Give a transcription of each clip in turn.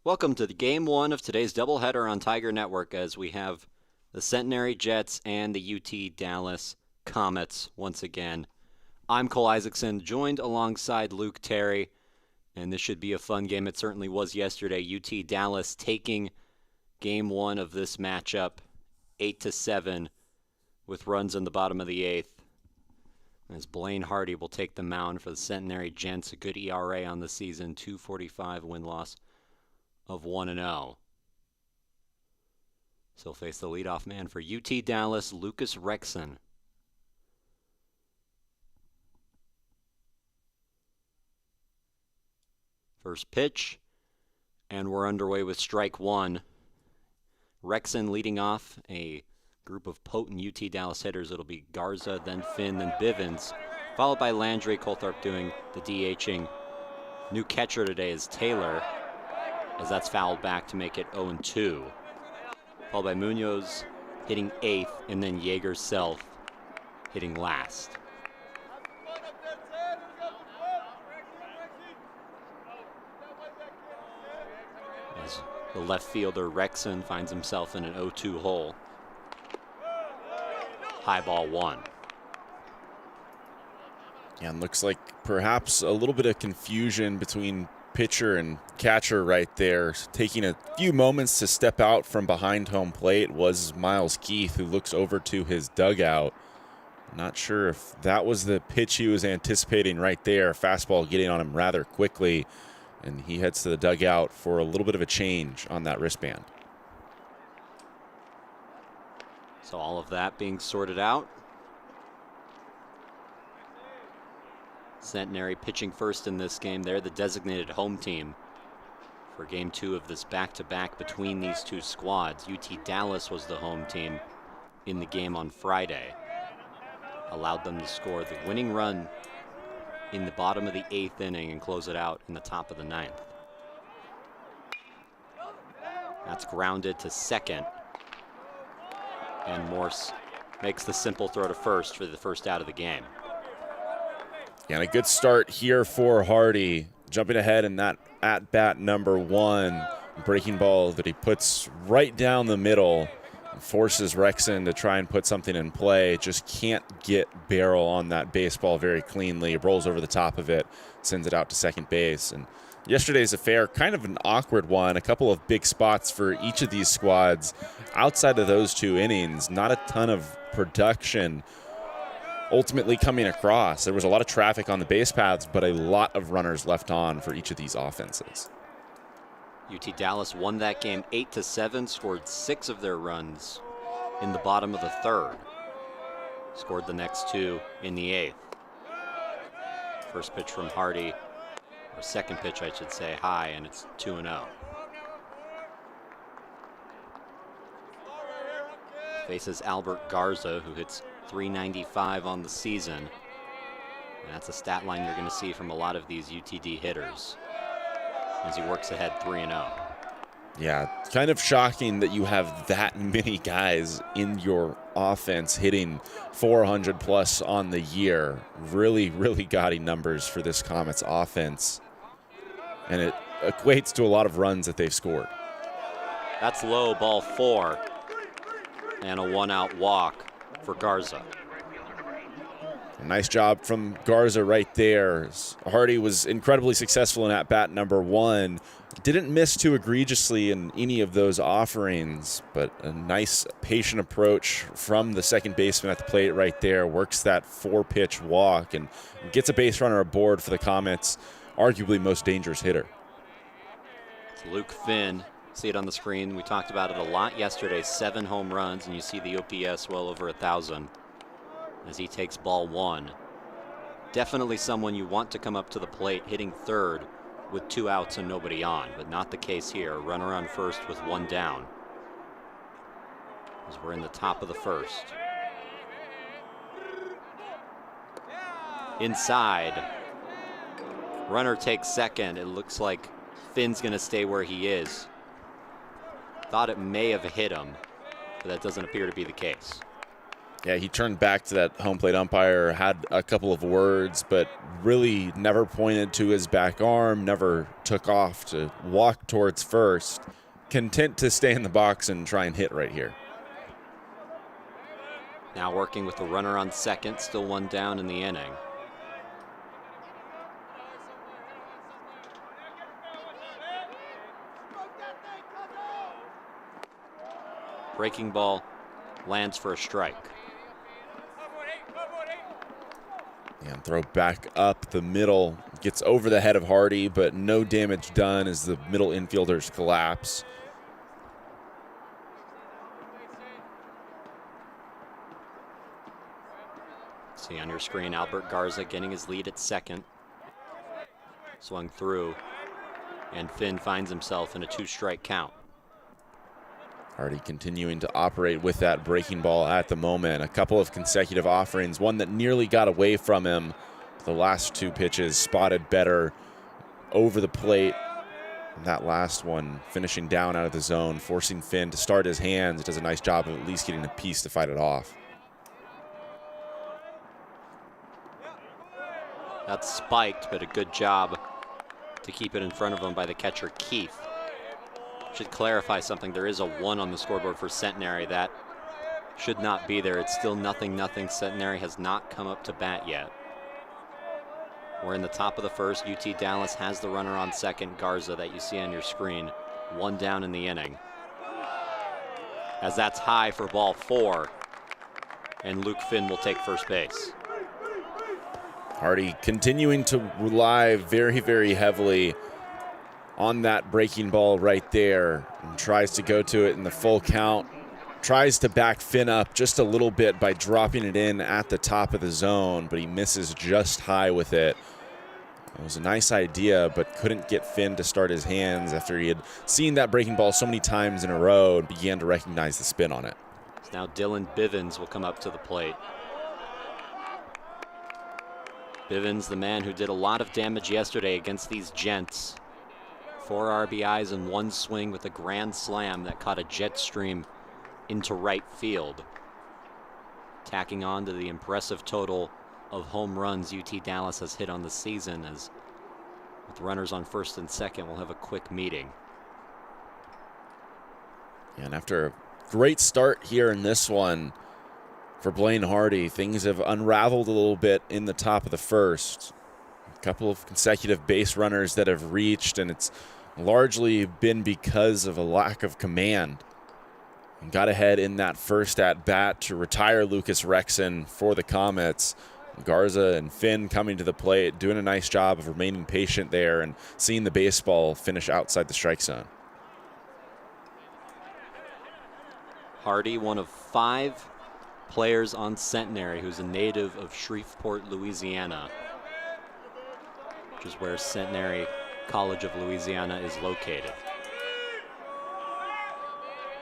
Welcome to the Game 1 of today's doubleheader on Tiger Network as we have the Centenary Jets and the UT Dallas Comets once again. I'm Cole Isaacson, joined alongside Luke Terry, and this should be a fun game. It certainly was yesterday. UT Dallas taking Game 1 of this matchup 8-7 with runs in the bottom of the 8th. As Blaine Hardy will take the mound for the Centenary Gents, a good ERA on the season, 2.45 win-loss of 1-0. So he'll face the leadoff man for UT Dallas, Lucas Rexon. First pitch, and we're underway with strike one. Rexon leading off a group of potent UT Dallas hitters. It'll be Garza, then Finn, then Bivens, followed by Landry. Coltharp doing the DHing. New catcher today is Taylor, as that's fouled back to make it 0-2. Followed by Munoz hitting 8th, and then Yeager Self hitting last. As the left fielder Rexon finds himself in an 0-2 hole. High ball 1. And looks like perhaps a little bit of confusion between pitcher and catcher right there. Taking a few moments to step out from behind home plate was Miles Keith, who looks over to his dugout. Not sure if that was the pitch he was anticipating right there. Fastball getting on him rather quickly, and he heads to the dugout for a little bit of a change on that wristband. So all of that being sorted out. Centenary pitching first in this game. They're the designated home team for Game 2 of this back-to-back between these two squads. UT Dallas was the home team in the game on Friday. Allowed them to score the winning run in the bottom of the 8th inning and close it out in the top of the 9th. That's grounded to second. And Morse makes the simple throw to first for the first out of the game. And a good start here for Hardy, jumping ahead in that at-bat number 1. Breaking ball that he puts right down the middle, forces Rexon to try and put something in play. Just can't get barrel on that baseball very cleanly. Rolls over the top of it, sends it out to second base. And yesterday's affair, kind of an awkward one. A couple of big spots for each of these squads. Outside of those 2 innings, not a ton of production ultimately coming across. There was a lot of traffic on the base paths, but a lot of runners left on for each of these offenses. UT Dallas won that game 8-7, scored 6 of their runs in the bottom of the 3rd. Scored the next 2 in the 8th. First pitch from Hardy, or second pitch I should say, high, and it's 2-0. Faces Albert Garza, who hits .395 on the season. And that's a stat line you're going to see from a lot of these UTD hitters as he works ahead 3-0. Yeah, kind of shocking that you have that many guys in your offense hitting 400 plus on the year. Really, really gaudy numbers for this Comets offense. And it equates to a lot of runs that they've scored. That's low, ball 4. And a 1-out walk for Garza. Nice job from Garza right there. Hardy was incredibly successful in at-bat number 1. Didn't miss too egregiously in any of those offerings, but a nice patient approach from the second baseman at the plate right there. Works that 4-pitch walk and gets a base runner aboard for the Comets' arguably most dangerous hitter. It's Luke Finn. See it on the screen. We talked about it a lot yesterday. 7 home runs, and you see the OPS well over 1,000 as he takes ball 1. Definitely someone you want to come up to the plate hitting third with 2 outs and nobody on, but not the case here. Runner on first with 1 down as we're in the top of the 1st. Inside. Runner takes second. It looks like Finn's going to stay where he is. Thought it may have hit him, but that doesn't appear to be the case. Yeah, he turned back to that home plate umpire, had a couple of words, but really never pointed to his back arm, never took off to walk towards first, content to stay in the box and try and hit right here. Now working with the runner on second, still one down in the inning. Breaking ball lands for a strike. And throw back up the middle. Gets over the head of Hardy, but no damage done as the middle infielders collapse. See on your screen, Albert Garza getting his lead at second. Swung through, and Finn finds himself in a 2-strike count. Hardy continuing to operate with that breaking ball at the moment. A couple of consecutive offerings, one that nearly got away from him. The last 2 pitches spotted better over the plate. And that last one finishing down out of the zone, forcing Finn to start his hands. Does a nice job of at least getting a piece to fight it off. That's spiked, but a good job to keep it in front of him by the catcher, Keith. Should clarify something. There is a 1 on the scoreboard for Centenary. That should not be there. It's still 0-0. Centenary has not come up to bat yet. We're in the top of the first. UT Dallas has the runner on second, Garza, that you see on your screen. 1 down in the inning. As that's high for ball 4. And Luke Finn will take first base. Hardy continuing to rely very, very heavily on that breaking ball right there, and tries to go to it in the full count. Tries to back Finn up just a little bit by dropping it in at the top of the zone, but he misses just high with it. It was a nice idea, but couldn't get Finn to start his hands after he had seen that breaking ball so many times in a row and began to recognize the spin on it. So now Dylan Bivens will come up to the plate. Bivens, the man who did a lot of damage yesterday against these Gents. 4 RBIs in 1 swing with a grand slam that caught a jet stream into right field. Tacking on to the impressive total of home runs UT Dallas has hit on the season, as with runners on first and second, we'll have a quick meeting. And after a great start here in this one for Blaine Hardy, things have unraveled a little bit in the top of the first. A couple of consecutive base runners that have reached, and it's largely been because of a lack of command. And got ahead in that first at-bat to retire Lucas Rexon for the Comets. Garza and Finn coming to the plate, doing a nice job of remaining patient there and seeing the baseball finish outside the strike zone. Hardy, one of 5 players on Centenary who's a native of Shreveport, Louisiana, which is where Centenary College of Louisiana is located.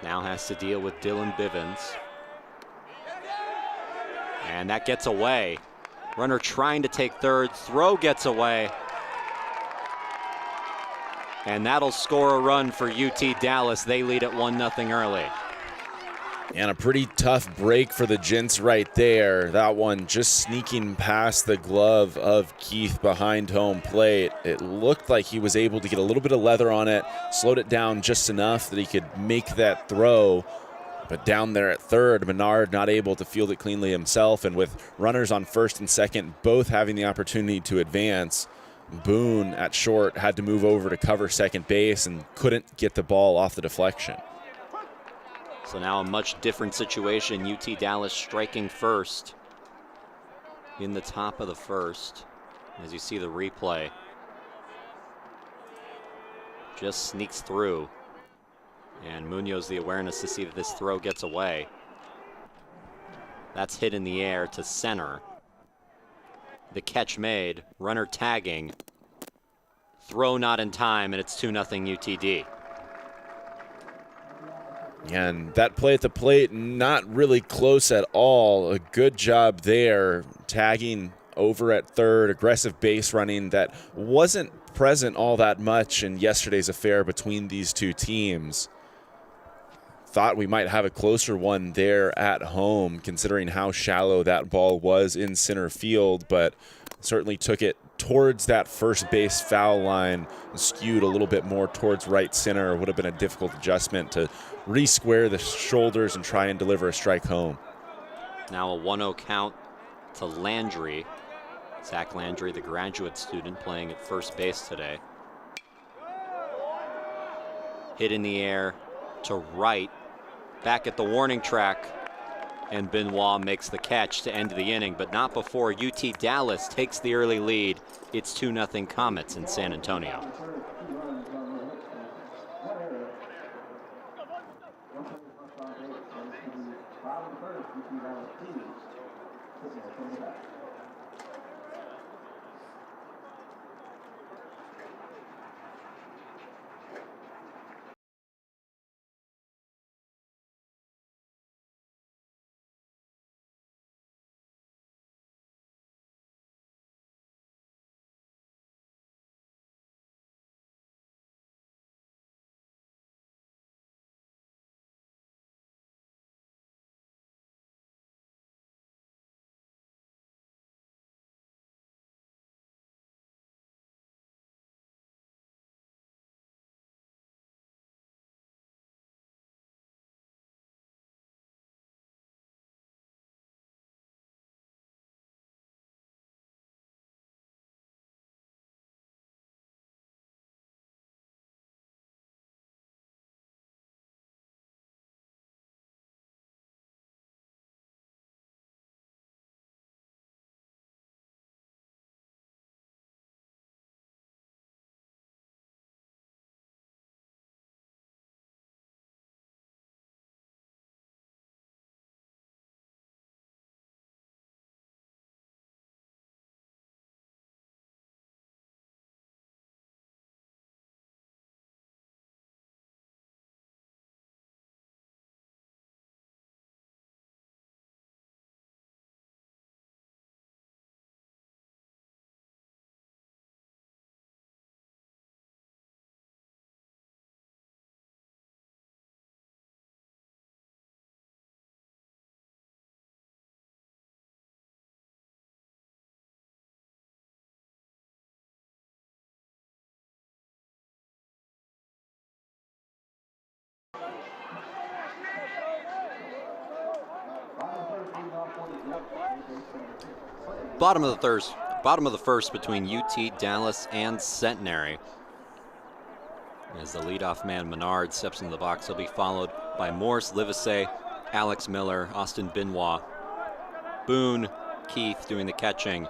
Now has to deal with Dylan Bivens. And that gets away. Runner trying to take third, throw gets away. And that'll score a run for UT Dallas. They lead at 1-0 early. And a pretty tough break for the Gents right there. That one just sneaking past the glove of Keith behind home plate. It looked like he was able to get a little bit of leather on it, slowed it down just enough that he could make that throw. But down there at third, Menard not able to field it cleanly himself, and with runners on first and second both having the opportunity to advance, Boone at short had to move over to cover second base and couldn't get the ball off the deflection. So now a much different situation. UT Dallas striking first in the top of the first. As you see the replay, just sneaks through. And Munoz the awareness to see that this throw gets away. That's hit in the air to center. The catch made, runner tagging. Throw not in time, and it's 2-0 UTD. And that play at the plate, not really close at all. A good job there, tagging over at third, aggressive base running that wasn't present all that much in yesterday's affair between these two teams. thought we might have a closer one there at home, considering how shallow that ball was in center field, but certainly took it towards that first base foul line, skewed a little bit more towards right center. Would have been a difficult adjustment to re-square the shoulders and try and deliver a strike home. Now a 1-0 count to Landry. Zach Landry, the graduate student, playing at first base today. Hit in the air to right, back at the warning track, and Benoit makes the catch to end the inning, but not before UT Dallas takes the early lead. It's 2-0 Comets in San Antonio. Bottom of the first between UT Dallas and Centenary. As the leadoff man Menard steps into the box, he'll be followed by Morse, Livesey, Alex Miller, Austin Benoit, Boone, Keith doing the catching,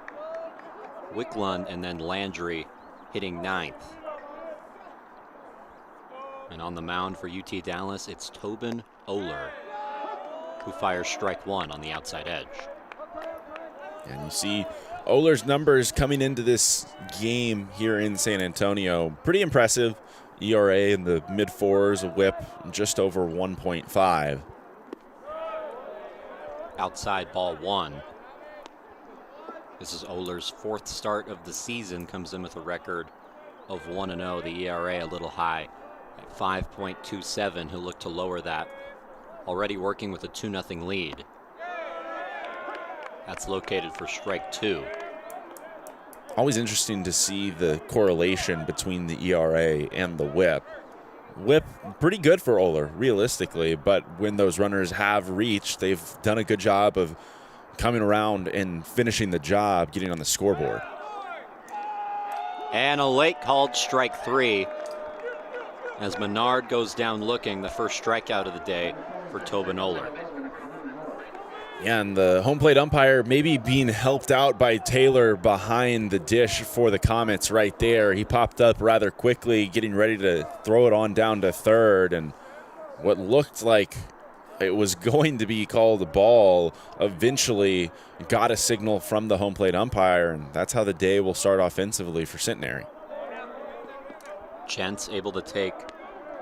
Wicklund, and then Landry hitting ninth. And on the mound for UT Dallas, it's Tobin Oler, who fires strike one on the outside edge. And you see Oler's numbers coming into this game here in San Antonio. Pretty impressive. ERA in the mid-4s, a whip just over 1.5. Outside ball one. This is Oler's fourth start of the season, comes in with a record of 1-0. The ERA a little high at 5.27. He'll look to lower that. Already working with a 2-0 lead. That's located for strike two. Always interesting to see the correlation between the ERA and the whip. Whip, pretty good for Oler, realistically, but when those runners have reached, they've done a good job of coming around and finishing the job, getting on the scoreboard. And a late called strike three as Menard goes down looking, the first strikeout of the day for Tobin Oler. Yeah, and the home plate umpire maybe being helped out by Taylor behind the dish for the Comets right there. He popped up rather quickly, getting ready to throw it on down to third, and what looked like it was going to be called a ball eventually got a signal from the home plate umpire, and that's how the day will start offensively for Centenary. Gents able to take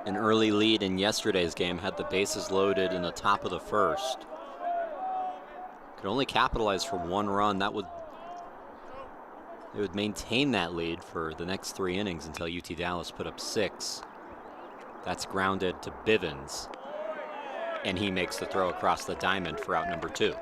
an early lead in yesterday's game, had the bases loaded in the top of the first. Could only capitalize for one run. They would maintain that lead for the next 3 innings until UT Dallas put up 6. That's grounded to Bivens. and he makes the throw across the diamond for out number 2.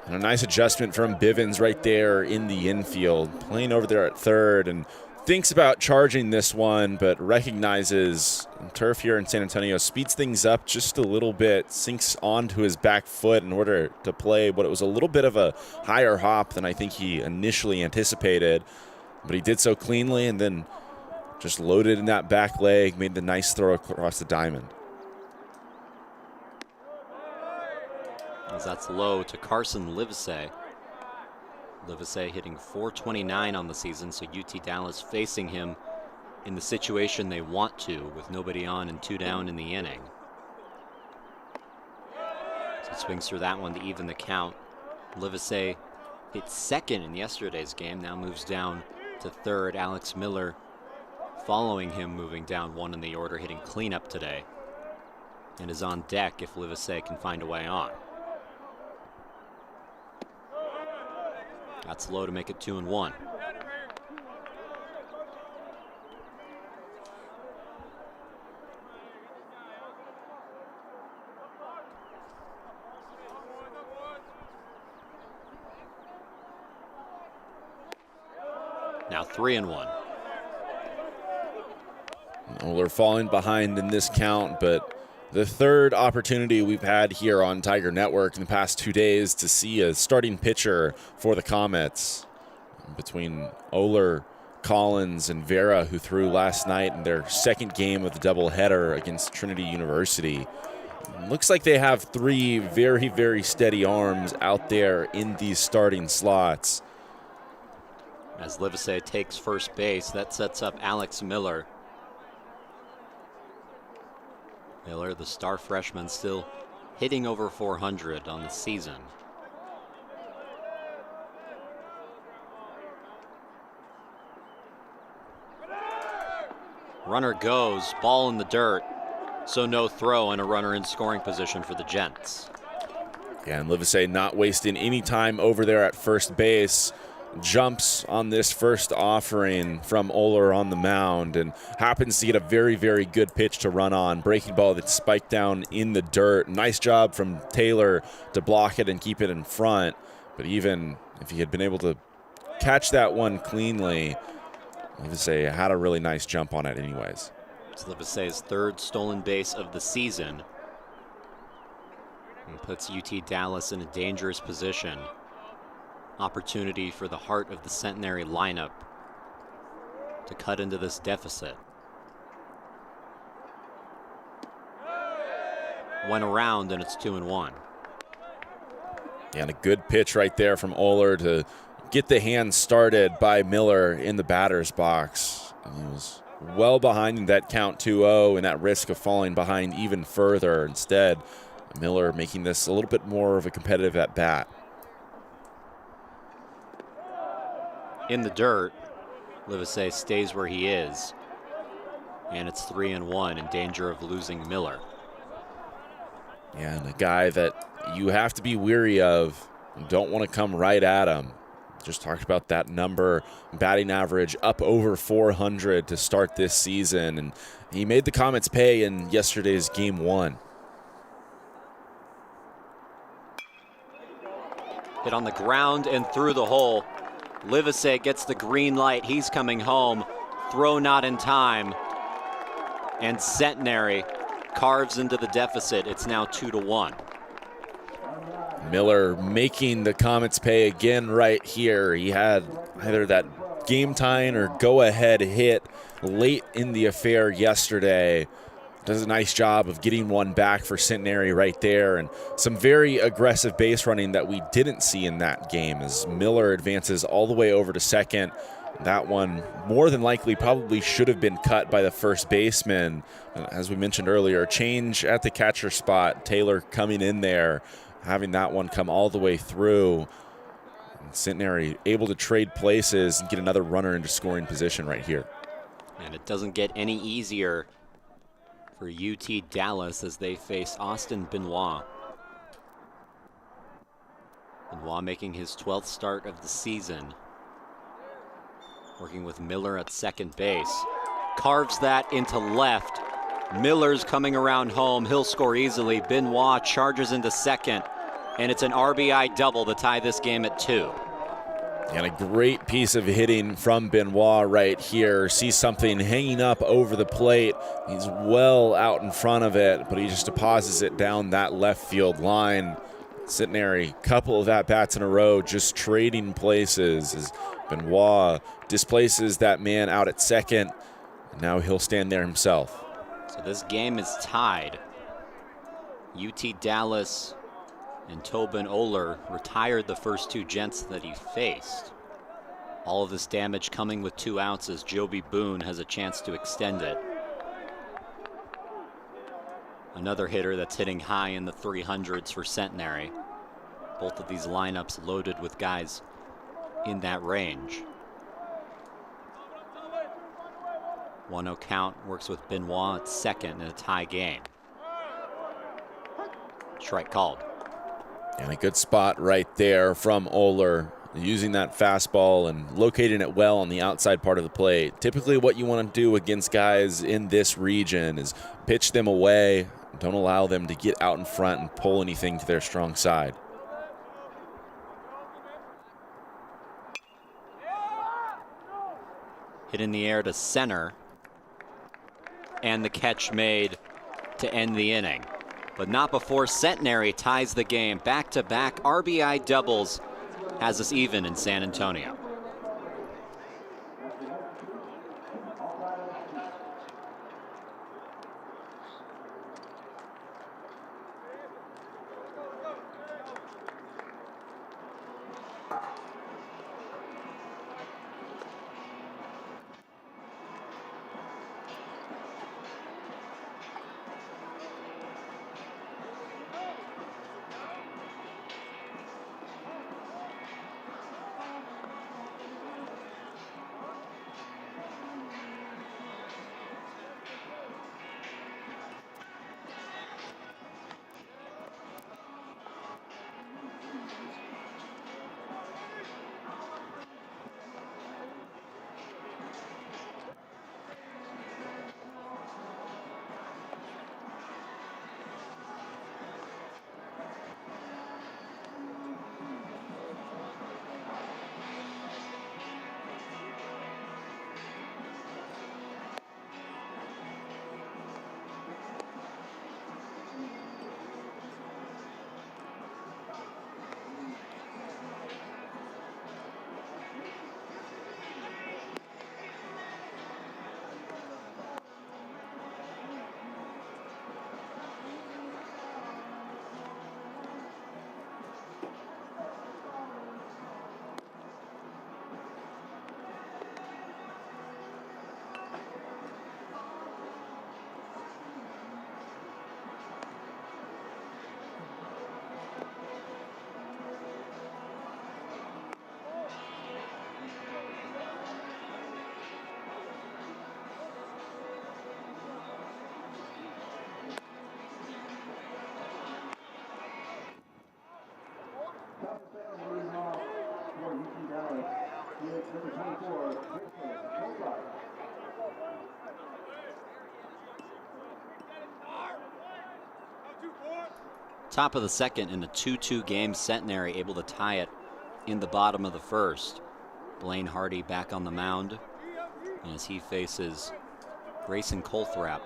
And a nice adjustment from Bivens right there in the infield, playing over there at third, and thinks about charging this one, but recognizes turf here in San Antonio, speeds things up just a little bit, sinks onto his back foot in order to play what it was a little bit of a higher hop than I think he initially anticipated. But he did so cleanly and then just loaded in that back leg, made the nice throw across the diamond. As that's low to Carson Livesey. Livesey hitting .429 on the season, so UT Dallas facing him in the situation they want to, with nobody on and 2 down in the inning. So swings through that one to even the count. Livesey hit second in yesterday's game, now moves down to third. Alex Miller following him, moving down 1 in the order, hitting cleanup today, and is on deck if Livesey can find a way on. That's low to make it 2-1. Now 3-1. Well, they're falling behind in this count, but the third opportunity we've had here on Tiger Network in the past 2 days to see a starting pitcher for the Comets between Oler, Collins, and Vera, who threw last night in their second game of the doubleheader against Trinity University. Looks like they have 3 very, very steady arms out there in these starting slots. As Livesey takes first base, that sets up Alex Miller. Miller, the star freshman, still hitting over .400 on the season. Runner goes, ball in the dirt, so no throw and a runner in scoring position for the Gents. Yeah, and Livesey not wasting any time over there at first base. Jumps on this first offering from Oler on the mound and happens to get a very, very good pitch to run on. Breaking ball that's spiked down in the dirt. Nice job from Taylor to block it and keep it in front. But even if he had been able to catch that one cleanly, Livesey had a really nice jump on it anyways. It's Livesey's 3rd stolen base of the season. And puts UT Dallas in a dangerous position. Opportunity for the heart of the Centenary lineup to cut into this deficit. Went around and it's 2-1. Yeah, and a good pitch right there from Oler to get the hand started by Miller in the batter's box. And he was well behind that count 2-0 and that risk of falling behind even further. Instead, Miller making this a little bit more of a competitive at bat. In the dirt, Livesey stays where he is, and it's 3-1 in danger of losing Miller. Yeah, and a guy that you have to be weary of. You don't want to come right at him. Just talked about that number, batting average up over .400 to start this season, and he made the Comets pay in yesterday's Game 1. Hit on the ground and through the hole. Livesey gets the green light. He's coming home. Throw not in time. And Centenary carves into the deficit. It's now 2-1. Miller making the Comets pay again right here. He had either that game-tying or go-ahead hit late in the affair yesterday. Does a nice job of getting one back for Centenary right there, and some very aggressive base running that we didn't see in that game as Miller advances all the way over to second. That one more than likely probably should have been cut by the first baseman. As we mentioned earlier, change at the catcher spot. Taylor coming in there, having that one come all the way through. And Centenary able to trade places and get another runner into scoring position right here. And it doesn't get any easier for UT Dallas as they face Austin Benoit. Benoit making his 12th start of the season. Working with Miller at second base. Carves that into left. Miller's coming around home. He'll score easily. Benoit charges into second, and it's an RBI double to tie this game at 2. And a great piece of hitting from Benoit right here. Sees something hanging up over the plate. He's well out in front of it, but he just deposits it down that left field line. Centenary, couple of at-bats in a row, just trading places as Benoit displaces that man out at second. And now he'll stand there himself. So this game is tied. UT Dallas and Tobin Oler retired the first 2 gents that he faced. All of this damage coming with 2 outs as Joby Boone has a chance to extend it. Another hitter that's hitting high in the 300s for Centenary. Both of these lineups loaded with guys in that range. 1-0 count, works with Benoit at second in a tie game. Strike called. And a good spot right there from Oler, using that fastball and locating it well on the outside part of the plate. Typically what you want to do against guys in this region is pitch them away. Don't allow them to get out in front and pull anything to their strong side. Hit in the air to center. And the catch made to end the inning. But not before Centenary ties the game. Back-to-back RBI doubles has us even in San Antonio. Top of the second in a 2-2 game. Centenary able to tie it in the bottom of the first. Blaine Hardy back on the mound as he faces Grayson Colthrap.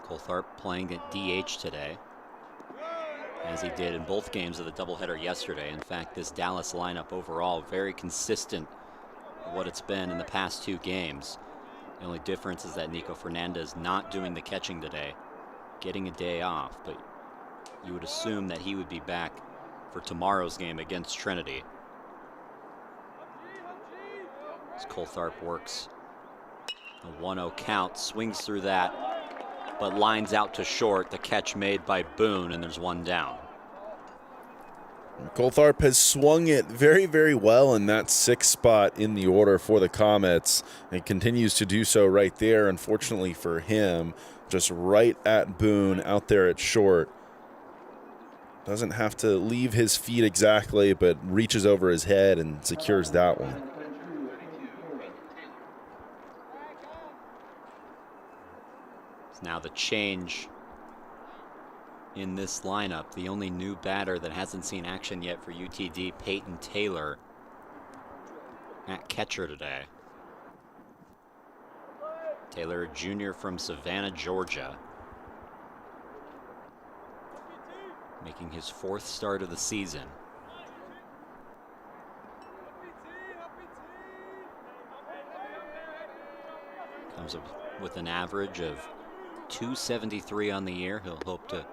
Colthrap playing at DH today, as he did in both games of the doubleheader yesterday. In fact, this Dallas lineup overall very consistent with what it's been in the past 2 games. The only difference is that Nico Fernandez not doing the catching today, getting a day off, but you would assume that he would be back for tomorrow's game against Trinity. As Colthrap works a 1-0 count, swings through that, but lines out to short. The catch made by Boone, and there's 1 down. Colthrap has swung it very, very well in that 6th spot in the order for the Comets and continues to do so right there. Unfortunately for him, just right at Boone out there at short. Doesn't have to leave his feet exactly, but reaches over his head and secures that one. It's now the change in this lineup. The only new batter that hasn't seen action yet for UTD, Peyton Taylor, at catcher today. Taylor, a junior from Savannah, Georgia, making his 4th start of the season. Comes up with an average of .273 on the year. He'll hope to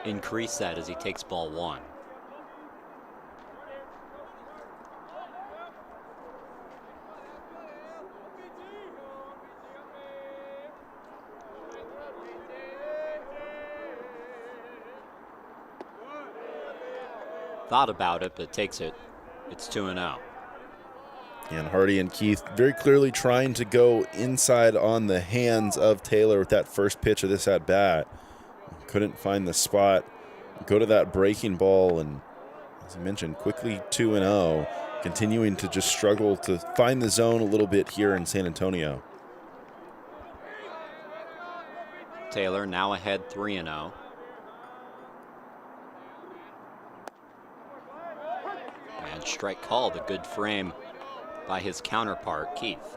increase that as he takes ball 1. Thought about it, but takes it. It's 2-0. And Hardy and Keith very clearly trying to go inside on the hands of Taylor with that first pitch of this at-bat. Couldn't find the spot. Go to that breaking ball, and as I mentioned, quickly 2-0. Continuing to just struggle to find the zone a little bit here in San Antonio. Taylor now ahead 3-0. And strike called, a good frame by his counterpart, Keith.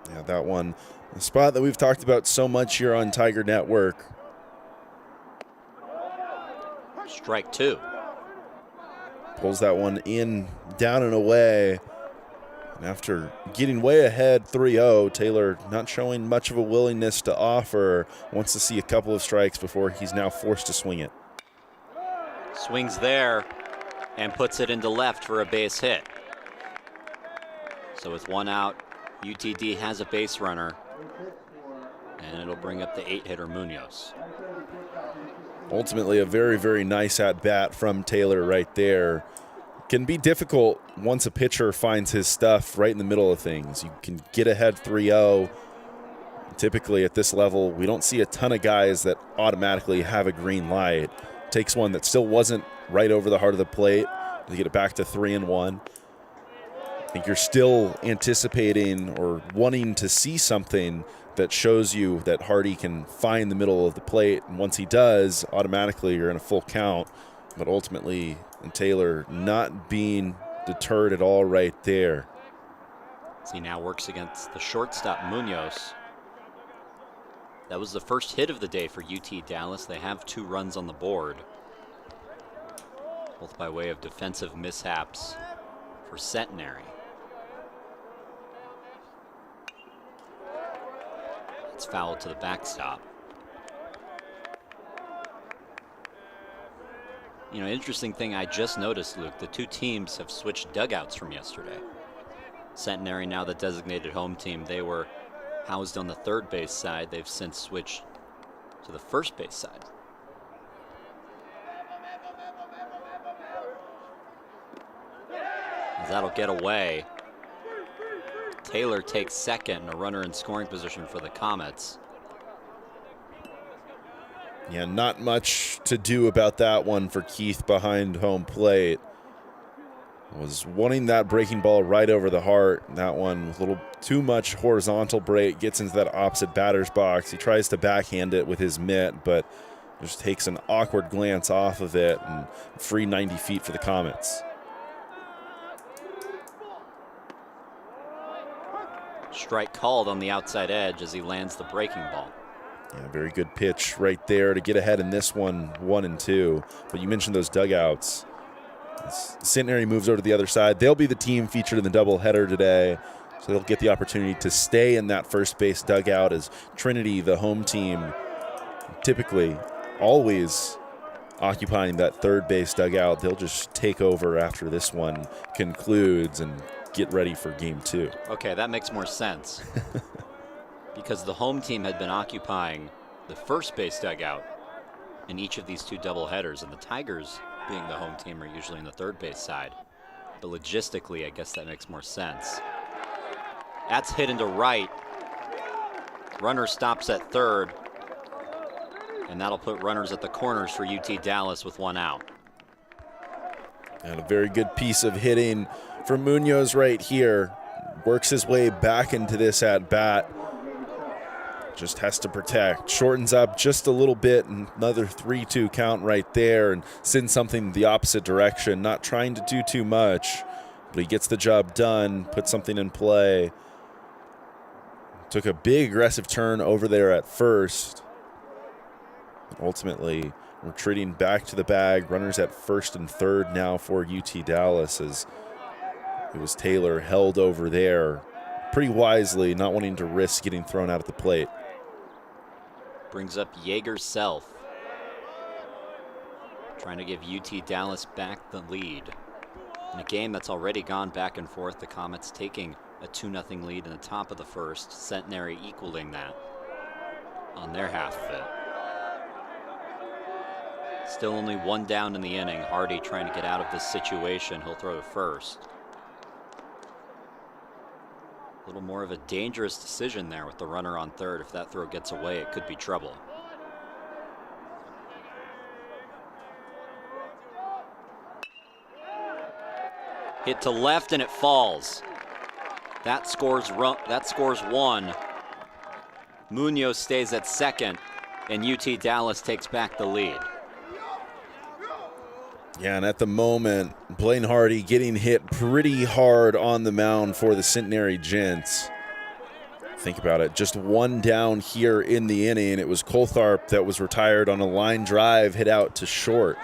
Yeah, that one, a spot that we've talked about so much here on Tiger Network. Strike 2. Pulls that one in, down and away. And after getting way ahead 3-0, Taylor not showing much of a willingness to offer. Wants to see a couple of strikes before he's now forced to swing it. Swings there and puts it into left for a base hit. So with 1 out, UTD has a base runner, and it'll bring up the 8-hitter Munoz. Ultimately, a very, very nice at-bat from Taylor right there. Can be difficult once a pitcher finds his stuff right in the middle of things. You can get ahead 3-0. Typically at this level, we don't see a ton of guys that automatically have a green light. Takes one that still wasn't right over the heart of the plate to get it back to 3-1. I think you're still anticipating or wanting to see something that shows you that Hardy can find the middle of the plate. And once he does, automatically you're in a full count. But ultimately, Taylor not being deterred at all right there. As he now works against the shortstop, Munoz. That was the first hit of the day for UT Dallas. They have 2 runs on the board, both by way of defensive mishaps for Centenary. It's fouled to the backstop. You know, interesting thing I just noticed, Luke, the 2 teams have switched dugouts from yesterday. Centenary, now the designated home team, they were housed on the third base side. They've since switched to the first base side. As that'll get away. Taylor takes second, and a runner in scoring position for the Comets. Yeah, not much to do about that one for Keith behind home plate. Was wanting that breaking ball right over the heart. That one with a little too much horizontal break, gets into that opposite batter's box. He tries to backhand it with his mitt, but just takes an awkward glance off of it, and free 90 feet for the Comets. Strike called on the outside edge as he lands the breaking ball. Yeah, very good pitch right there to get ahead in this one, 1-2. But you mentioned those dugouts. As Centenary moves over to the other side, they'll be the team featured in the doubleheader today. So they'll get the opportunity to stay in that first base dugout, as Trinity, the home team, typically always occupying that third base dugout. They'll just take over after this one concludes and get ready for game 2. Okay, that makes more sense. Because the home team had been occupying the first base dugout in each of these 2 doubleheaders, and the Tigers, being the home team, are usually in the third base side. But logistically, I guess that makes more sense. That's hit into right. Runner stops at third, and that'll put runners at the corners for UT Dallas with 1 out. And a very good piece of hitting for Munoz right here. Works his way back into this at-bat. just has to protect. Shortens up just a little bit, and another 3-2 count right there, and sends something the opposite direction. Not trying to do too much, but he gets the job done, puts something in play. Took a big aggressive turn over there at first. Ultimately, retreating back to the bag. Runners at first and third now for UT Dallas, as it was Taylor held over there pretty wisely, not wanting to risk getting thrown out at the plate. Brings up Yeager's self, trying to give UT Dallas back the lead. In a game that's already gone back and forth, the Comets taking a 2-0 lead in the top of the first, Centenary equaling that on their half of it. Still only one down in the inning. Hardy trying to get out of this situation. He'll throw to first. A little more of a dangerous decision there with the runner on third. If that throw gets away, it could be trouble. Hit to left and it falls. That scores one. Munoz stays at second, and UT Dallas takes back the lead. Yeah, and at the moment, Blaine Hardy getting hit pretty hard on the mound for the Centenary Gents. Think about it, just one down here in the inning. It was Coltharp that was retired on a line drive, hit out to short.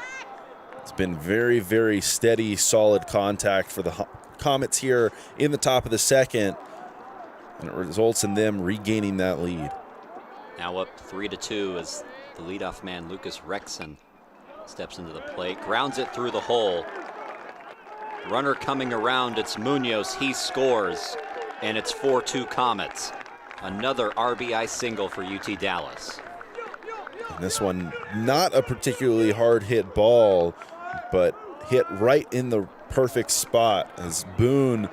It's been very, very steady, solid contact for the Comets here in the top of the second, and it results in them regaining that lead. Now up 3-2 as the leadoff man, Lucas Rexon, steps into the plate, grounds it through the hole. Runner coming around, it's Munoz, he scores, and it's 4-2 Comets. Another RBI single for UT Dallas. And this one, not a particularly hard hit ball, but hit right in the perfect spot, as Boone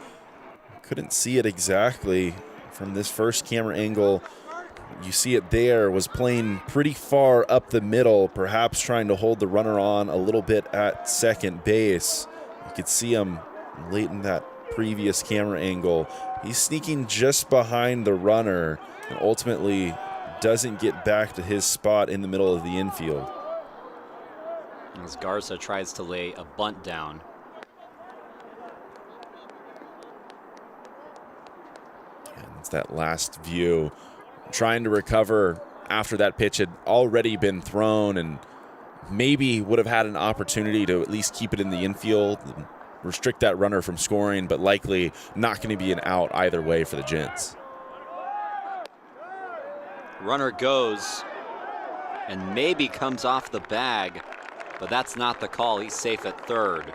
couldn't see it exactly from this first camera angle. You see it there, was playing pretty far up the middle, perhaps trying to hold the runner on a little bit at second base. You could see him late in that previous camera angle. He's sneaking just behind the runner and ultimately doesn't get back to his spot in the middle of the infield. As Garza tries to lay a bunt down. And it's that last view, trying to recover after that pitch had already been thrown, and maybe would have had an opportunity to at least keep it in the infield and restrict that runner from scoring, but likely not going to be an out either way for the Gents. Runner goes and maybe comes off the bag, but that's not the call. He's safe at third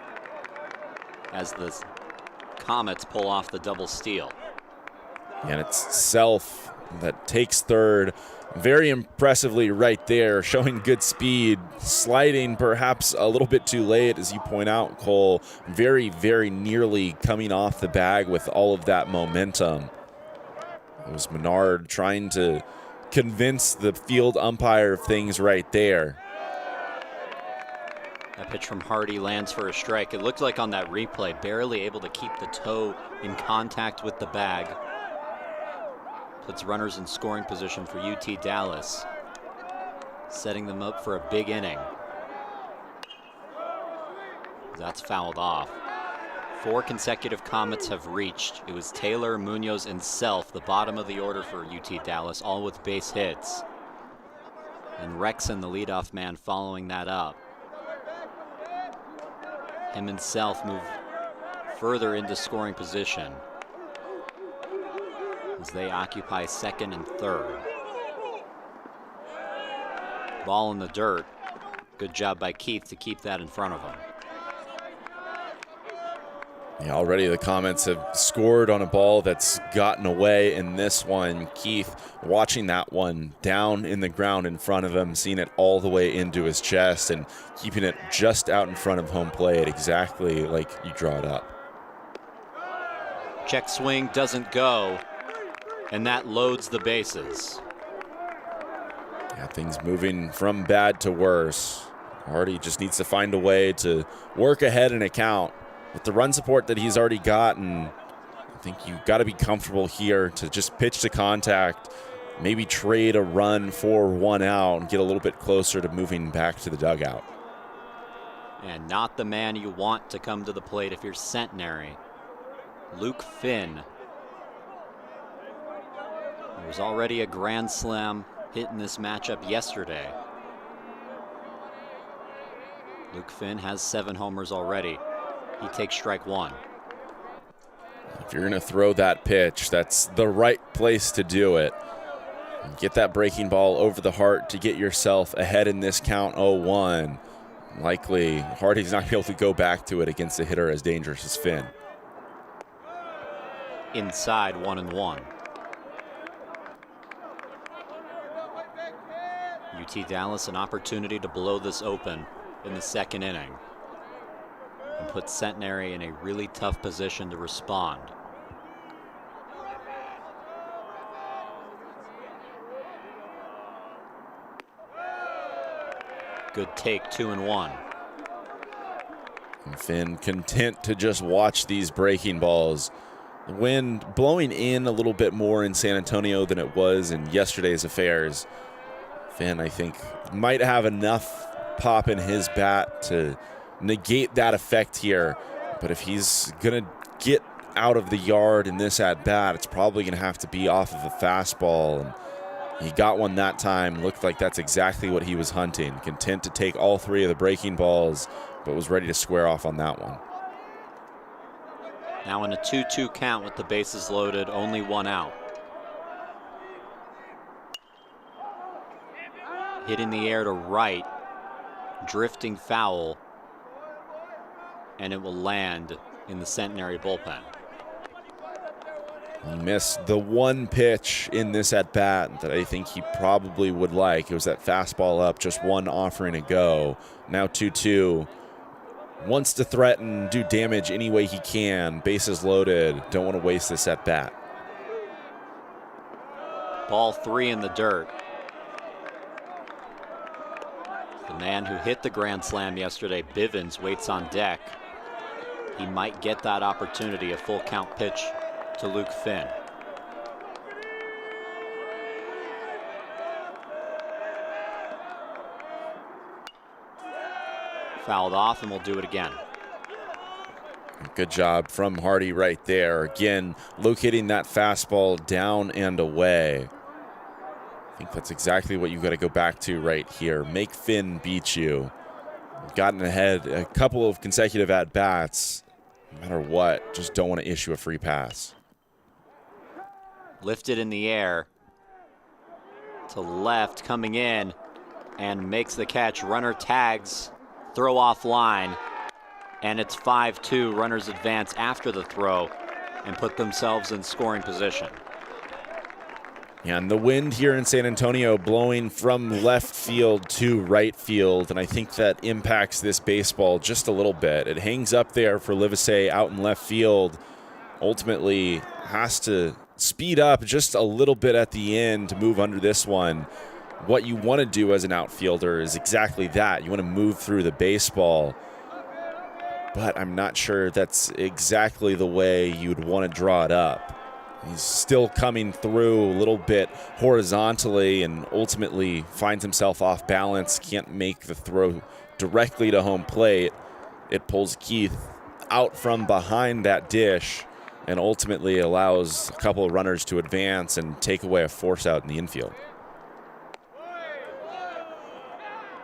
as the Comets pull off the double steal. And it's Self that takes third very impressively right there, showing good speed, sliding perhaps a little bit too late, as you point out, Cole. Very, very nearly coming off the bag with all of that momentum. It was Menard trying to convince the field umpire of things right there. That pitch from Hardy lands for a strike. It looked like on that replay, barely able to keep the toe in contact with the bag. Puts runners in scoring position for UT Dallas, setting them up for a big inning. That's fouled off. 4 consecutive Comets have reached. It was Taylor, Munoz, and Self, the bottom of the order for UT Dallas, all with base hits. And Rexon, the leadoff man, following that up. Him and Self move further into scoring position as they occupy second and third. Ball in the dirt. Good job by Keith to keep that in front of him. Yeah, already the Comets have scored on a ball that's gotten away in this one. Keith watching that one down in the ground in front of him, seeing it all the way into his chest and keeping it just out in front of home plate, exactly like you draw it up. Check swing doesn't go, and that loads the bases. Yeah, things moving from bad to worse. Hardy just needs to find a way to work ahead in a count. With the run support that he's already gotten, I think you've got to be comfortable here to just pitch to contact maybe trade a run for 1 out and get a little bit closer to moving back to the dugout. And not the man you want to come to the plate if you're Centenary. Luke Finn. There was already a grand slam hit in this matchup yesterday. Luke Finn has 7 homers already. He takes strike 1. If you're going to throw that pitch, that's the right place to do it. Get that breaking ball over the heart to get yourself ahead in this count 0-1. Likely, Hardy's not able to go back to it against a hitter as dangerous as Finn. Inside 1-1. UT Dallas an opportunity to blow this open in the 2nd inning and put Centenary in a really tough position to respond. Good take, 2-1. And Finn content to just watch these breaking balls. The wind blowing in a little bit more in San Antonio than it was in yesterday's affairs. Finn, I think, might have enough pop in his bat to negate that effect here. But if he's going to get out of the yard in this at-bat, it's probably going to have to be off of a fastball. And he got one that time. Looked like that's exactly what he was hunting. Content to take all 3 of the breaking balls, but was ready to square off on that one. Now in a 2-2 count with the bases loaded, only 1 out. Hit in the air to right, drifting foul, and it will land in the Centenary bullpen. He missed the one pitch in this at-bat that I think he probably would like. It was that fastball up, just one offering to go. Now 2-2. Wants to threaten, do damage any way he can. Bases loaded. Don't want to waste this at-bat. Ball 3 in the dirt. The man who hit the grand slam yesterday, Bivens, waits on deck. He might get that opportunity, a full count pitch to Luke Finn. Fouled off, and we'll do it again. Good job from Hardy right there. Again, locating that fastball down and away. I think that's exactly what you got to go back to right here. Make Finn beat you. Gotten ahead a couple of consecutive at-bats. No matter what, just don't want to issue a free pass. Lifted in the air to left, coming in, and makes the catch. Runner tags, throw off line, and it's 5-2. Runners advance after the throw and put themselves in scoring position. And the wind here in San Antonio blowing from left field to right field, and I think that impacts this baseball just a little bit. It hangs up there for Livesey out in left field. Ultimately has to speed up just a little bit at the end to move under this one. What you want to do as an outfielder is exactly that. You want to move through the baseball. But I'm not sure that's exactly the way you'd want to draw it up. He's still coming through a little bit horizontally and ultimately finds himself off balance. Can't make the throw directly to home plate. It pulls Keith out from behind that dish and ultimately allows a couple of runners to advance and take away a force out in the infield.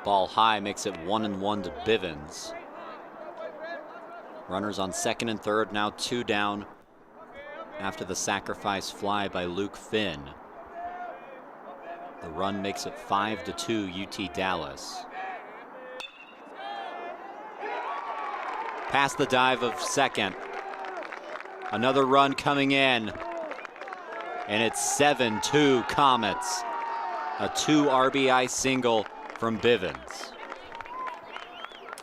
Ball high makes it 1-1 to Bivens. Runners on second and third, now 2 down after the sacrifice fly by Luke Finn. The run makes it 5-2 UT Dallas. Past the dive of second. Another run coming in. And it's 7-2 Comets. A 2 RBI single from Bivens.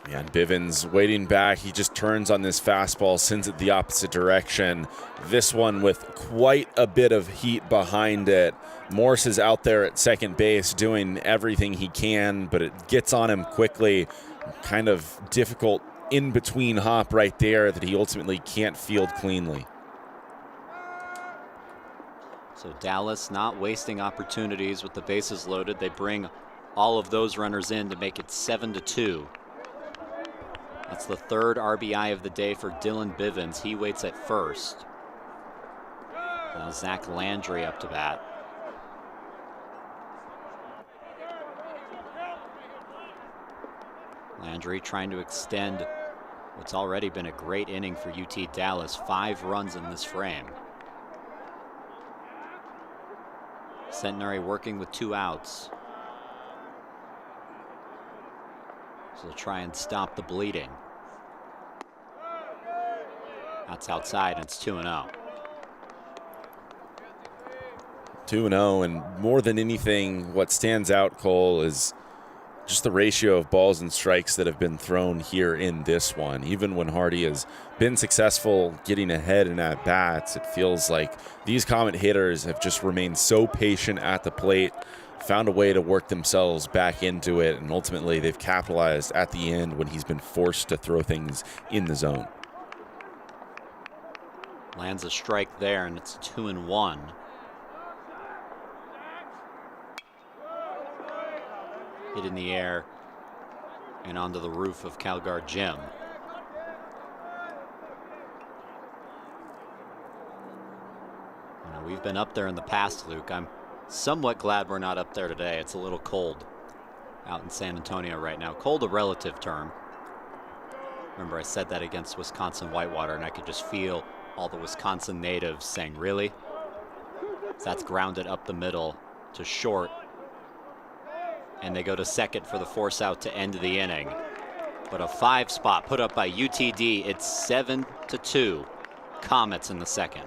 Yeah, and Bivens waiting back. He just turns on this fastball, sends it the opposite direction. This one with quite a bit of heat behind it. Morse is out there at second base doing everything he can, but it gets on him quickly. Kind of difficult in-between hop right there that he ultimately can't field cleanly. So Dallas not wasting opportunities with the bases loaded. They bring all of those runners in to make it 7-2. That's the third RBI of the day for Dylan Bivens. He waits at first. Now Zach Landry up to bat. Landry trying to extend what's already been a great inning for UT Dallas. 5 runs in this frame. Centenary working with 2 outs. So they'll try and stop the bleeding. That's outside, and it's 2-0. 2-0, and more than anything, what stands out, Cole, is just the ratio of balls and strikes that have been thrown here in this one. Even when Hardy has been successful getting ahead in at-bats, it feels like these Comet hitters have just remained so patient at the plate, found a way to work themselves back into it, and ultimately they've capitalized at the end when he's been forced to throw things in the zone. Lands a strike there, and it's 2-1. Hit in the air and onto the roof of Calgard Gym. You know, we've been up there in the past, Luke. I'm somewhat glad we're not up there today. It's a little cold out in San Antonio right now. Cold, a relative term. Remember, I said that against Wisconsin Whitewater, and I could just feel all the Wisconsin natives saying, "Really?" So that's grounded up the middle to short. And they go to second for the force out to end the inning. But a 5 spot put up by UTD. It's 7-2. Comets in the second.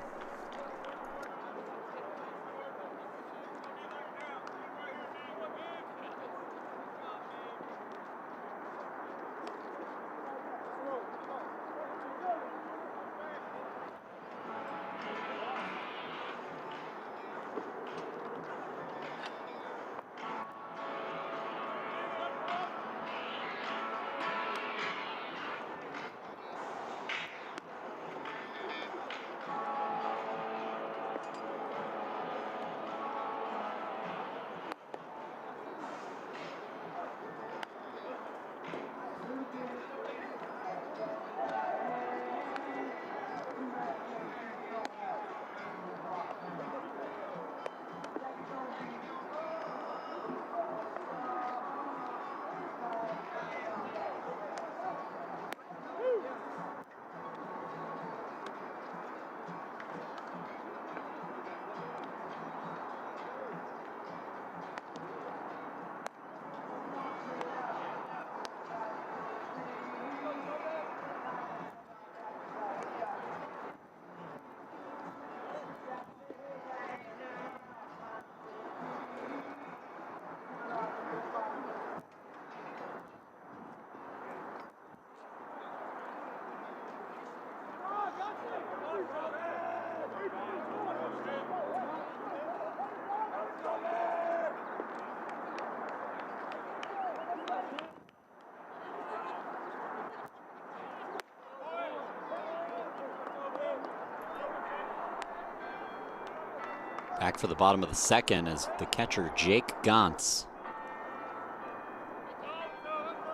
Back for the bottom of the second is the catcher Jake Gantz.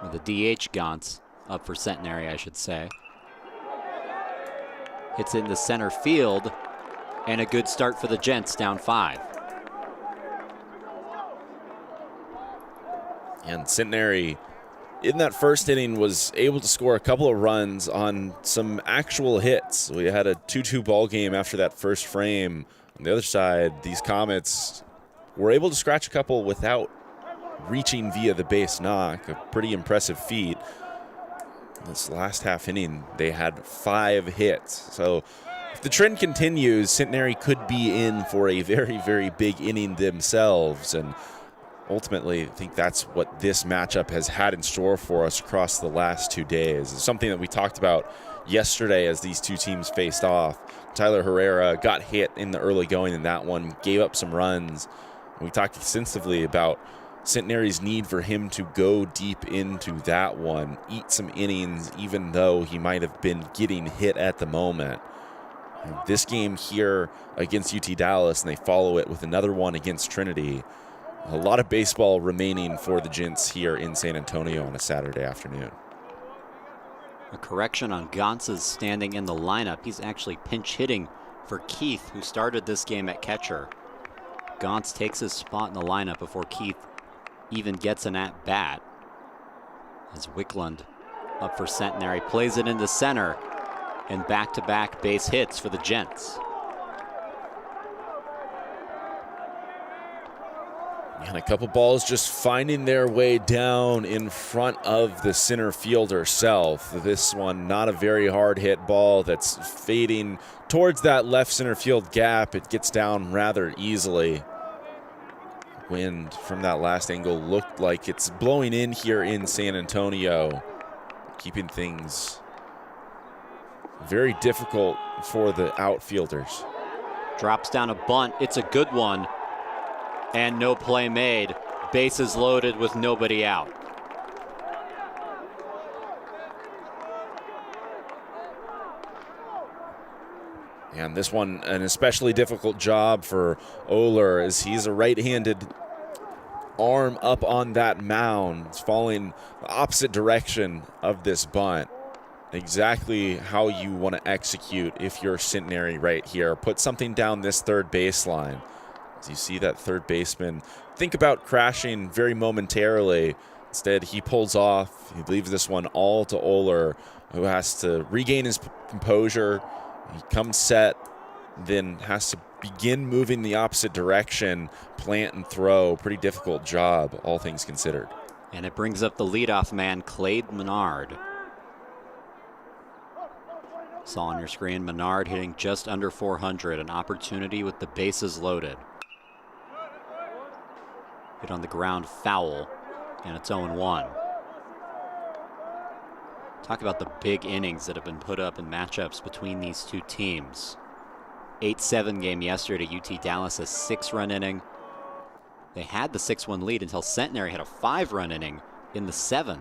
Or the DH Gantz, up for Centenary, I should say. Hits it in the center field, and a good start for the Gents, down 5. And Centenary, in that first inning, was able to score a couple of runs on some actual hits. We had a 2-2 ball game after that first frame. On the other side, these Comets were able to scratch a couple without reaching via the base knock, a pretty impressive feat. This last half inning, they had 5 hits. So if the trend continues, Centenary could be in for a very, very big inning themselves. And ultimately, I think that's what this matchup has had in store for us across the last 2 days. It's something that we talked about yesterday as these two teams faced off. Tyler Herrera got hit in the early going in that one, gave up some runs. We talked extensively about Centenary's need for him to go deep into that one, eat some innings, even though he might have been getting hit at the moment. This game here against UT Dallas, and they follow it with another one against Trinity. A lot of baseball remaining for the Gents here in San Antonio on a Saturday afternoon. A correction on Gonce's standing in the lineup. He's actually pinch hitting for Keith, who started this game at catcher. Gonce takes his spot in the lineup before Keith even gets an at-bat. As Wickland up for Centenary, plays it into center, and back-to-back base hits for the Gents. And a couple balls just finding their way down in front of the center fielder self. This one, not a very hard hit ball that's fading towards that left center field gap. It gets down rather easily. Wind from that last angle looked like it's blowing in here in San Antonio, keeping things very difficult for the outfielders. Drops down a bunt. It's a good one. And no play made. Bases loaded with nobody out. And this one, an especially difficult job for Oler, as he's a right-handed arm up on that mound. It's falling the opposite direction of this bunt. Exactly how you want to execute if you're Centenary right here. Put something down this third baseline. As you see that third baseman think about crashing very momentarily. Instead, he pulls off. He leaves this one all to Oler, who has to regain his composure. He comes set, then has to begin moving the opposite direction, plant and throw. Pretty difficult job, all things considered. And it brings up the leadoff man, Clade Menard. Saw on your screen, Menard hitting just under 400, an opportunity with the bases loaded. Hit on the ground, foul, and it's 0-1. Talk about the big innings that have been put up in matchups between these two teams. 8-7 game yesterday to UT Dallas, a 6-run inning. They had the 6-1 lead until Centenary had a 5-run inning in the 7th.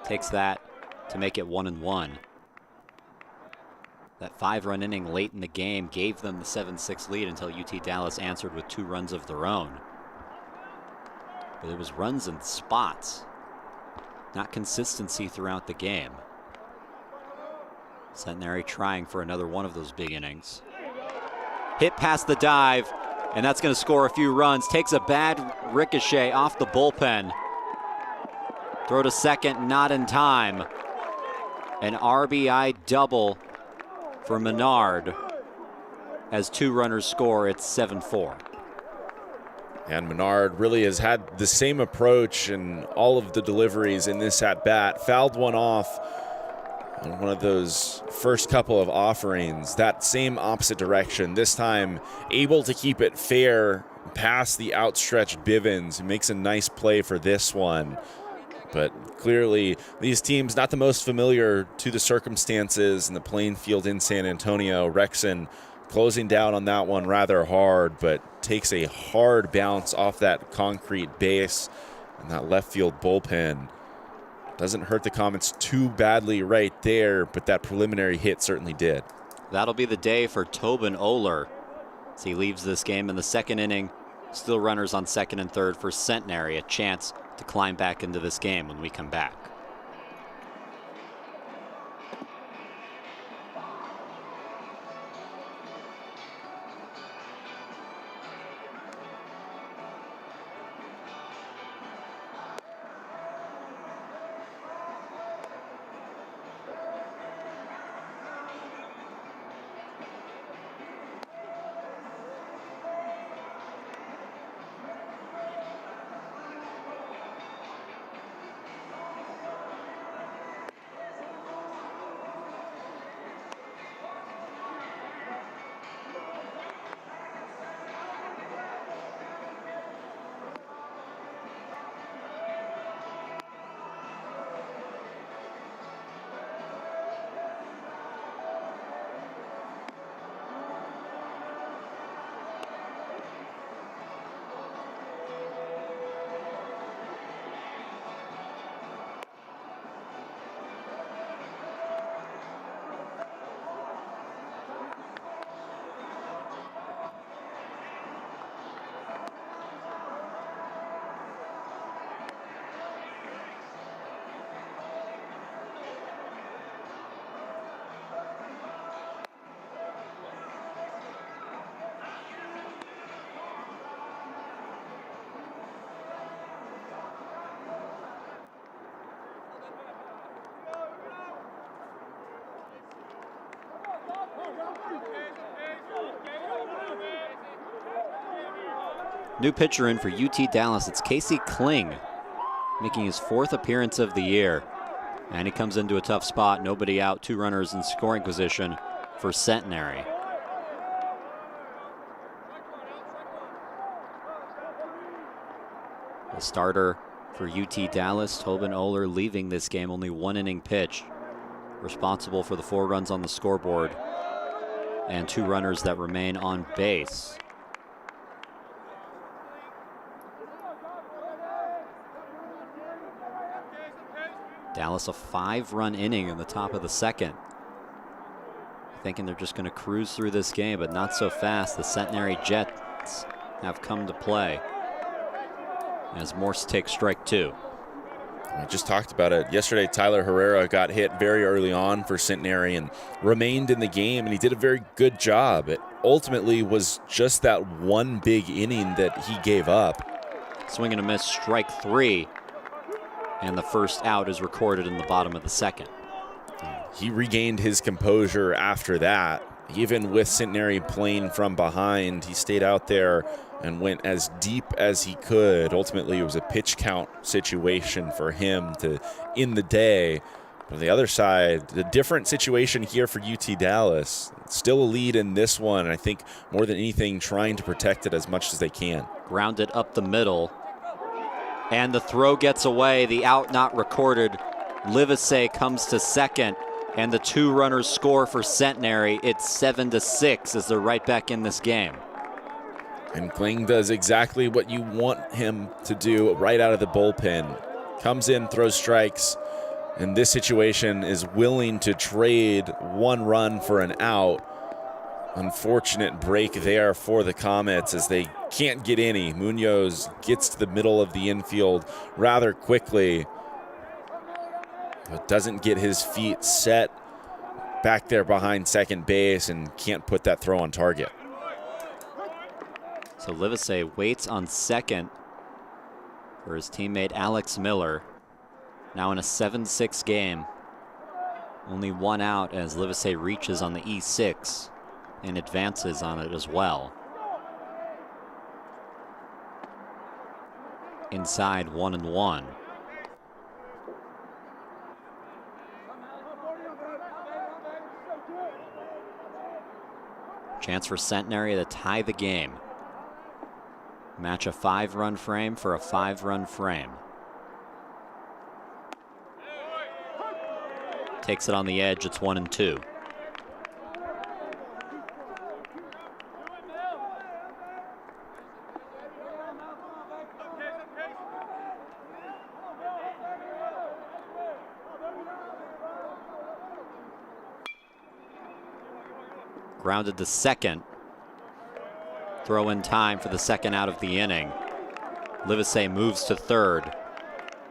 Takes that to make it 1-1. That 5-run inning late in the game gave them the 7-6 lead until UT Dallas answered with 2 runs of their own. But it was runs in spots, not consistency throughout the game. Centenary trying for another one of those big innings. Hit past the dive, and that's going to score a few runs. Takes a bad ricochet off the bullpen. Throw to second, not in time. An RBI double for Menard. As 2 runners score, it's 7-4. And Menard really has had the same approach in all of the deliveries in this at-bat. Fouled one off on one of those first couple of offerings. That same opposite direction, this time able to keep it fair past the outstretched Bivens. He makes a nice play for this one. But clearly, these teams not the most familiar to the circumstances in the playing field in San Antonio. Rexon closing down on that one rather hard, but takes a hard bounce off that concrete base and that left field bullpen. Doesn't hurt the Comets too badly right there, but that preliminary hit certainly did. That'll be the day for Tobin Oler as he leaves this game in the 2nd inning. Still runners on 2nd and 3rd for Centenary, a chance to climb back into this game when we come back. New pitcher in for UT Dallas. It's Casey Kling, making his 4th appearance of the year. And he comes into a tough spot. Nobody out, 2 runners in scoring position for Centenary. The starter for UT Dallas, Tobin Oler, leaving this game, only 1 inning pitch. Responsible for the 4 runs on the scoreboard and 2 runners that remain on base. Dallas a 5-run inning in the top of the 2nd. Thinking they're just going to cruise through this game, but not so fast. The Centenary Jets have come to play as Morse takes strike 2. We just talked about it. Yesterday, Tyler Herrera got hit very early on for Centenary and remained in the game, and he did a very good job. It ultimately was just that one big inning that he gave up. Swing and a miss, strike 3. And the first out is recorded in the bottom of the 2nd. He regained his composure after that. Even with Centenary playing from behind, he stayed out there and went as deep as he could. Ultimately, it was a pitch count situation for him to end the day. But on the other side, the different situation here for UT Dallas. Still a lead in this one. I think more than anything, trying to protect it as much as they can. Grounded up the middle. And the throw gets away. The out not recorded. Livesey comes to second. And the 2 runners score for Centenary. It's 7-6 as they're right back in this game. And Kling does exactly what you want him to do right out of the bullpen. Comes in, throws strikes. In this situation is willing to trade 1 run for an out. Unfortunate break there for the Comets as they can't get any. Munoz gets to the middle of the infield rather quickly, but doesn't get his feet set back there behind second base and can't put that throw on target. So Livesey waits on second for his teammate Alex Miller. Now in a 7-6 game. Only 1 out as Livesey reaches on the E6 and advances on it as well. Inside 1-1. Chance for Centenary to tie the game. Match a 5-run frame for a 5-run frame. Takes it on the edge, it's 1-2. Grounded to second. Throw in time for the 2nd out of the inning. Livesey moves to 3rd.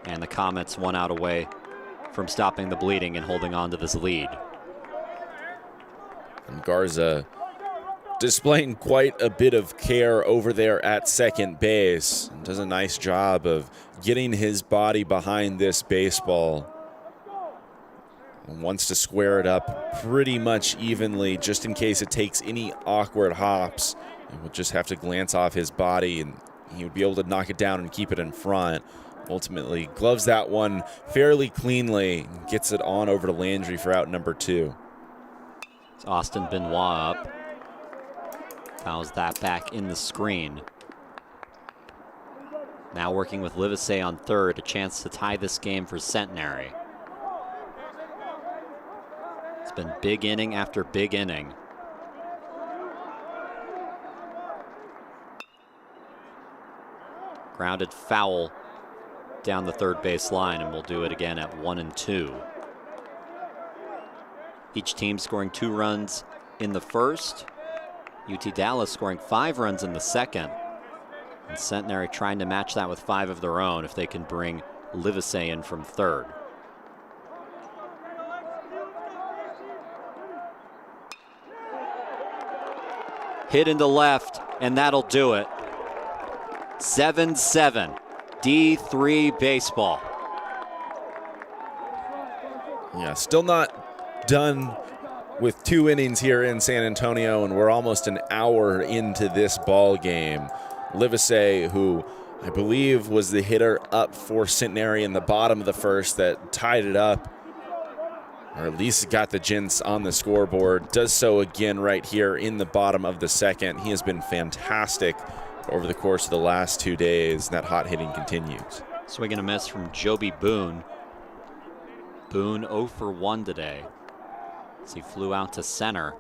And the Comets 1 out away from stopping the bleeding and holding on to this lead. And Garza displaying quite a bit of care over there at second base. And does a nice job of getting his body behind this baseball. And wants to square it up pretty much evenly just in case it takes any awkward hops. He would just have to glance off his body and he would be able to knock it down and keep it in front. Ultimately gloves that one fairly cleanly and gets it on over to Landry for out number 2. It's Austin Benoit up. Fouls that back in the screen. Now working with Livesey on 3rd, a chance to tie this game for Centenary. It's been big inning after big inning. Grounded foul down the 3rd base line, and we'll do it again at 1-2. Each team scoring 2 runs in the 1st. UT Dallas scoring 5 runs in the 2nd. And Centenary trying to match that with 5 of their own if they can bring Livesey in from 3rd. Hit into left, and that'll do it. 7-7. D3 baseball. Yeah, still not done with 2 innings here in San Antonio, and we're almost an hour into this ball game. Livesey, who I believe was the hitter up for Centenary in the bottom of the first that tied it up, or at least got the Gents on the scoreboard, does so again right here in the bottom of the second. He has been fantastic over the course of the last 2 days, and that hot hitting continues. Swing and a miss from Joby Boone. Boone 0 for 1 today as he flew out to center.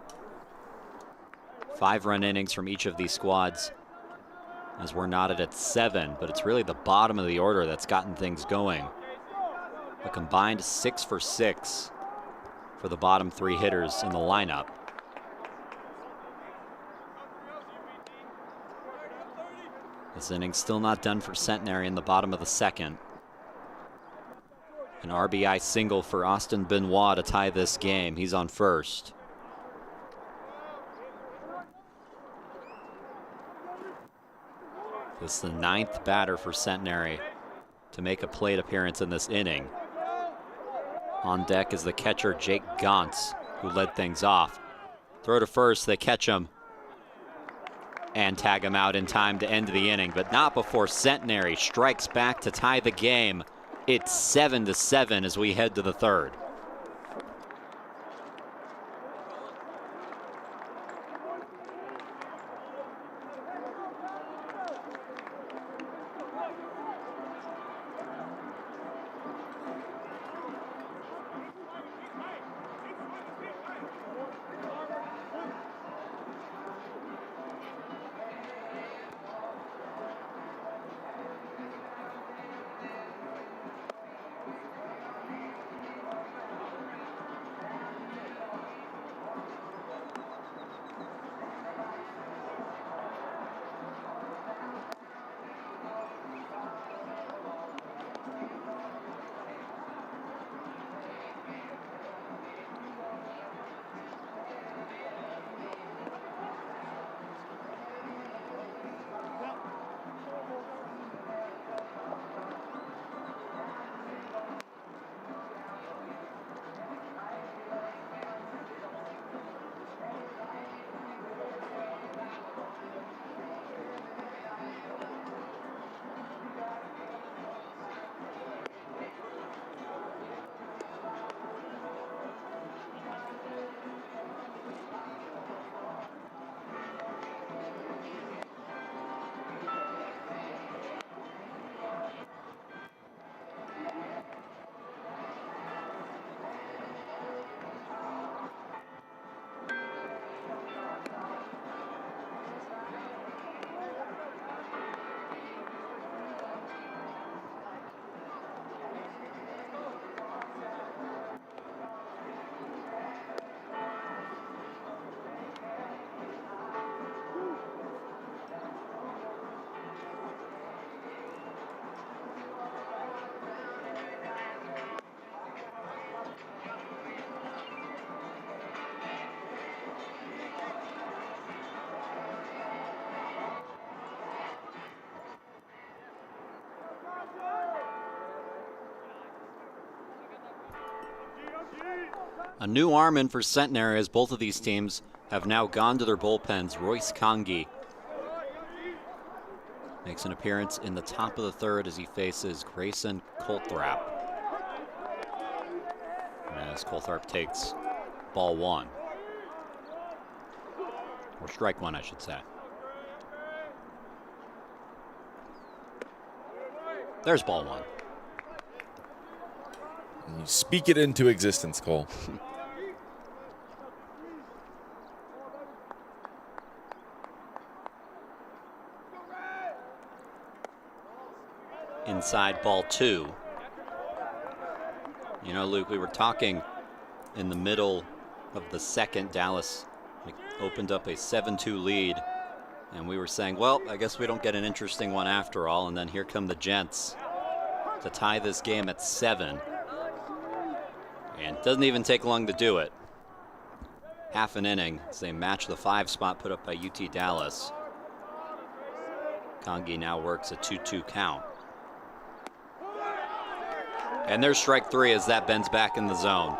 5-run innings from each of these squads as we're knotted at 7, but it's really the bottom of the order that's gotten things going. A combined 6 for 6 for the bottom 3 hitters in the lineup. This inning's still not done for Centenary in the bottom of the second. An RBI single for Austin Benoit to tie this game. He's on first. This is the 9th batter for Centenary to make a plate appearance in this inning. On deck is the catcher Jake Gauntz, who led things off. Throw to first, they catch him and tag him out in time to end the inning, but not before Centenary strikes back to tie the game. It's 7-7 as we head to the third. A new arm in for Centenary as both of these teams have now gone to their bullpens. Royce Congi makes an appearance in the top of the third as he faces Grayson Colthrap. As Colthrap takes ball 1. Or strike 1, I should say. There's ball 1. You speak it into existence, Cole. Inside ball 2. You know, Luke, we were talking in the middle of the second. Dallas opened up a 7-2 lead, and we were saying, well, I guess we don't get an interesting one after all. And then here come the Gents to tie this game at 7. And it doesn't even take long to do it. Half an inning as they match the 5 spot put up by UT Dallas. Congi now works a 2-2 count. And there's strike 3 as that bends back in the zone.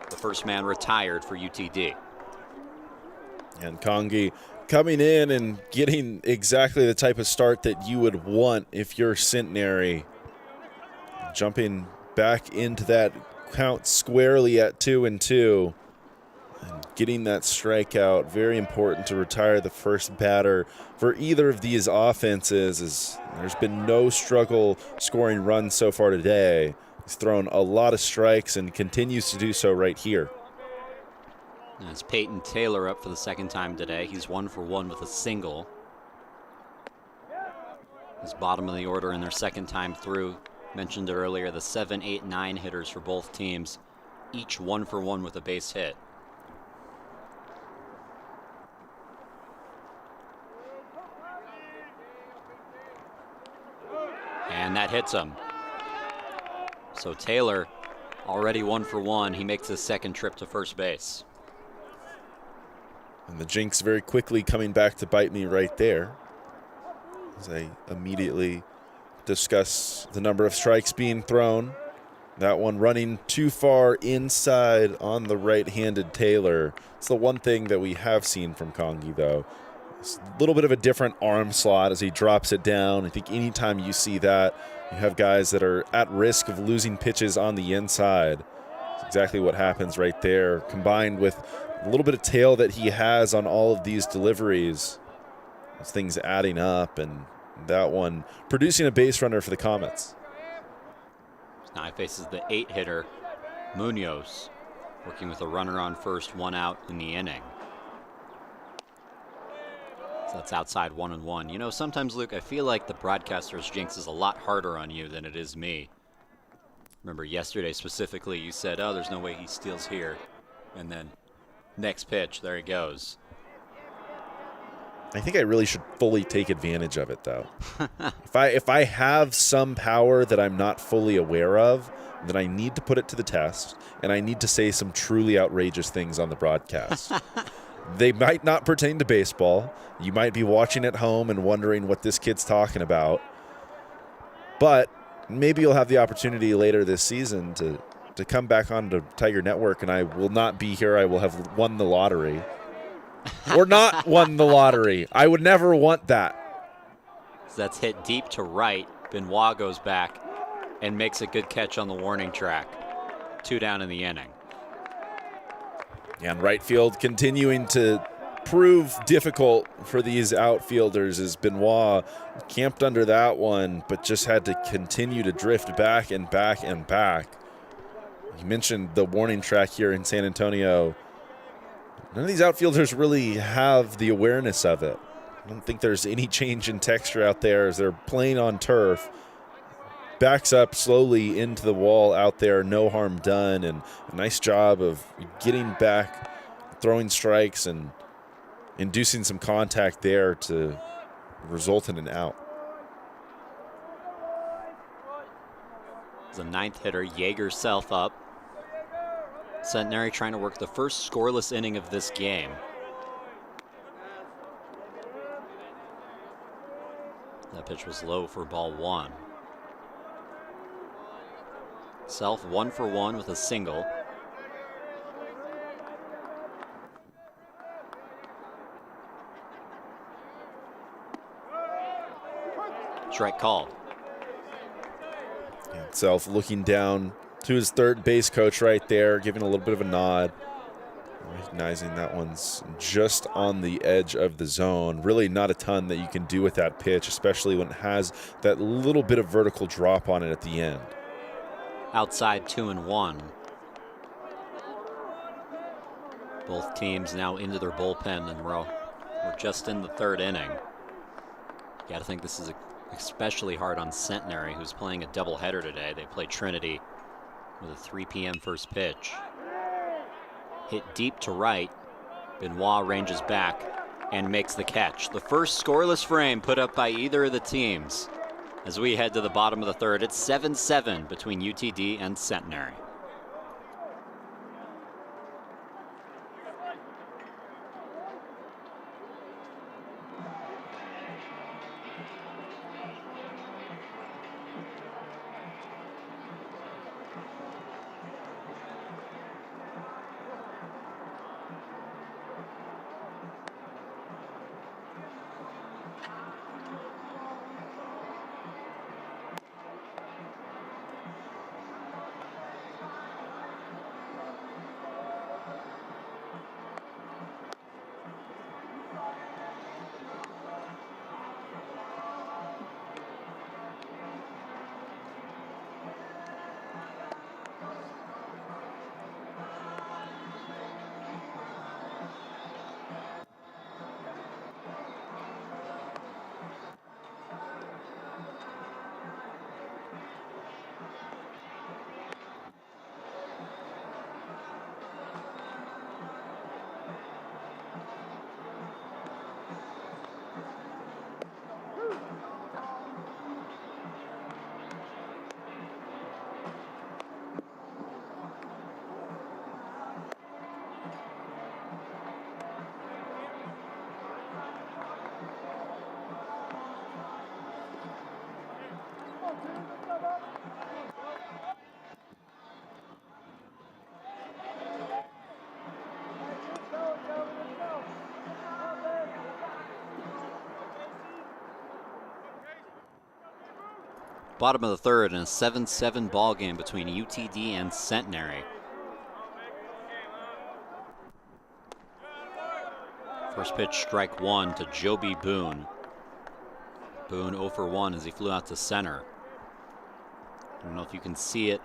The first man retired for UTD. And Congi coming in and getting exactly the type of start that you would want if you're Centenary. Jumping back into that count squarely at 2-2. And getting that strikeout, very important to retire the first batter for either of these offenses, as there's been no struggle scoring runs so far today. He's thrown a lot of strikes and continues to do so right here. That's Peyton Taylor up for the second time today. He's 1 for 1 with a single. He's bottom of the order in their second time through. Mentioned it earlier, the 7, 8, 9 hitters for both teams, each 1 for 1 with a base hit. And that hits him. So Taylor already 1 for 1. He makes his second trip to first base. And the jinx very quickly coming back to bite me right there, as I immediately discuss the number of strikes being thrown. That one running too far inside on the right-handed Taylor. It's the one thing that we have seen from Congi, though. It's a little bit of a different arm slot as he drops it down. I think anytime you see that, you have guys that are at risk of losing pitches on the inside. It's exactly what happens right there, combined with a little bit of tail that he has on all of these deliveries. Those things adding up, and that one producing a base runner for the Comets. Now he faces the 8-hitter, Munoz, working with a runner on first, 1 out in the inning. So that's outside 1-1. You know, sometimes, Luke, I feel like the broadcaster's jinx is a lot harder on you than it is me. Remember yesterday specifically, you said, oh, there's no way he steals here. And then next pitch, there he goes. I think I really should fully take advantage of it, though. If I have some power that I'm not fully aware of, then I need to put it to the test, and I need to say some truly outrageous things on the broadcast. They might not pertain to baseball. You might be watching at home and wondering what this kid's talking about. But maybe you'll have the opportunity later this season to come back onto Tiger Network, and I will not be here. I will have won the lottery. Or not won the lottery. I would never want that. So that's hit deep to right. Benoit goes back and makes a good catch on the warning track. 2 down in the inning. And right field continuing to prove difficult for these outfielders as Benoit camped under that one, but just had to continue to drift back and back and back. You mentioned the warning track here in San Antonio. None of these outfielders really have the awareness of it. I don't think there's any change in texture out there as they're playing on turf. Backs up slowly into the wall out there, no harm done, and a nice job of getting back, throwing strikes, and inducing some contact there to result in an out. The 9th hitter, Yeager self up. Centenary trying to work the first scoreless inning of this game. That pitch was low for ball 1. Self 1 for 1 with a single. Strike called. Self looking down to his third base coach right there, giving a little bit of a nod, recognizing that one's just on the edge of the zone. Really not a ton that you can do with that pitch, especially when it has that little bit of vertical drop on it at the end. Outside 2-1. Both teams now into their bullpen, and we're just in the 3rd inning. You got to think this is especially hard on Centenary, who's playing a doubleheader today. They play Trinity with a 3 p.m. first pitch. Hit deep to right. Benoit ranges back and makes the catch. The first scoreless frame put up by either of the teams. As we head to the bottom of the 3rd, it's 7-7 between UTD and Centenary. Bottom of the third in a 7-7 ball game between UTD and Centenary. First pitch, strike one to Joby Boone. Boone 0 for 1 as he flew out to center. I don't know if you can see it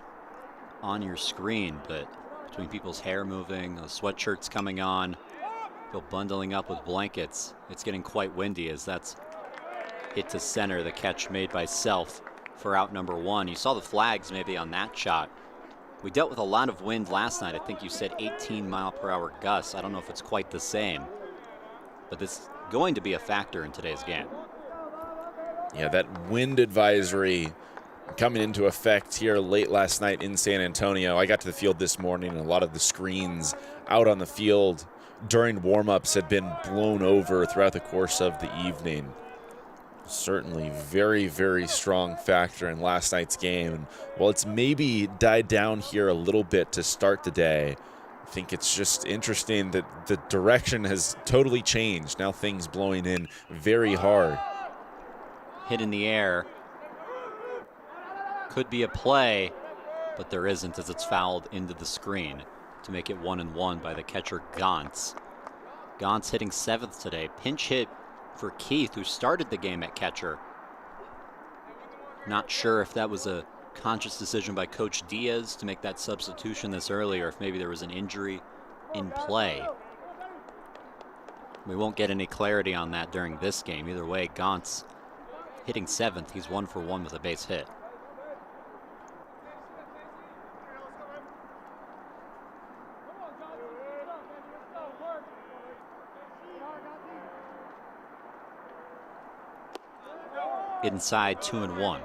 on your screen, but between people's hair moving, the sweatshirts coming on, people bundling up with blankets, it's getting quite windy as that's hit to center. The catch made by Self for out number 1. You saw the flags maybe on that shot. We dealt with a lot of wind last night. I think you said 18-mile-per-hour gusts. I don't know if it's quite the same, but this is going to be a factor in today's game. Yeah, that wind advisory coming into effect here late last night in San Antonio. I got to the field this morning, and a lot of the screens out on the field during warm-ups had been blown over throughout the course of the evening. Certainly very, very strong factor in last night's game. And while it's maybe died down here a little bit to start the day, I think it's just interesting that the direction has totally changed. Now things blowing in very hard. Hit in the air. Could be a play, but there isn't as it's fouled into the screen to make it 1-1 by the catcher Gantz. Gantz hitting 7th today. Pinch hit for Keith, who started the game at catcher. Not sure if that was a conscious decision by Coach Diaz to make that substitution this early, or if maybe there was an injury in play. We won't get any clarity on that during this game. Either way, Gantz hitting 7th. He's 1 for 1 with a base hit. Inside 2-1.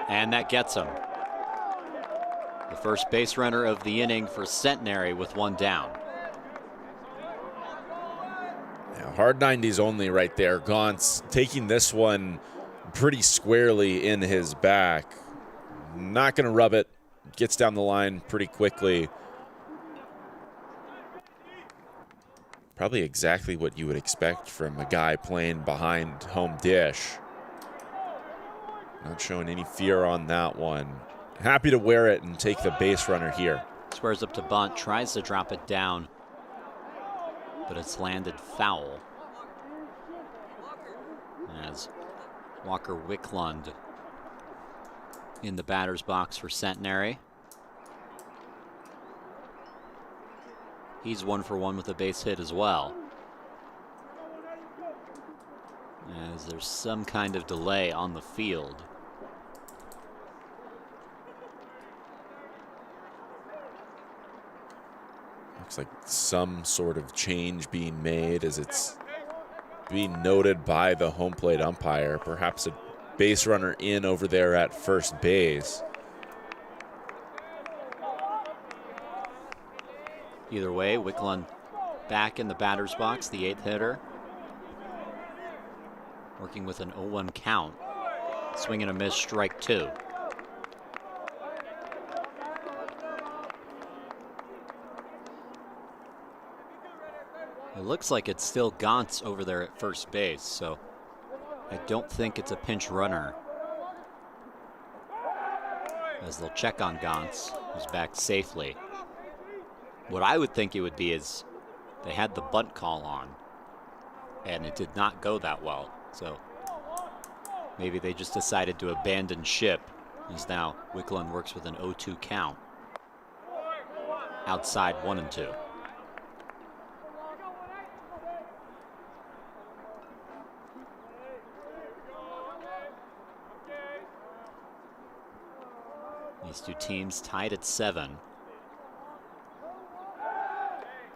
And that gets him. The first base runner of the inning for Centenary with 1 down. Hard 90s only right there. Gantz taking this one pretty squarely in his back. Not going to rub it. Gets down the line pretty quickly. Probably exactly what you would expect from a guy playing behind home dish. Not showing any fear on that one. Happy to wear it and take the base runner here. Squares up to bunt, tries to drop it down, but it's landed foul. As Walker Wicklund in the batter's box for Centenary. He's 1 for 1 with a base hit as well. As there's some kind of delay on the field. Looks like some sort of change being made as it's being noted by the home plate umpire. Perhaps a base runner in over there at first base. Either way, Wicklund back in the batter's box, the 8th hitter. Working with an 0-1 count. Swing and a miss, strike 2. It looks like it's still Gantz over there at first base, so I don't think it's a pinch runner. As they'll check on Gantz, who's back safely. What I would think it would be is they had the bunt call on, and it did not go that well. So maybe they just decided to abandon ship, as now Wicklund works with an 0-2 count. Outside 1-2. These two teams tied at 7.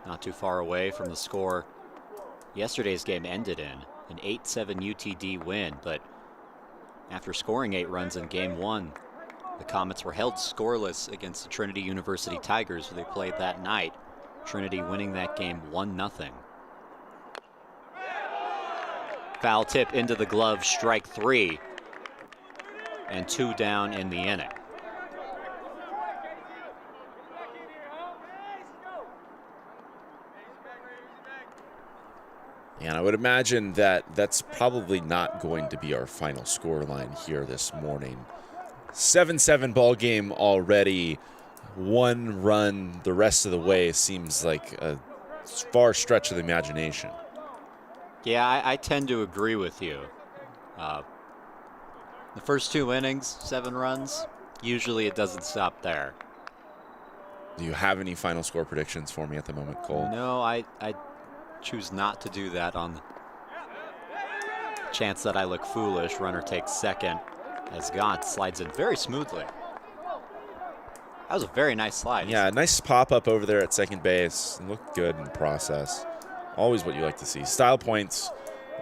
Not too far away from the score yesterday's game ended in, an 8-7 UTD win, but after scoring 8 runs in game 1, the Comets were held scoreless against the Trinity University Tigers, who they played that night. Trinity winning that game 1-0. Foul tip into the glove, strike 3. and 2 down in the inning. And I would imagine that that's probably not going to be our final score line here this morning. 7-7 ball game already. 1 run the rest of the way seems like a far stretch of the imagination. Yeah, I tend to agree with you. The first 2 innings, 7 runs. Usually it doesn't stop there. Do you have any final score predictions for me at the moment, Cole? No, I choose not to do that on the chance that I look foolish. Runner takes second as Gaunt slides in very smoothly. That was a very nice slide. Yeah, nice pop-up over there at second base. Looked good in the process. Always what you like to see. Style points,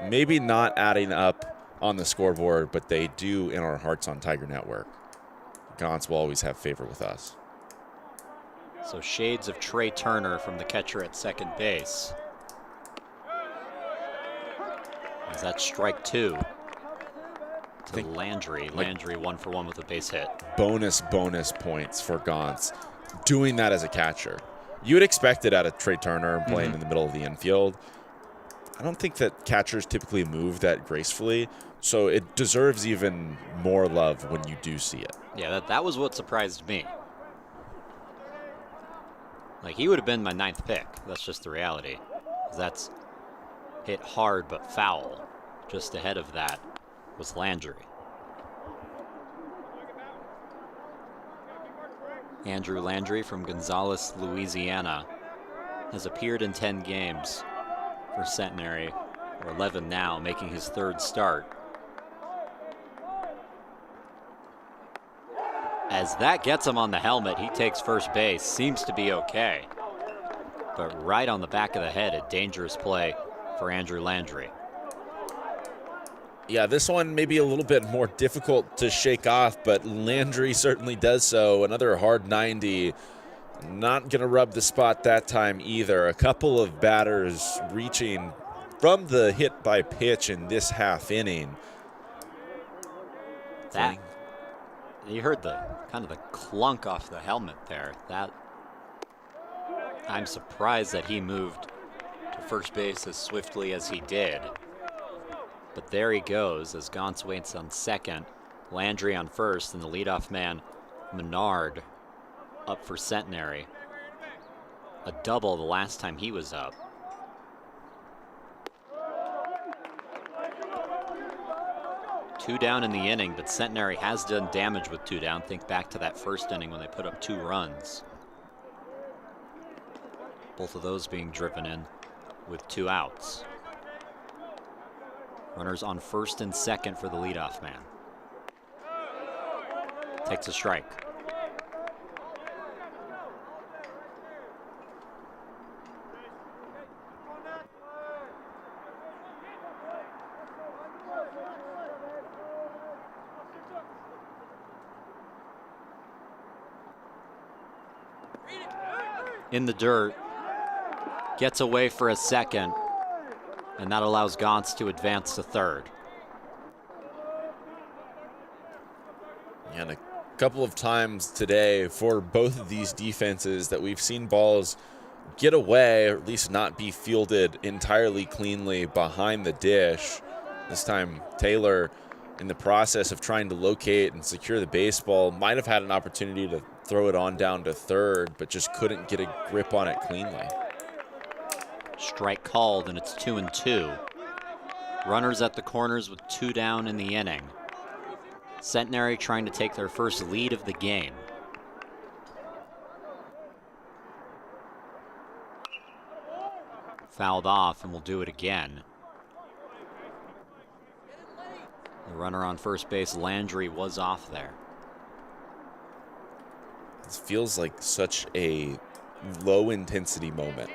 maybe not adding up on the scoreboard, but they do in our hearts on Tiger Network. Gaunts will always have favor with us. So shades of Trey Turner from the catcher at second base. As that's strike 2 to Landry. Landry 1 for 1 with a base hit. Bonus points for Gaunts. Doing that as a catcher. You would expect it out of Trey Turner playing in the middle of the infield. I don't think that catchers typically move that gracefully, so it deserves even more love when you do see it. Yeah, that was what surprised me. Like, he would have been my 9th pick. That's just the reality. That's hit hard but foul. Just ahead of that was Landry. Andrew Landry from Gonzales, Louisiana, has appeared in 10 games for Centenary, or 11 now, making his 3rd start. As that gets him on the helmet, he takes first base, seems to be okay. But right on the back of the head, a dangerous play for Andrew Landry. Yeah, this one may be a little bit more difficult to shake off, but Landry certainly does so. Another hard 90. Not going to rub the spot that time either. A couple of batters reaching from the hit by pitch in this half inning. That, you heard the kind of the clunk off the helmet there. That, I'm surprised that he moved to first base as swiftly as he did. But there he goes as Gaunts waits on second. Landry on first, and the leadoff man, Menard, up for Centenary. A double the last time he was up. Two down in the inning, but Centenary has done damage with 2 down. Think back to that first inning when they put up 2 runs. Both of those being driven in with 2 outs. Runners on first and second for the leadoff man. Takes a strike. In the dirt, gets away for a second, and that allows Gaunts to advance to third. And a couple of times today for both of these defenses that we've seen balls get away, or at least not be fielded entirely cleanly behind the dish. This time, Taylor, in the process of trying to locate and secure the baseball, might have had an opportunity to throw it on down to third, but just couldn't get a grip on it cleanly. Strike called, and it's 2-2. Runners at the corners with 2 down in the inning. Centenary trying to take their first lead of the game. Fouled off, and we'll do it again. The runner on first base, Landry, was off there. This feels like such a low-intensity moment.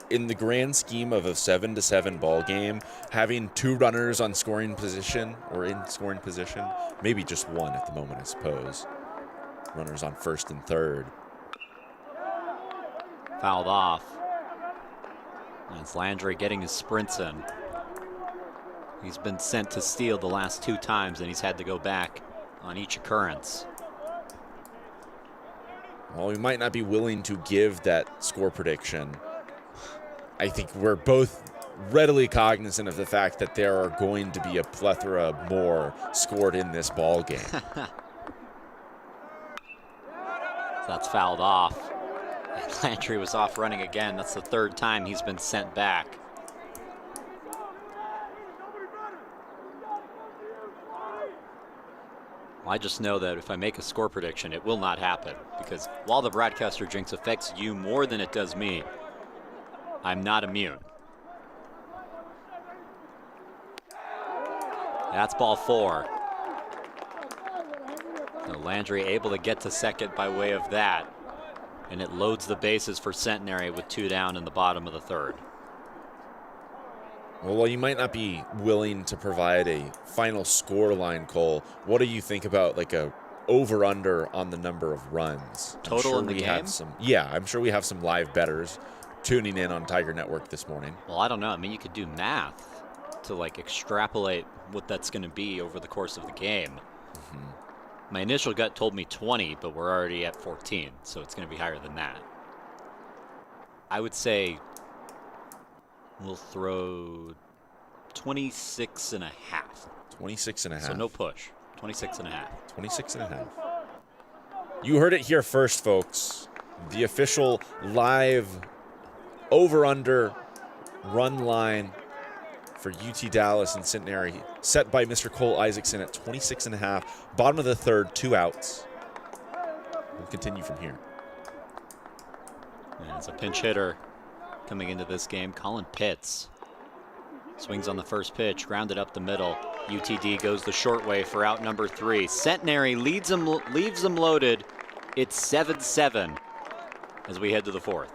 In the grand scheme of a 7-7 ball game, having 2 runners on scoring position, or in scoring position, maybe just 1 at the moment, I suppose. Runners on first and third. Fouled off. And it's Landry getting his sprints in. He's been sent to steal the last 2 times, and he's had to go back on each occurrence. Well, we might not be willing to give that score prediction. I think we're both readily cognizant of the fact that there are going to be a plethora more scored in this ball game. That's fouled off. And Landry was off running again. That's the third time he's been sent back. Well, I just know that if I make a score prediction, it will not happen, because while the broadcaster jinx affects you more than it does me, I'm not immune. That's ball 4. So Landry able to get to second by way of that, and it loads the bases for Centenary with 2 down in the bottom of the third. Well, while you might not be willing to provide a final score line, Cole, what do you think about like a over-under on the number of runs? Total in the game? I'm sure we have some live bettors tuning in on Tiger Network this morning. Well, I don't know. I mean, you could do math to like extrapolate what that's going to be over the course of the game. Mm-hmm. My initial gut told me 20, but we're already at 14, so it's going to be higher than that. I would say we'll throw 26 and a half. 26 and a half. So no push. 26 and a half. 26 and a half. You heard it here first, folks. The official live over-under run line for UT Dallas and Centenary, set by Mr. Cole Isaacson at 26 and a half. Bottom of the third, 2 outs. We'll continue from here. And it's a pinch hitter coming into this game, Colin Pitts. Swings on the first pitch, grounded up the middle. UTD goes the short way for out number 3. Centenary leaves them loaded. It's 7-7 as we head to the 4th.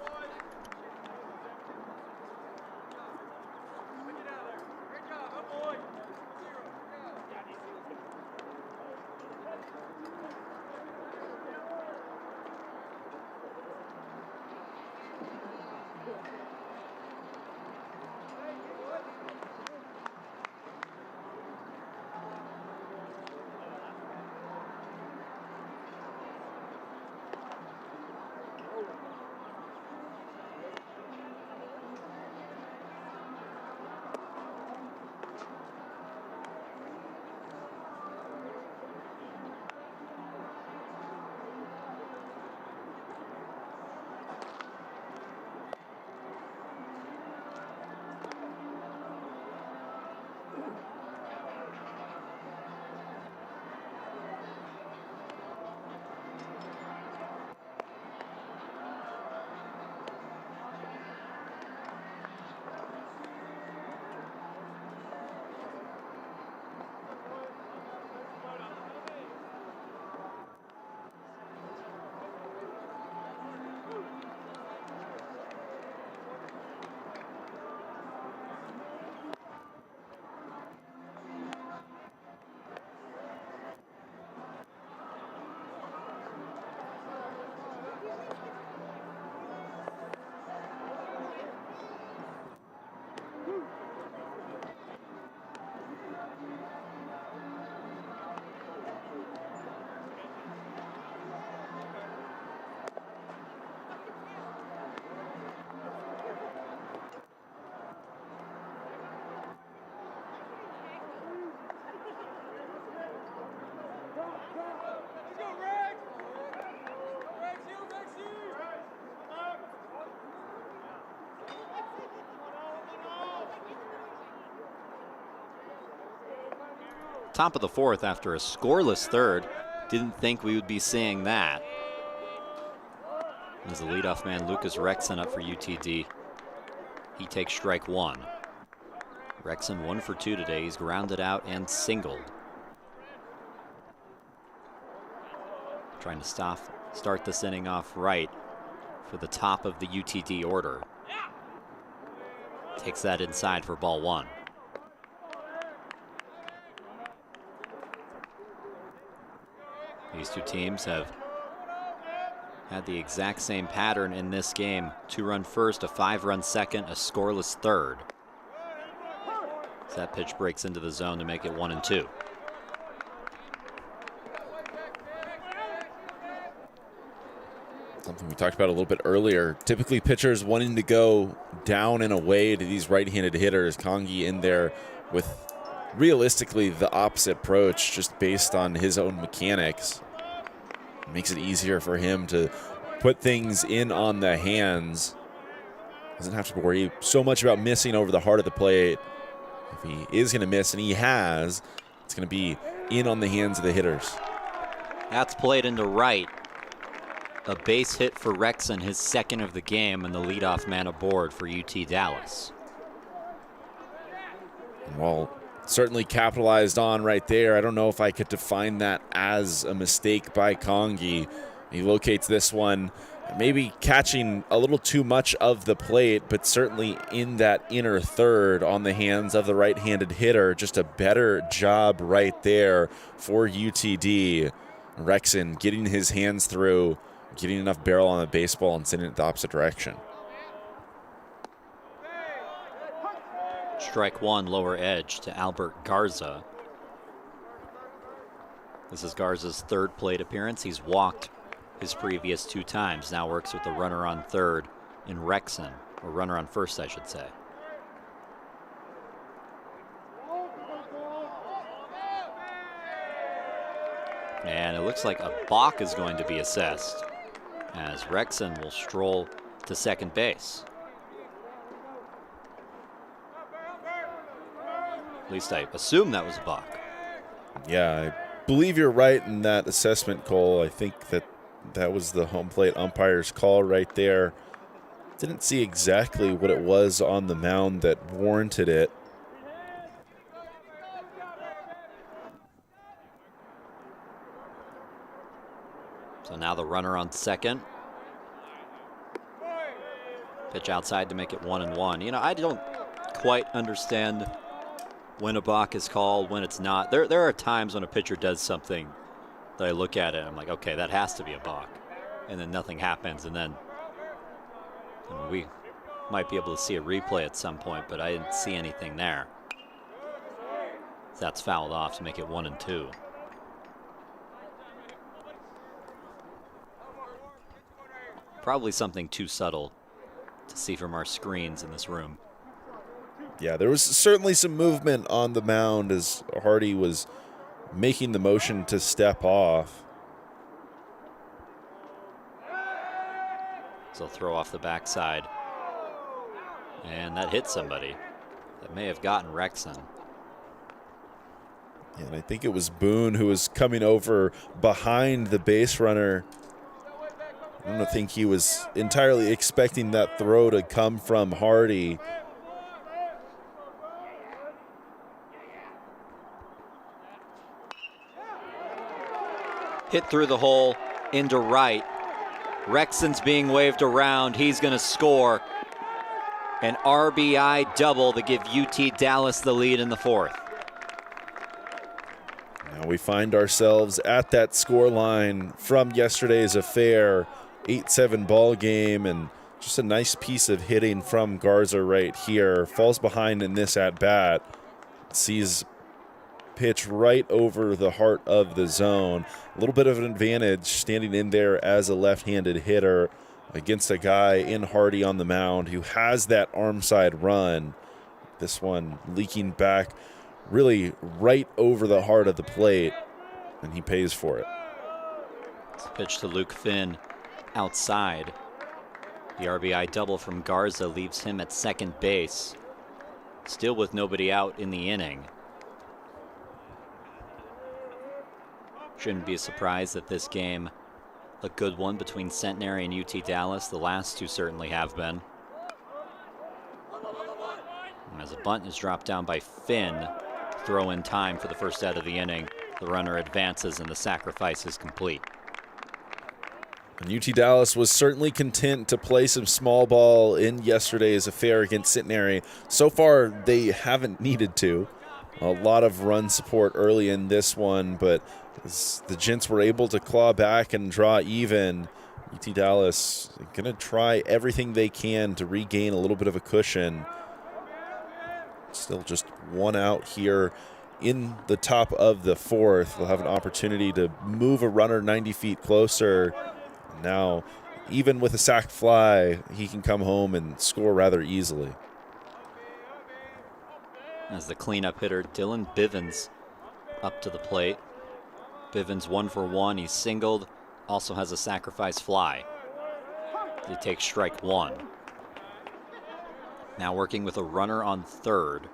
Top of the 4th after a scoreless third. Didn't think we would be seeing that. As the leadoff man, Lucas Rexon, up for UTD. He takes strike 1. Rexon 1 for 2 today. He's grounded out and singled. Trying to start this inning off right for the top of the UTD order. Takes that inside for ball 1. These two teams have had the exact same pattern in this game. 2-run first, a 5-run second, a scoreless third. As that pitch breaks into the zone to make it 1-2. Something we talked about a little bit earlier. Typically pitchers wanting to go down and away to these right-handed hitters. Kongi in there with realistically the opposite approach just based on his own mechanics. It makes it easier for him to put things in on the hands. Doesn't have to worry so much about missing over the heart of the plate. If he is going to miss, and he has, it's going to be in on the hands of the hitters. That's played into right. A base hit for Rexon, his second of the game, and the leadoff man aboard for UT Dallas. Well, certainly capitalized on right there. I don't know if I could define that as a mistake by Kongi. He locates this one, maybe catching a little too much of the plate, but certainly in that inner third on the hands of the right-handed hitter. Just a better job right there for UTD. Rexon getting his hands through, getting enough barrel on the baseball and sending it the opposite direction. Strike one, lower edge to Albert Garza. This is Garza's third plate appearance. He's walked his previous 2 times. Now works with the runner on third in Rexon, or runner on first, I should say. And it looks like a balk is going to be assessed, as Rexon will stroll to second base. At least I assume that was a balk. Yeah, I believe you're right in that assessment, Cole. I think that was the home plate umpire's call right there. Didn't see exactly what it was on the mound that warranted it. So now the runner on second. Pitch outside to make it 1-1. You know, I don't quite understand when a balk is called, when it's not. There are times when a pitcher does something that I look at it and I'm like, okay, that has to be a balk. And then nothing happens, and then we might be able to see a replay at some point, but I didn't see anything there. That's fouled off to make it 1-2. Probably something too subtle to see from our screens in this room. Yeah, there was certainly some movement on the mound as Hardy was making the motion to step off. So throw off the backside. And that hit somebody. That may have gotten Rexon. Yeah, and I think it was Boone who was coming over behind the base runner. I don't think he was entirely expecting that throw to come from Hardy. Hit through the hole into right. Rexon's being waved around. He's going to score an RBI double to give UT Dallas the lead in the fourth. Now we find ourselves at that score line from yesterday's affair. 8-7 ball game, and just a nice piece of hitting from Garza right here. Falls behind in this at-bat. Sees pitch right over the heart of the zone. A little bit of an advantage standing in there as a left-handed hitter against a guy in Hardy on the mound who has that arm side run. This one leaking back really right over the heart of the plate, and he pays for it. It's a pitch to Luke Finn outside. The RBI double from Garza leaves him at second base, still with nobody out in the inning. Shouldn't be a surprise that this game, a good one between Centenary and UT Dallas. The last two certainly have been. And as a bunt is dropped down by Finn, throw in time for the first out of the inning. The runner advances and the sacrifice is complete. And UT Dallas was certainly content to play some small ball in yesterday's affair against Centenary. So far, they haven't needed to. A lot of run support early in this one, but as the Gents were able to claw back and draw even, UT Dallas going to try everything they can to regain a little bit of a cushion. Still just one out here in the top of the fourth. They'll have an opportunity to move a runner 90 feet closer. Now even with a sac fly, he can come home and score rather easily. As the cleanup hitter, Dylan Bivens up to the plate. Bivens 1 for 1. He's singled. Also has a sacrifice fly. He takes strike 1. Now working with a runner on third.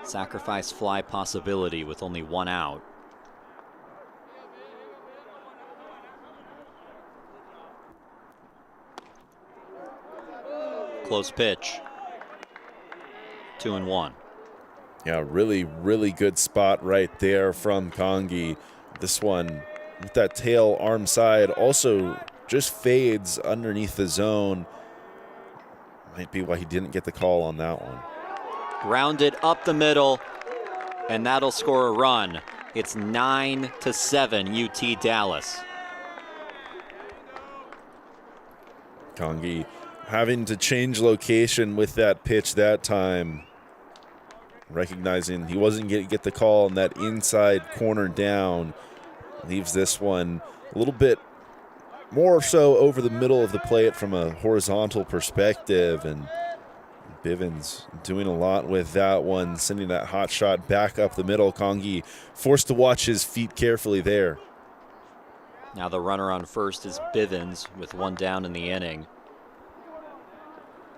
Sacrifice fly possibility with only 1 out. Close pitch. 2-1. Yeah, really, really good spot right there from Kongi. This one with that tail arm side also just fades underneath the zone. Might be why he didn't get the call on that one. Grounded up the middle, and that'll score a run. It's 9-7 UT Dallas. Kongi having to change location with that pitch that time. Recognizing he wasn't going to get the call on that inside corner down. Leaves this one a little bit more so over the middle of the plate from a horizontal perspective. And Bivens doing a lot with that one, sending that hot shot back up the middle. Kongi forced to watch his feet carefully there. Now the runner on first is Bivens with 1 down in the inning.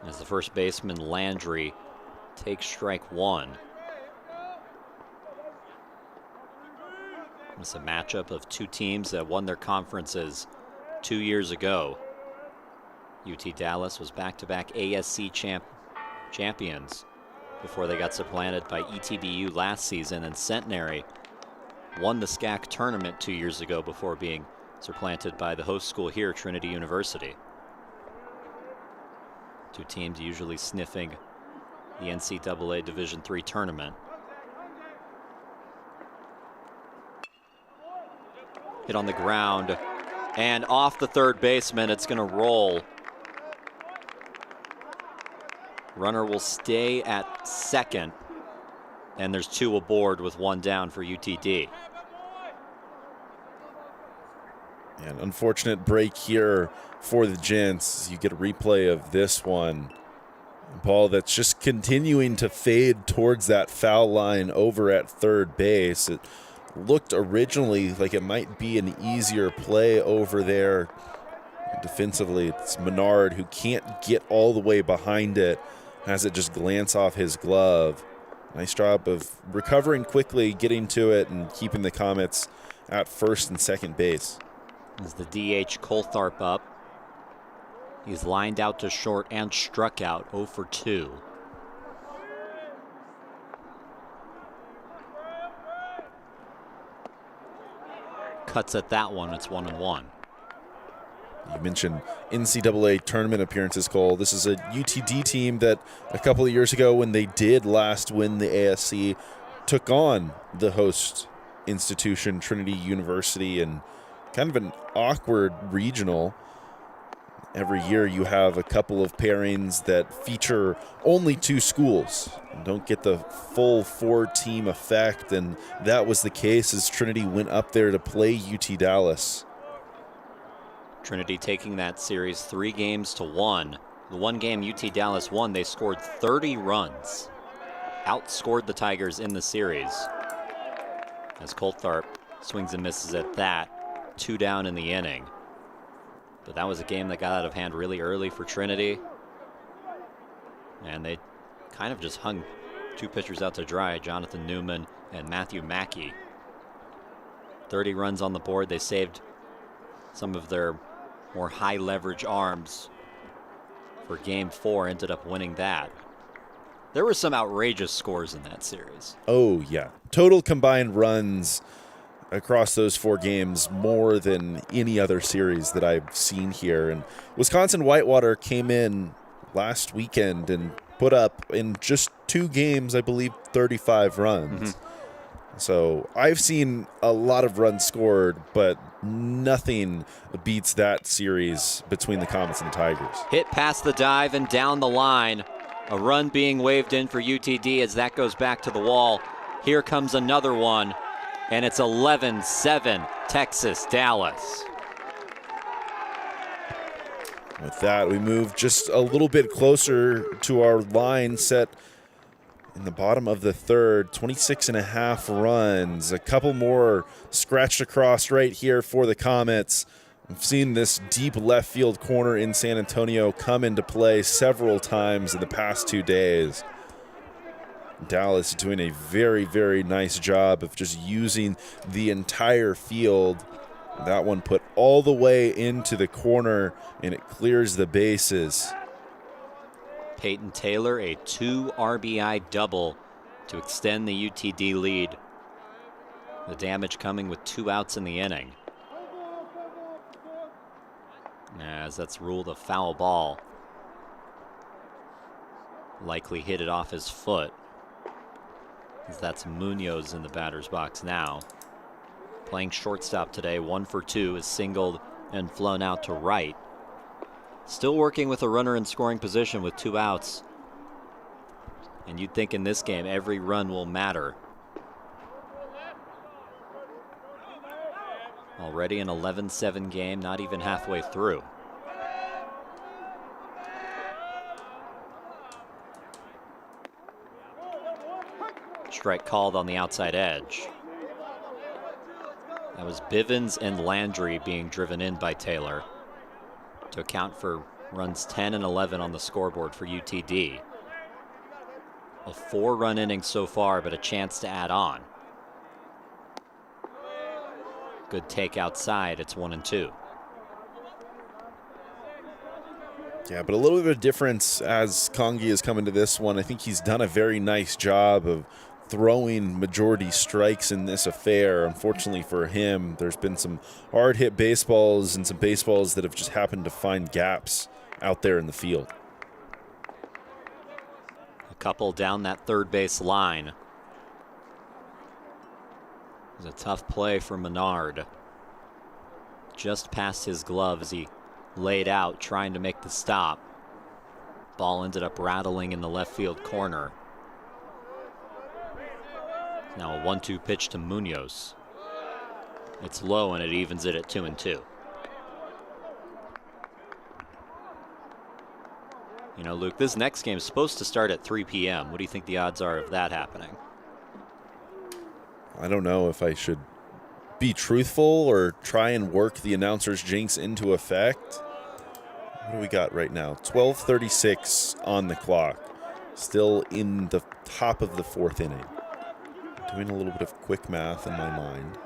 As the first baseman, Landry, takes strike 1. It's a matchup of 2 teams that won their conferences 2 years ago. UT Dallas was back-to-back ASC champions before they got supplanted by ETBU last season, and Centenary won the SCAC tournament 2 years ago before being supplanted by the host school here, Trinity University. 2 teams usually sniffing the NCAA Division III tournament. Hit on the ground and off the third baseman. It's going to roll. Runner will stay at second, and there's 2 aboard with 1 down for UTD. An unfortunate break here for the Gents. You get a replay of this one. Ball that's just continuing to fade towards that foul line over at third base. It looked originally like it might be an easier play over there. Defensively, it's Menard who can't get all the way behind it. Has it just glance off his glove. Nice job of recovering quickly, getting to it, and keeping the Comets at first and second base. As the DH Coltharp up. He's lined out to short and struck out 0 for 2. Cuts at that one. It's 1-1. You mentioned NCAA tournament appearances, Cole. This is a UTD team that a couple of years ago, when they did last win the ASC, took on the host institution, Trinity University, and kind of an awkward regional. Every year you have a couple of pairings that feature only 2 schools and don't get the full 4-team effect, and that was the case as Trinity went up there to play UT Dallas. Trinity taking that series 3-1. The 1 game UT Dallas won, they scored 30 runs. Outscored the Tigers in the series. As Coltharp swings and misses at that. 2 down in the inning. But that was a game that got out of hand really early for Trinity. And they kind of just hung 2 pitchers out to dry, Jonathan Newman and Matthew Mackey. 30 runs on the board. They saved some of their more high leverage arms for game 4, ended up winning that. There were some outrageous scores in that series. Oh, yeah. Total combined runs across those 4 games more than any other series that I've seen here. And Wisconsin Whitewater came in last weekend and put up in just 2 games, I believe, 35 runs. Mm-hmm. So I've seen a lot of runs scored, but nothing beats that series between the Comets and Tigers. Hit past the dive and down the line. A run being waved in for UTD as that goes back to the wall. Here comes another one, and it's 11-7 Texas Dallas. With that, we move just a little bit closer to our line set in the bottom of the third. 26.5 runs. A couple more scratched across right here for the Comets. We've seen this deep left field corner in San Antonio come into play several times in the past 2 days. Dallas doing a very, very nice job of just using the entire field. That one put all the way into the corner, and it clears the bases. Peyton Taylor, a 2 RBI double to extend the UTD lead. The damage coming with 2 outs in the inning, as that's ruled a foul ball. Likely hit it off his foot, as that's Munoz in the batter's box now. Playing shortstop today, 1 for 2, is singled and flown out to right. Still working with a runner in scoring position with 2 outs. And you'd think in this game every run will matter. Already an 11-7 game, not even halfway through. Strike called on the outside edge. That was Bivens and Landry being driven in by Taylor to account for runs 10 and 11 on the scoreboard for UTD. A 4-run inning so far, but a chance to add on. Good take outside. It's 1-2. Yeah, but a little bit of a difference as Kongi has come into this one. I think he's done a very nice job of throwing majority strikes in this affair. Unfortunately for him, there's been some hard hit baseballs and some baseballs that have just happened to find gaps out there in the field. A couple down that third base line. It was a tough play for Menard. Just past his glove as he laid out trying to make the stop. Ball ended up rattling in the left field corner. Now a 1-2 pitch to Munoz. It's low and it evens it at 2-2. You know, Luke, this next game is supposed to start at 3 p.m. What do you think the odds are of that happening? I don't know if I should be truthful or try and work the announcer's jinx into effect. What do we got right now? 12:36 on the clock. Still in the top of the 4th inning. Doing a little bit of quick math in my mind.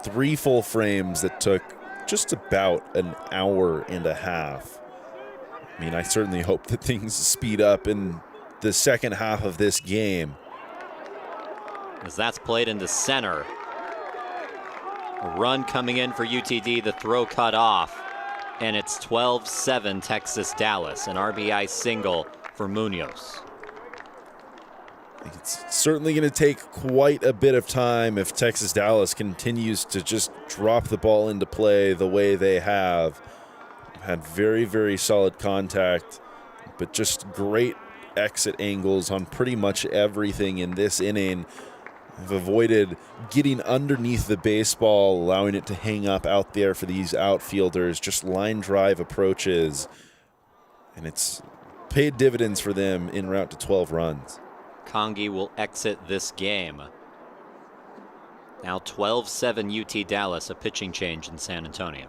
3 full frames that took just about an hour and a half. I mean, I certainly hope that things speed up in the second half of this game. As that's played into center. A run coming in for UTD, the throw cut off. And it's 12-7 Texas-Dallas, an RBI single for Munoz. It's certainly going to take quite a bit of time if Texas-Dallas continues to just drop the ball into play the way they have. Had very, very solid contact, but just great exit angles on pretty much everything in this inning. Have avoided getting underneath the baseball, allowing it to hang up out there for these outfielders, just line drive approaches. And it's paid dividends for them en route to 12 runs. Kongi will exit this game. Now 12-7 UT Dallas, a pitching change in San Antonio.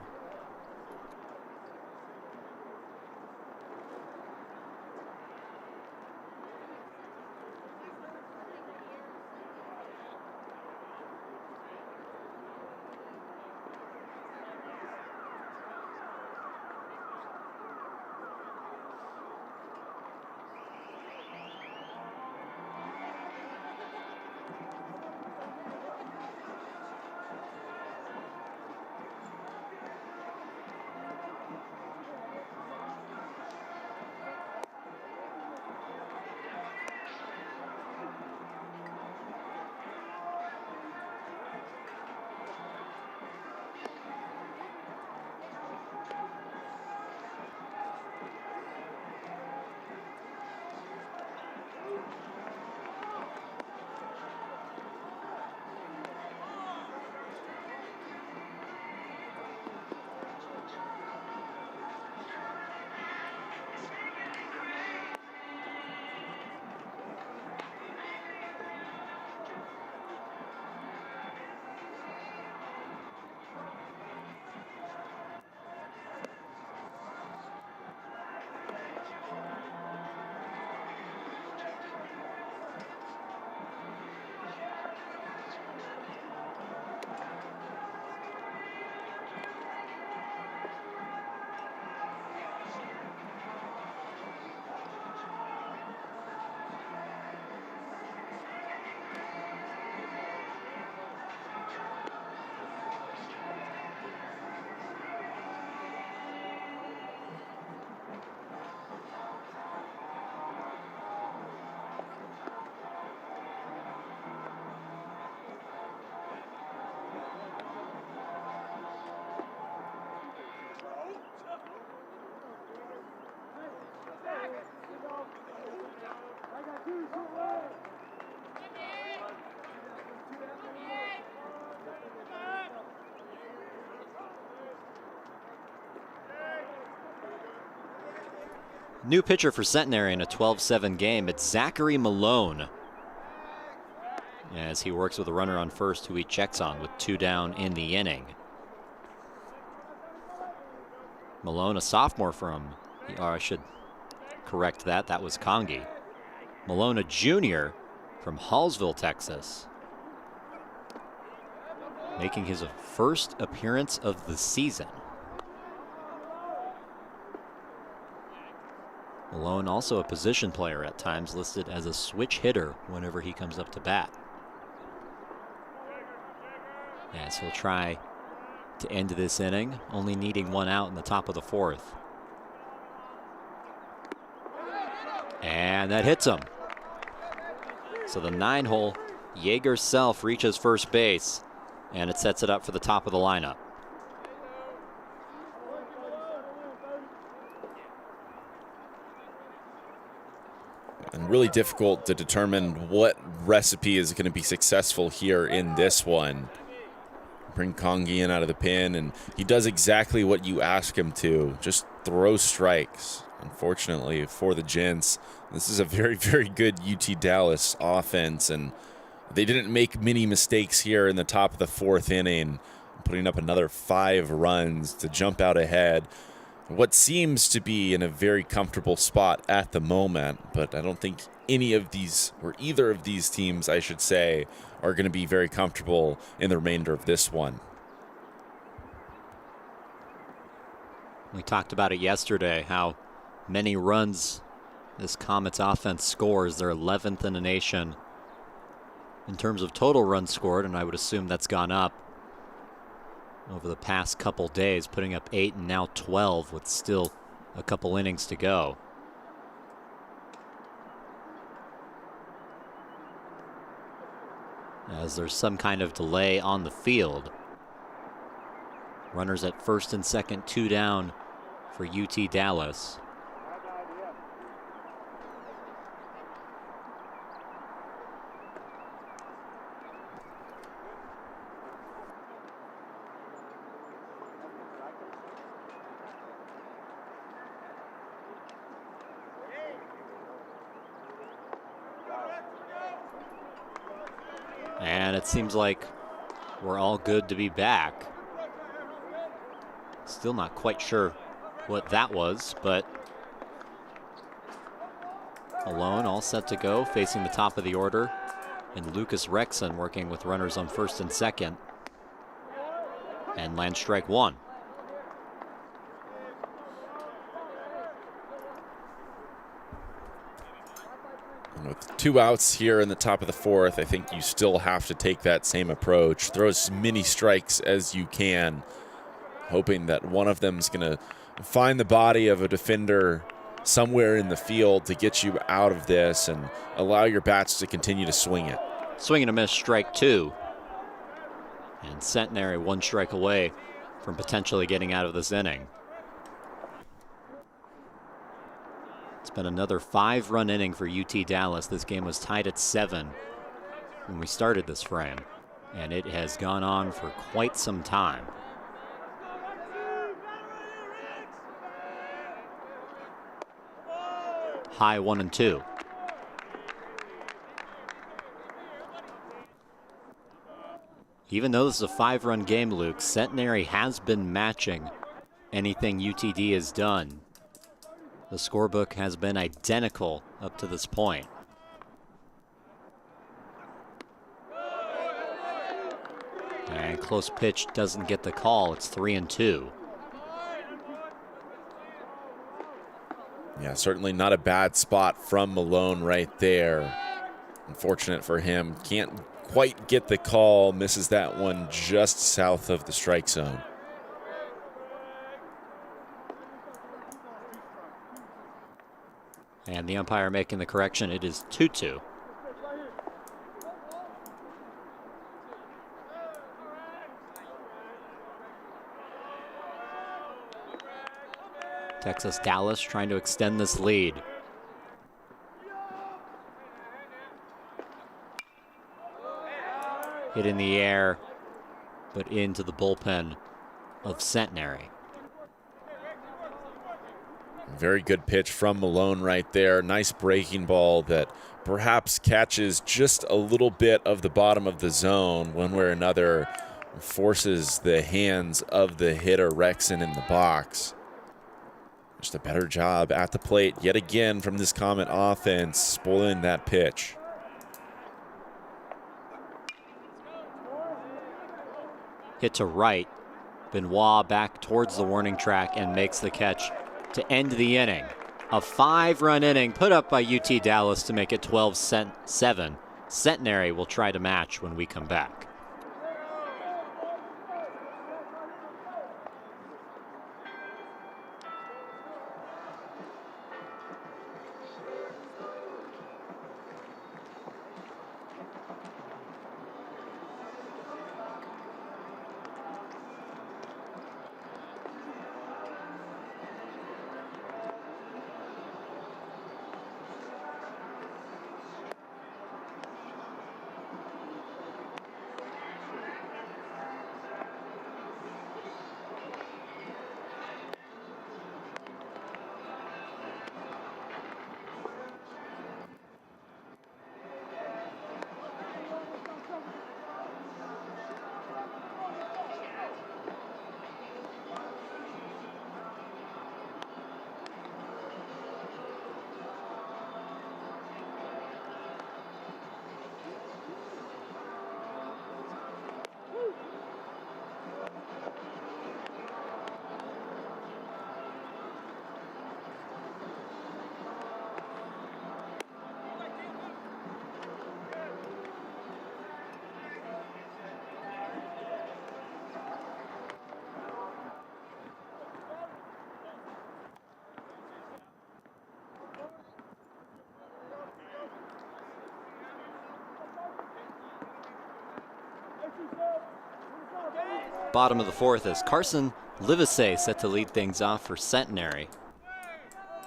New pitcher for Centenary in a 12-7 game. It's Zachary Malone, as he works with a runner on first who he checks on with 2 down in the inning. Malone, a sophomore from, or I should correct that, that was Congi. Malone, a junior from Hallsville, Texas, making his first appearance of the season. Malone, also a position player at times, listed as a switch hitter whenever he comes up to bat. As he'll try to end this inning, only needing 1 out in the top of the 4th. And that hits him. So the 9-hole, Yeager Self reaches first base, and it sets it up for the top of the lineup. And really difficult to determine what recipe is going to be successful here in this one. Bring Congi in out of the pin, and he does exactly what you ask him to. Just throw strikes. Unfortunately for the Gents, this is a very, very good UT Dallas offense, and they didn't make many mistakes here in the top of the 4th inning, putting up another 5 runs to jump out ahead. What seems to be in a very comfortable spot at the moment, but I don't think any of these, or either of these teams, I should say, are going to be very comfortable in the remainder of this one. We talked about it yesterday, how many runs this Comets offense scores. They're 11th in the nation in terms of total runs scored, and I would assume that's gone up over the past couple days, putting up 8 and now 12 with still a couple innings to go. As there's some kind of delay on the field. Runners at first and second, 2 down for UT Dallas. And it seems like we're all good to be back. Still not quite sure what that was, but Malone all set to go, facing the top of the order. And Lucas Rexon working with runners on first and second. And land strike 1. With 2 outs here in the top of the 4th, I think you still have to take that same approach. Throw as many strikes as you can, hoping that one of them is going to find the body of a defender somewhere in the field to get you out of this and allow your bats to continue to swing it. Swing and a miss, strike 2. And Centenary 1 strike away from potentially getting out of this inning. It's been another 5-run inning for UT Dallas. This game was tied at 7 when we started this frame, and it has gone on for quite some time. High 1-2. Even though this is a 5-run game, Luke, Centenary has been matching anything UTD has done. The scorebook has been identical up to this point. And close pitch doesn't get the call. It's 3-2. Yeah, certainly not a bad spot from Malone right there. Unfortunate for him. Can't quite get the call. Misses that one just south of the strike zone. And the umpire making the correction. It is 2-2. Texas Dallas trying to extend this lead. Hit in the air, but into the bullpen of Centenary. Very good pitch from Malone right there. Nice breaking ball that perhaps catches just a little bit of the bottom of the zone one way or another, forces the hands of the hitter Rexon in the box. Just a better job at the plate yet again from this Comet offense, spoiling that pitch. Hit to right. Benoit back towards the warning track and makes the catch to end the inning. A 5-run inning put up by UT Dallas to make it 12-7. Centenary will try to match when we come back. Bottom of the fourth as Carson Livesey set to lead things off for Centenary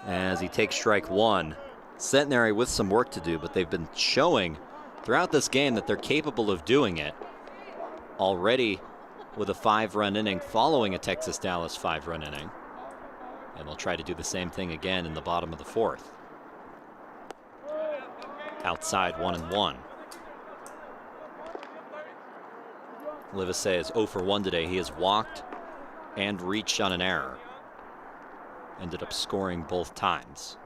as he takes strike one. Centenary with some work to do, but they've been showing throughout this game that they're capable of doing it. Already with a 5-run inning following a Texas Dallas 5-run inning. And they'll try to do the same thing again in the bottom of the fourth. Outside 1-1. Livesey is 0 for 1 today. He has walked and reached on an error. Ended up scoring both times.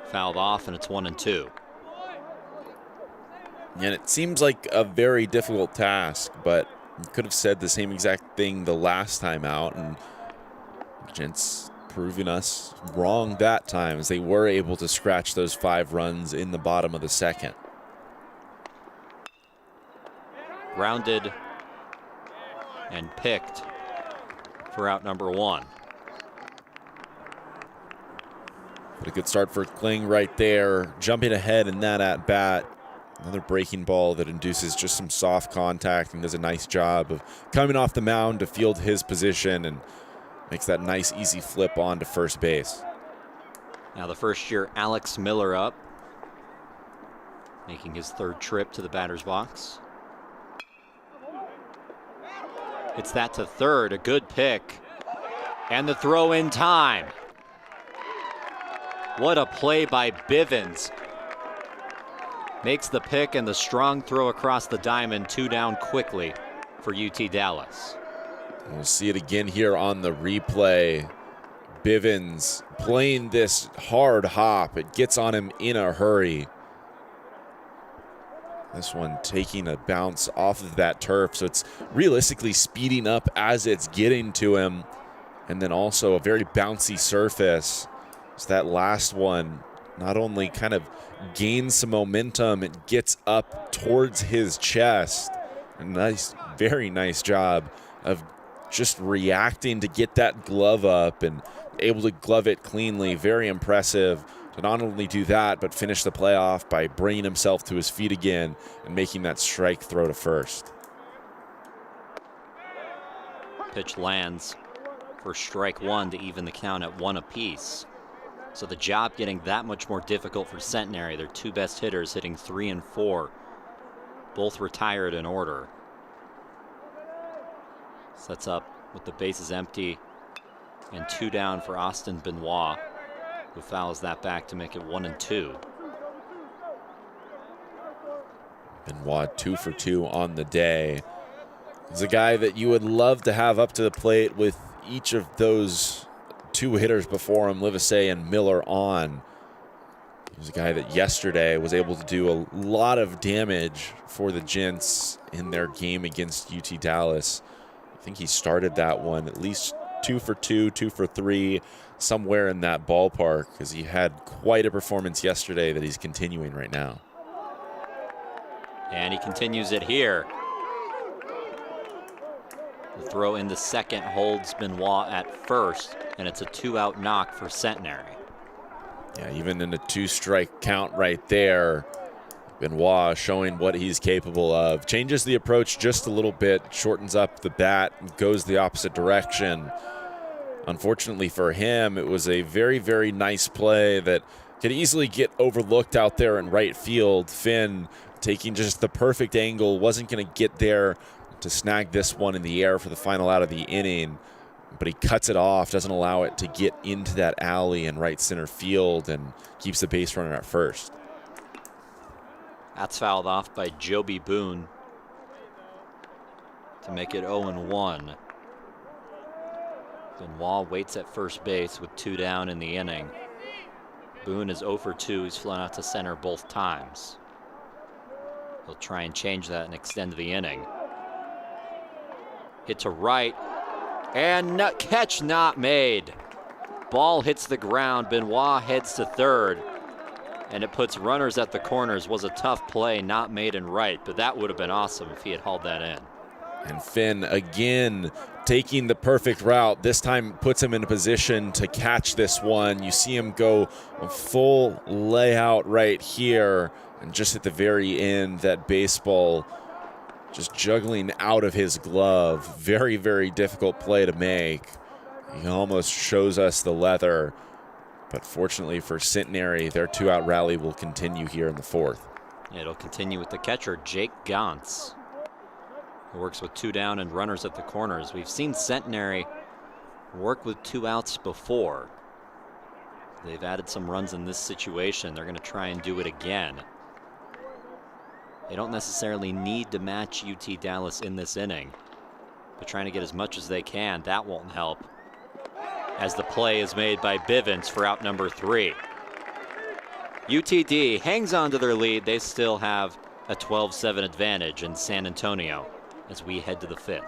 Fouled off, and it's 1-2. And it seems like a very difficult task, but you could have said the same exact thing the last time out, and Gents proving us wrong that time as they were able to scratch those 5 runs in the bottom of the second. Grounded and picked for out number 1. But a good start for Kling right there, jumping ahead in that at bat. Another breaking ball that induces just some soft contact and does a nice job of coming off the mound to field his position and makes that nice easy flip on to first base. Now the first year Alex Miller up, making his 3rd trip to the batter's box. It's that to third, a good pick, and the throw in time. What a play by Bivens. Makes the pick and the strong throw across the diamond, 2 down quickly for UT Dallas. We'll see it again here on the replay. Bivens playing this hard hop. It gets on him in a hurry. This one taking a bounce off of that turf, so it's realistically speeding up as it's getting to him. And then also a very bouncy surface. So that last one not only kind of gains some momentum, it gets up towards his chest. A nice, very nice job of just reacting to get that glove up and able to glove it cleanly. Very impressive to not only do that, but finish the playoff by bringing himself to his feet again and making that strike throw to first. Pitch lands for strike 1 to even the count at 1 apiece. So the job getting that much more difficult for Centenary. Their 2 best hitters hitting 3 and 4, both retired in order. Sets up with the bases empty and 2 down for Austin Benoit, who fouls that back to make it 1-2. Benoit 2 for 2 on the day. He's a guy that you would love to have up to the plate with each of those 2 hitters before him, Livesey and Miller, on. He was a guy that yesterday was able to do a lot of damage for the Gents in their game against UT Dallas. I think he started that one at least 2 for 2, 2 for 3, somewhere in that ballpark, because he had quite a performance yesterday that he's continuing right now. And he continues it here. The throw in the second holds Benoit at first, and it's a 2-out knock for Centenary. Yeah, even in a 2-strike count right there, Benoit showing what he's capable of. Changes the approach just a little bit, shortens up the bat, goes the opposite direction. Unfortunately for him, it was a very, very nice play that could easily get overlooked out there in right field. Finn taking just the perfect angle, wasn't going to get there to snag this one in the air for the final out of the inning, but he cuts it off, doesn't allow it to get into that alley in right center field, and keeps the base runner at first. That's fouled off by Joby Boone to make it 0-1. Benoit waits at first base with 2 down in the inning. Boone is 0 for 2. He's flown out to center both times. He'll try and change that and extend the inning. Hit to right, and catch not made. Ball hits the ground. Benoit heads to third, and it puts runners at the corners. Was a tough play, not made in right, but that would have been awesome if he had hauled that in. And Finn again taking the perfect route. This time puts him in a position to catch this one. You see him go full layout right here, and just at the very end, that baseball just juggling out of his glove. Very, very difficult play to make. He almost shows us the leather, but fortunately for Centenary, their 2-out rally will continue here in the 4th. It'll continue with the catcher, Jake Gantz, who works with 2 down and runners at the corners. We've seen Centenary work with 2 outs before. They've added some runs in this situation. They're going to try and do it again. They don't necessarily need to match UT Dallas in this inning, but trying to get as much as they can. That won't help, as the play is made by Bivens for out number 3. UTD hangs on to their lead. They still have a 12-7 advantage in San Antonio as we head to the 5th.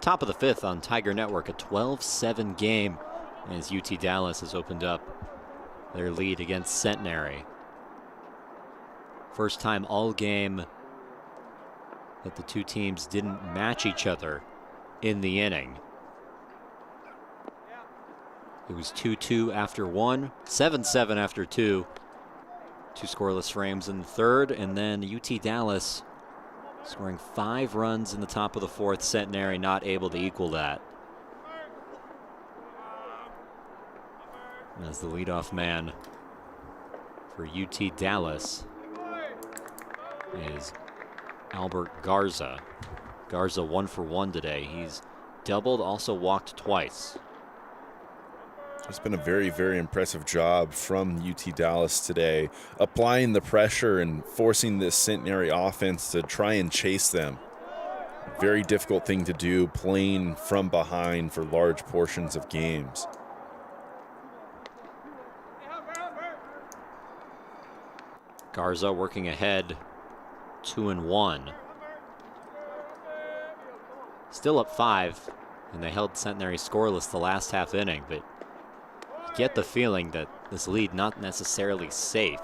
Top of the fifth on Tiger Network, a 12-7 game as UT Dallas has opened up their lead against Centenary. First time all game that the two teams didn't match each other in the inning. It was 2-2 after one, 7-7 after two. Two scoreless frames in the third, and then UT Dallas scoring 5 runs in the top of the fourth. Centenary not able to equal that. As the leadoff man for UT Dallas is Albert Garza. Garza 1 for 1 today. He's doubled, also walked twice. It's been a very, very impressive job from UT Dallas today, applying the pressure and forcing this Centenary offense to try and chase them. Very difficult thing to do, playing from behind for large portions of games. Garza working ahead, 2-1. Still up 5, and they held Centenary scoreless the last half inning, but you get the feeling that this lead not necessarily safe.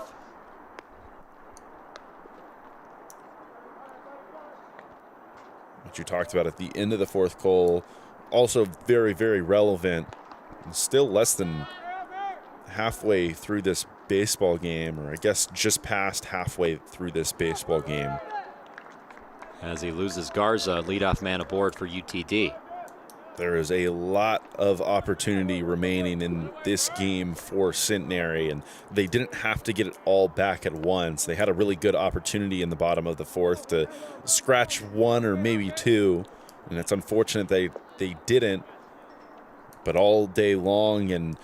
What you talked about at the end of the fourth, Cole, also very, very relevant. Still less than halfway through this baseball game, or I guess just past halfway through this baseball game. As he loses Garza, leadoff man aboard for UTD. There is a lot of opportunity remaining in this game for Centenary, and they didn't have to get it all back at once. They had a really good opportunity in the bottom of the fourth to scratch 1 or maybe 2, and it's unfortunate they didn't. But all day long and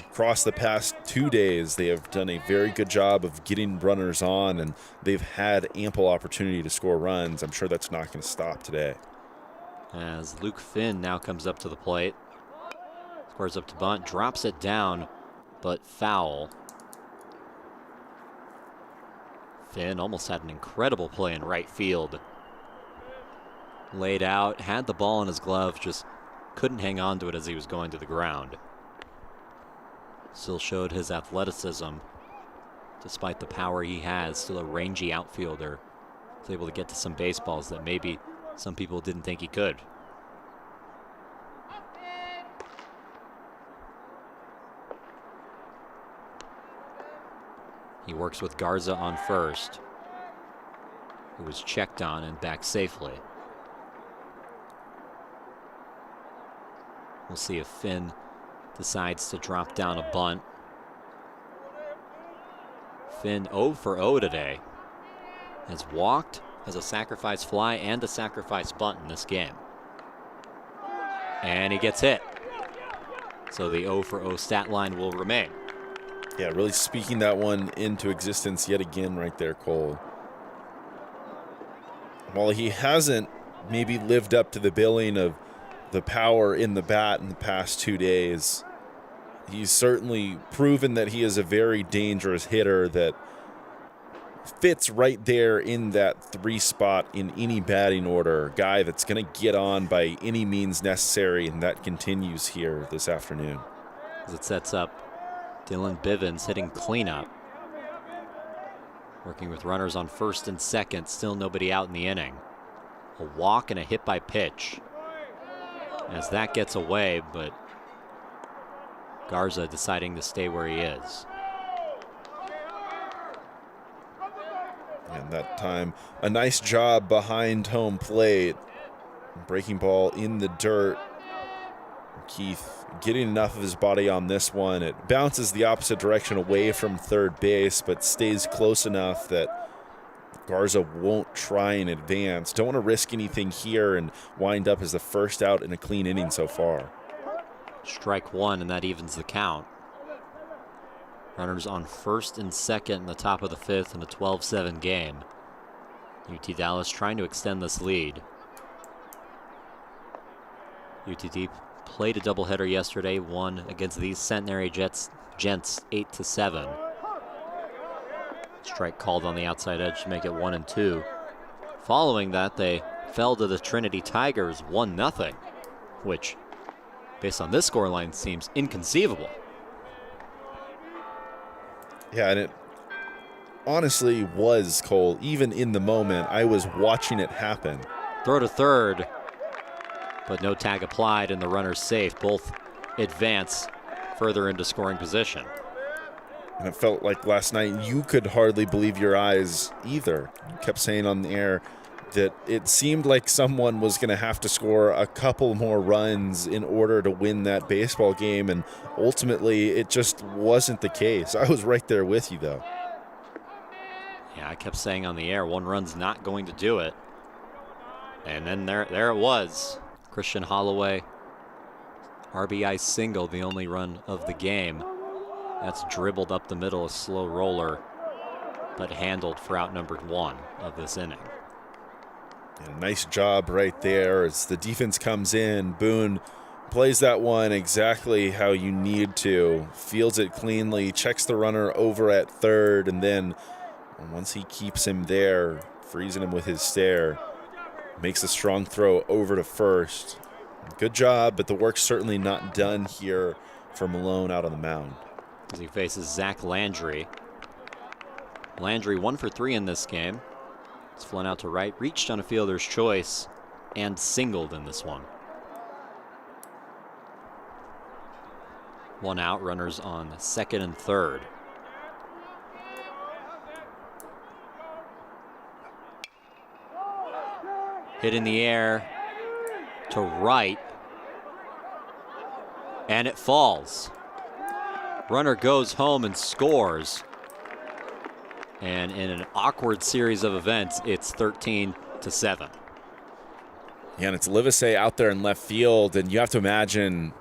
across the past 2 days, they have done a very good job of getting runners on, and they've had ample opportunity to score runs. I'm sure that's not going to stop today. As Luke Finn now comes up to the plate. Squares up to bunt, drops it down, but foul. Finn almost had an incredible play in right field. Laid out, had the ball in his glove, just couldn't hang on to it as he was going to the ground. Still showed his athleticism. Despite the power he has, still a rangy outfielder. Was able to get to some baseballs that maybe some people didn't think he could. He works with Garza on first, who was checked on and back safely. We'll see if Finn decides to drop down a bunt. Finn 0 for 0 today. Has walked, has a sacrifice fly, and a sacrifice bunt in this game. And he gets hit. So the 0 for 0 stat line will remain. Yeah, really speaking that one into existence yet again right there, Cole. While he hasn't maybe lived up to the billing of the power in the bat in the past 2 days, he's certainly proven that he is a very dangerous hitter that fits right there in that 3 spot in any batting order. A guy that's going to get on by any means necessary, and that continues here this afternoon. As it sets up Dylan Bivens hitting cleanup. Working with runners on first and second, still nobody out in the inning. A walk and a hit by pitch. As that gets away, but Garza deciding to stay where he is. And that time, a nice job behind home plate. Breaking ball in the dirt. Keith getting enough of his body on this one. It bounces the opposite direction away from third base, but stays close enough that Garza won't try and advance. Don't want to risk anything here and wind up as the first out in a clean inning so far. Strike 1, and that evens the count. Runners on first and second in the top of the fifth in a 12-7 game. UT Dallas trying to extend this lead. UTD played a doubleheader yesterday, won against these Centenary Gents 8-7. Strike called on the outside edge to make it 1-2. Following that, they fell to the Trinity Tigers 1-0. which, based on this scoreline, seems inconceivable. Yeah, and it honestly was, Cole. Even in the moment, I was watching it happen. Throw to third, but no tag applied, and the runner's safe. Both advance further into scoring position. And it felt like last night you could hardly believe your eyes either. You kept saying on the air that it seemed like someone was going to have to score a couple more runs in order to win that baseball game, and ultimately it just wasn't the case. I was right there with you, though. Yeah, I kept saying on the air, one run's not going to do it. And then there it was. Christian Holloway, RBI single, the only run of the game. That's dribbled up the middle, a slow roller, but handled for out number 1 of this inning. And nice job right there as the defense comes in. Boone plays that one exactly how you need to. Fields it cleanly, checks the runner over at third, and then once he keeps him there, freezing him with his stare, makes a strong throw over to first. Good job, but the work's certainly not done here for Malone out on the mound. As he faces Zach Landry. Landry 1 for 3 in this game. He's flown out to right, reached on a fielder's choice, and singled in this one. 1 out, runners on second and third. Hit in the air to right, and it falls. Runner goes home and scores. And in an awkward series of events, it's 13-7. Yeah, and it's Livesey out there in left field, and you have to imagine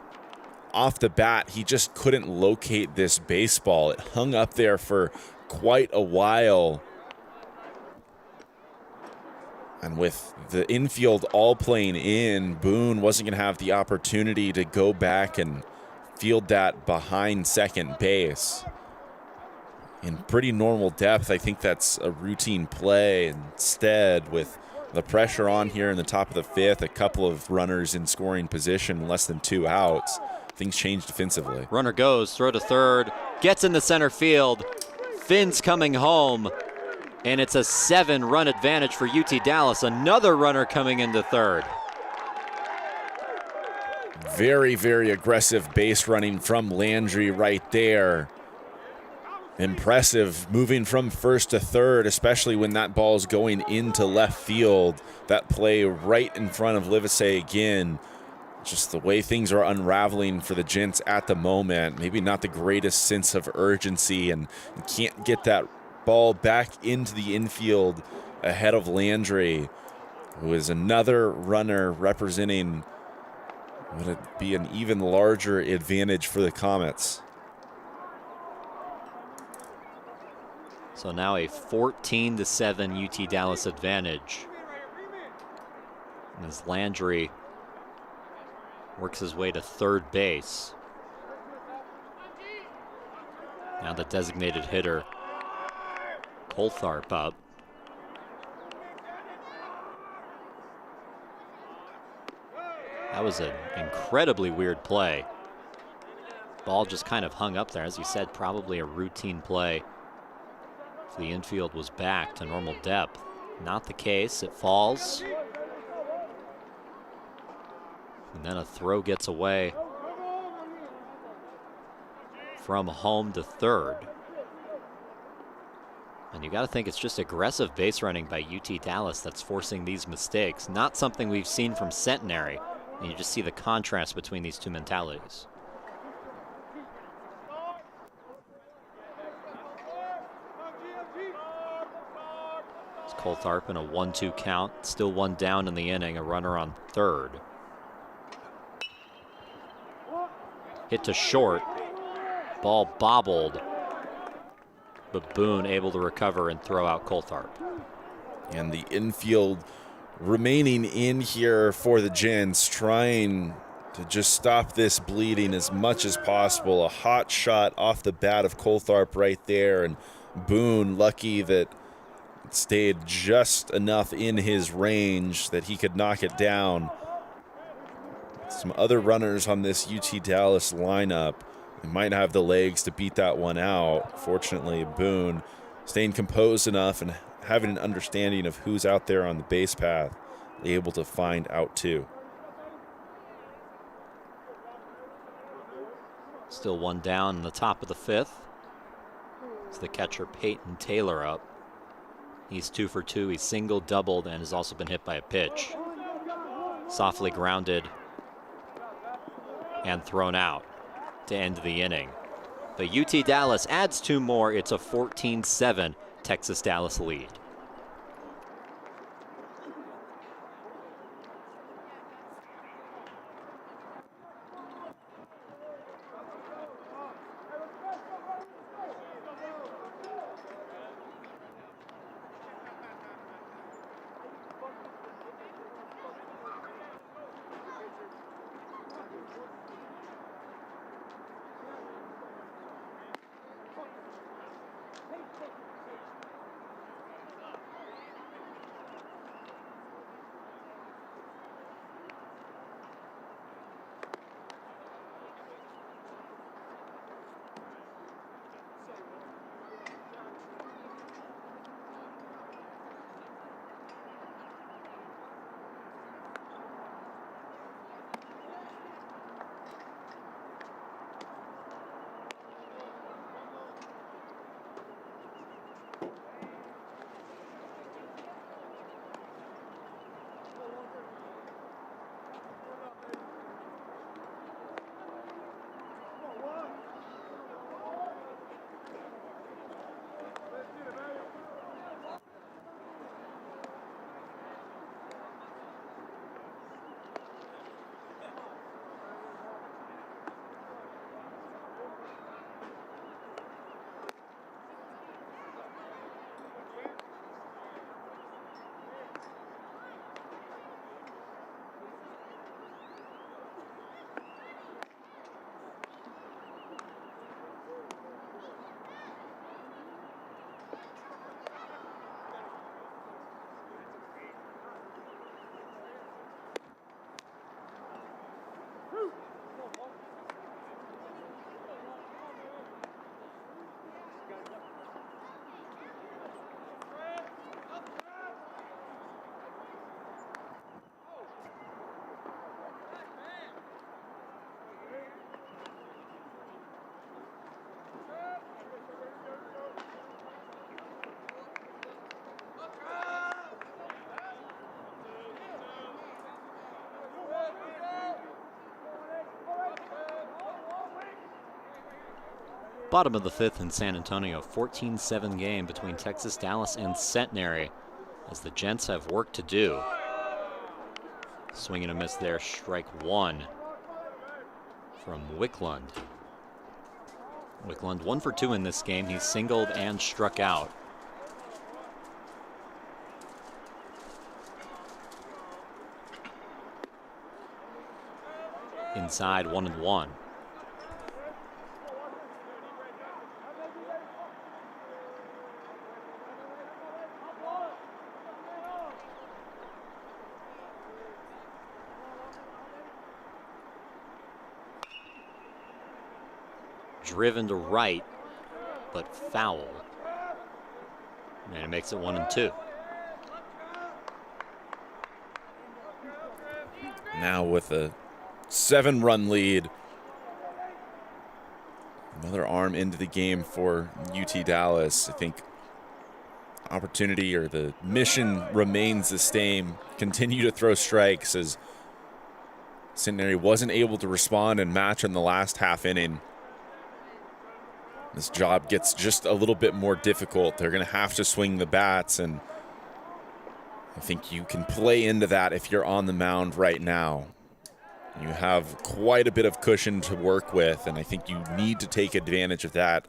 off the bat, he just couldn't locate this baseball. It hung up there for quite a while. And with the infield all playing in, Boone wasn't going to have the opportunity to go back and field that behind second base. In pretty normal depth, I think that's a routine play. Instead, with the pressure on here in the top of the fifth, a couple of runners in scoring position, less than 2 outs, things change defensively. Runner goes, throw to third, gets in the center field. Finn's coming home, and it's a 7-run advantage for UT Dallas. Another runner coming into third. Very, very aggressive base running from Landry right there. Impressive moving from first to third, especially when that ball's going into left field. That play right in front of Livesey again. Just the way things are unraveling for the Gents at the moment. Maybe not the greatest sense of urgency, and can't get that ball back into the infield ahead of Landry, who is another runner representing what would be an even larger advantage for the Comets. So now a 14-7 UT Dallas advantage. As Landry works his way to third base. Now the designated hitter, Coltharp, up. That was an incredibly weird play. Ball just kind of hung up there. As you said, probably a routine play. If the infield was back to normal depth. Not the case. It falls. And then a throw gets away from home to third. And you got to think it's just aggressive base running by UT Dallas that's forcing these mistakes. Not something we've seen from Centenary. And you just see the contrast between these two mentalities. It's Coltharp in a 1-2 count. Still 1 down in the inning. A runner on third. Hit to short. Ball bobbled. But Boone able to recover and throw out Coltharp. And the infield remaining in here for the Gents, trying to just stop this bleeding as much as possible. A hot shot off the bat of Coltharp right there, and Boone lucky that it stayed just enough in his range that he could knock it down. some other runners on this UT Dallas lineup. They might have the legs to beat that one out. Fortunately, Boone staying composed enough and having an understanding of who's out there on the base path, able to find out too. Still one down in the top of the fifth. It's the catcher Peyton Taylor up. He's 2 for 2. He's singled, doubled, and has also been hit by a pitch. Softly grounded and thrown out to end the inning. But UT Dallas adds 2 more. It's a 14-7 Texas Dallas lead. Bottom of the fifth in San Antonio, 14-7 game between Texas Dallas and Centenary as the Gents have work to do. Swing and a miss there, strike 1 from Wickland. Wickland 1 for 2 in this game. He's singled and struck out. Inside 1-1. Driven to right, but foul. And it makes it 1-2. Now with a 7-run lead. Another arm into the game for UT Dallas. I think opportunity or the mission remains the same. Continue to throw strikes as Centenary wasn't able to respond and match in the last half inning. This job gets just a little bit more difficult. They're going to have to swing the bats, and I think you can play into that if you're on the mound right now. You have quite a bit of cushion to work with, and I think you need to take advantage of that.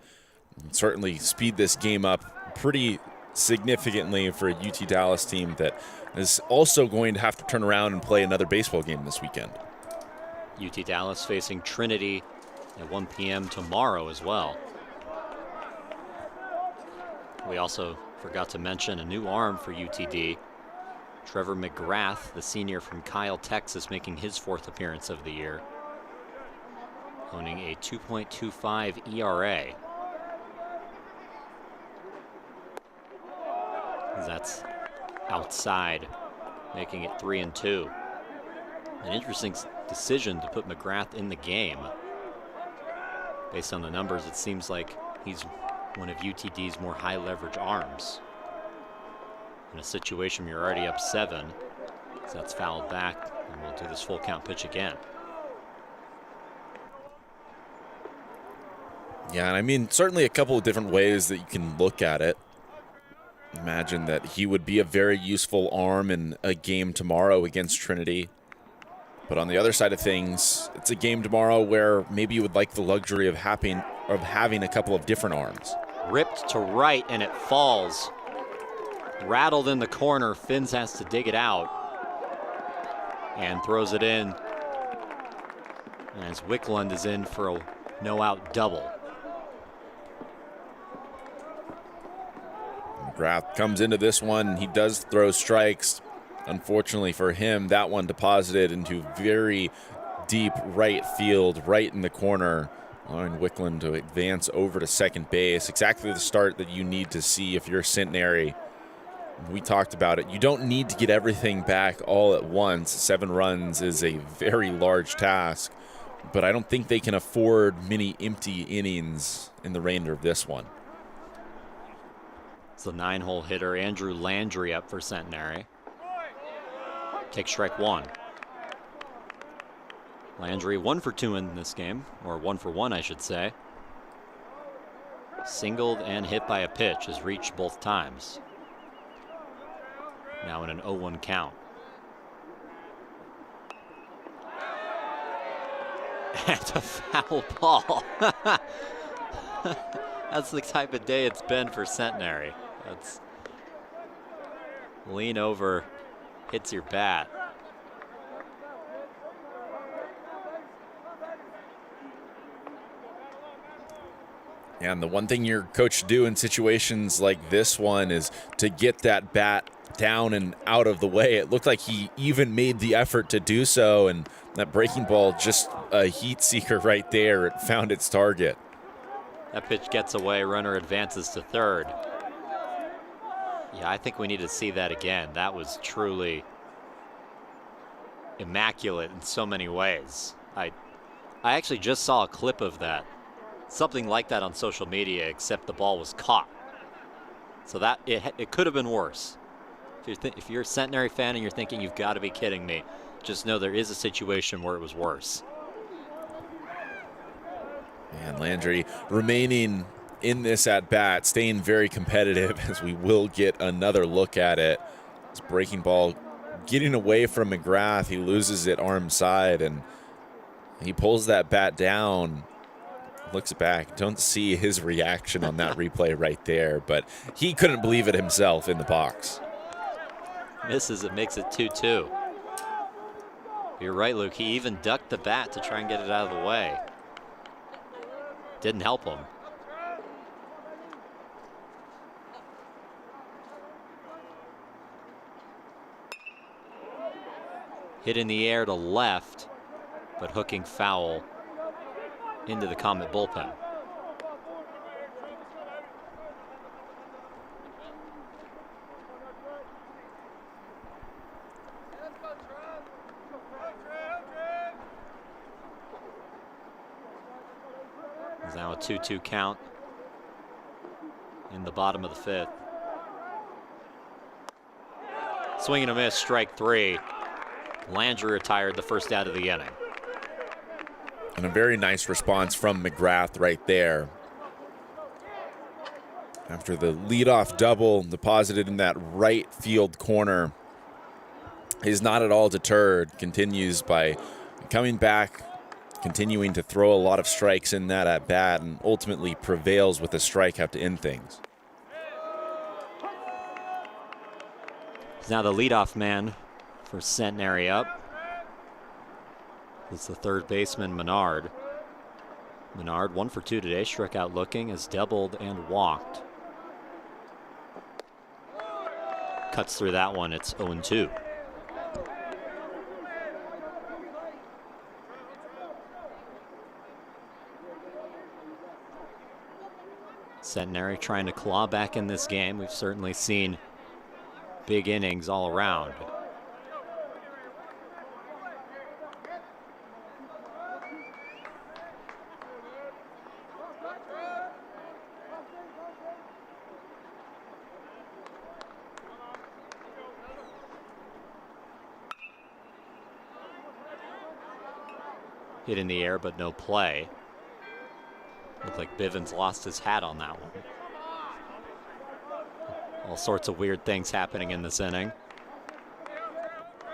And certainly speed this game up pretty significantly for a UT Dallas team that is also going to have to turn around and play another baseball game this weekend. UT Dallas facing Trinity at 1 p.m. tomorrow as well. We also forgot to mention a new arm for UTD. Trevor McGrath, the senior from Kyle, Texas, making his 4th appearance of the year, owning a 2.25 ERA. That's outside, making it 3-2. An interesting decision to put McGrath in the game. Based on the numbers, it seems like he's one of UTD's more high leverage arms. In a situation where you're already up 7, so that's fouled back, and we'll do this full count pitch again. Yeah, and I mean, certainly a couple of different ways that you can look at it. Imagine that he would be a very useful arm in a game tomorrow against Trinity. But on the other side of things, it's a game tomorrow where maybe you would like the luxury of having a couple of different arms. Ripped to right, and it falls. Rattled in the corner. Finns has to dig it out and throws it in as Wickland is in for a no-out double. McGrath comes into this one. He does throw strikes. Unfortunately for him, that one deposited into very deep right field, right in the corner, allowing Wickland to advance over to second base. Exactly the start that you need to see if you're Centenary. We talked about it. You don't need to get everything back all at once. 7 runs is a very large task, but I don't think they can afford many empty innings in the remainder of this one. It's the 9-hole hitter, Andrew Landry, up for Centenary. Take strike 1. Landry 1 for 2 in this game, or 1 for 1, I should say. Singled and hit by a pitch, has reached both times. Now in an 0-1 count. And a foul ball. That's the type of day it's been for Centenary. That's lean over, hits your bat. Yeah, and the one thing your coach should do in situations like this one is to get that bat down and out of the way. It looked like he even made the effort to do so, and that breaking ball, just a heat seeker right there. It found its target. That pitch gets away, runner advances to third. Yeah, I think we need to see that again. That was truly immaculate in so many ways. I actually just saw a clip of that. Something like that on social media, except the ball was caught. So that it could have been worse. If you're a Centenary fan and you're thinking you've got to be kidding me, just know there is a situation where it was worse. And Landry remaining in this at bat, staying very competitive as we will get another look at it. This breaking ball getting away from McGrath. He loses it arm side and he pulls that bat down. Looks back, don't see his reaction on that replay right there, but he couldn't believe it himself in the box. Misses it, makes it 2-2. You're right, Luke. He even ducked the bat to try and get it out of the way. Didn't help him. Hit in the air to left, but hooking foul into the Comet bullpen. It's now a 2-2 count in the bottom of the 5th. Swing and a miss, strike 3. Landry retired the first out of the inning. And a very nice response from McGrath right there. After the leadoff double deposited in that right field corner, he's not at all deterred. Continues by coming back, continuing to throw a lot of strikes in that at bat, and ultimately prevails with a strikeout to end things. He's now the leadoff man for Centenary up. It's the third baseman, Menard. Menard 1 for 2 today, struck out looking, has doubled and walked. cuts through that one. It's 0-2. Centenary trying to claw back in this game. We've certainly seen big innings all around. Hit in the air, but no play. Looked like Bivens lost his hat on that one. All sorts of weird things happening in this inning.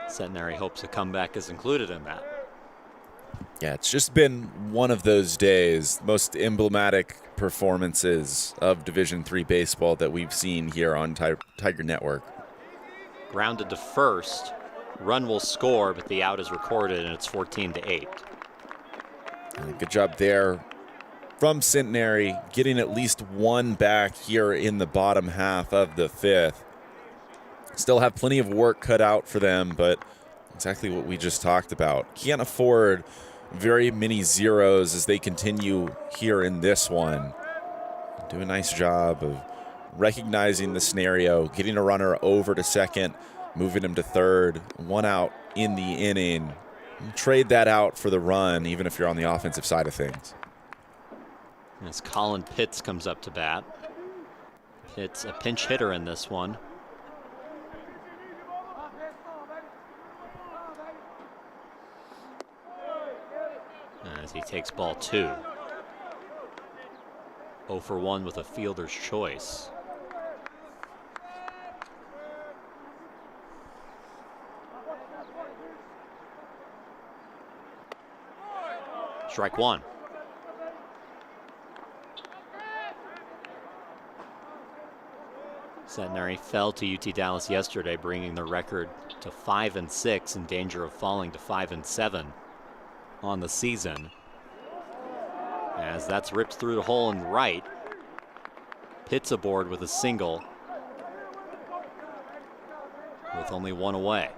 Centenary hopes a comeback is included in that. Yeah, it's just been one of those days, most emblematic performances of Division III baseball that we've seen here on Tiger Network. Grounded to first. Run will score, but the out is recorded, and it's 14-8. Good job there from Centenary, getting at least one back here in the bottom half of the fifth. Still have plenty of work cut out for them, but exactly what we just talked about. Can't afford very many zeros as they continue here in this one. Do a nice job of recognizing the scenario, getting a runner over to second, moving him to third, one out in the inning. Trade that out for the run, even if you're on the offensive side of things. As Colin Pitts comes up to bat. Pitts a pinch hitter in this one. As he takes ball 2. 0 for 1 with a fielder's choice. Strike 1. Centenary fell to UT Dallas yesterday, bringing the record to 5-6, in danger of falling to 5-7 on the season. As that's ripped through the hole in right. Pitts aboard with a single, with only one away.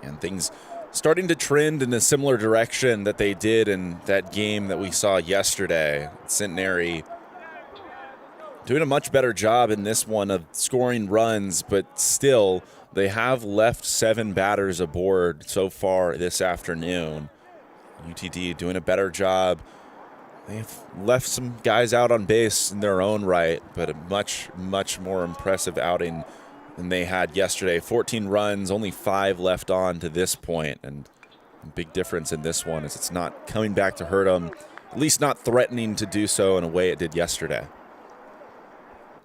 And things starting to trend in a similar direction that they did in that game that we saw yesterday. Centenary doing a much better job in this one of scoring runs, but still they have left 7 batters aboard so far this afternoon. UTD doing a better job. They've left some guys out on base in their own right, but a much, much more impressive outing than they had yesterday. 14 runs, only 5 left on to this point, and a big difference in this one is it's not coming back to hurt them, at least not threatening to do so in a way it did yesterday.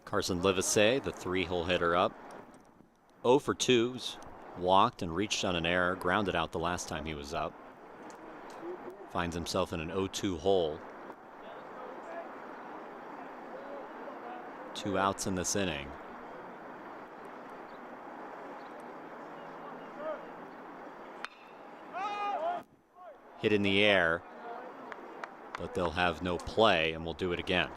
Carson Livesey, the 3-hole hitter, up. 0 for 2s, walked and reached on an error, grounded out the last time he was up. Finds himself in an 0-2 hole. 2 outs in this inning. Hit in the air, but they'll have no play, and we'll do it again.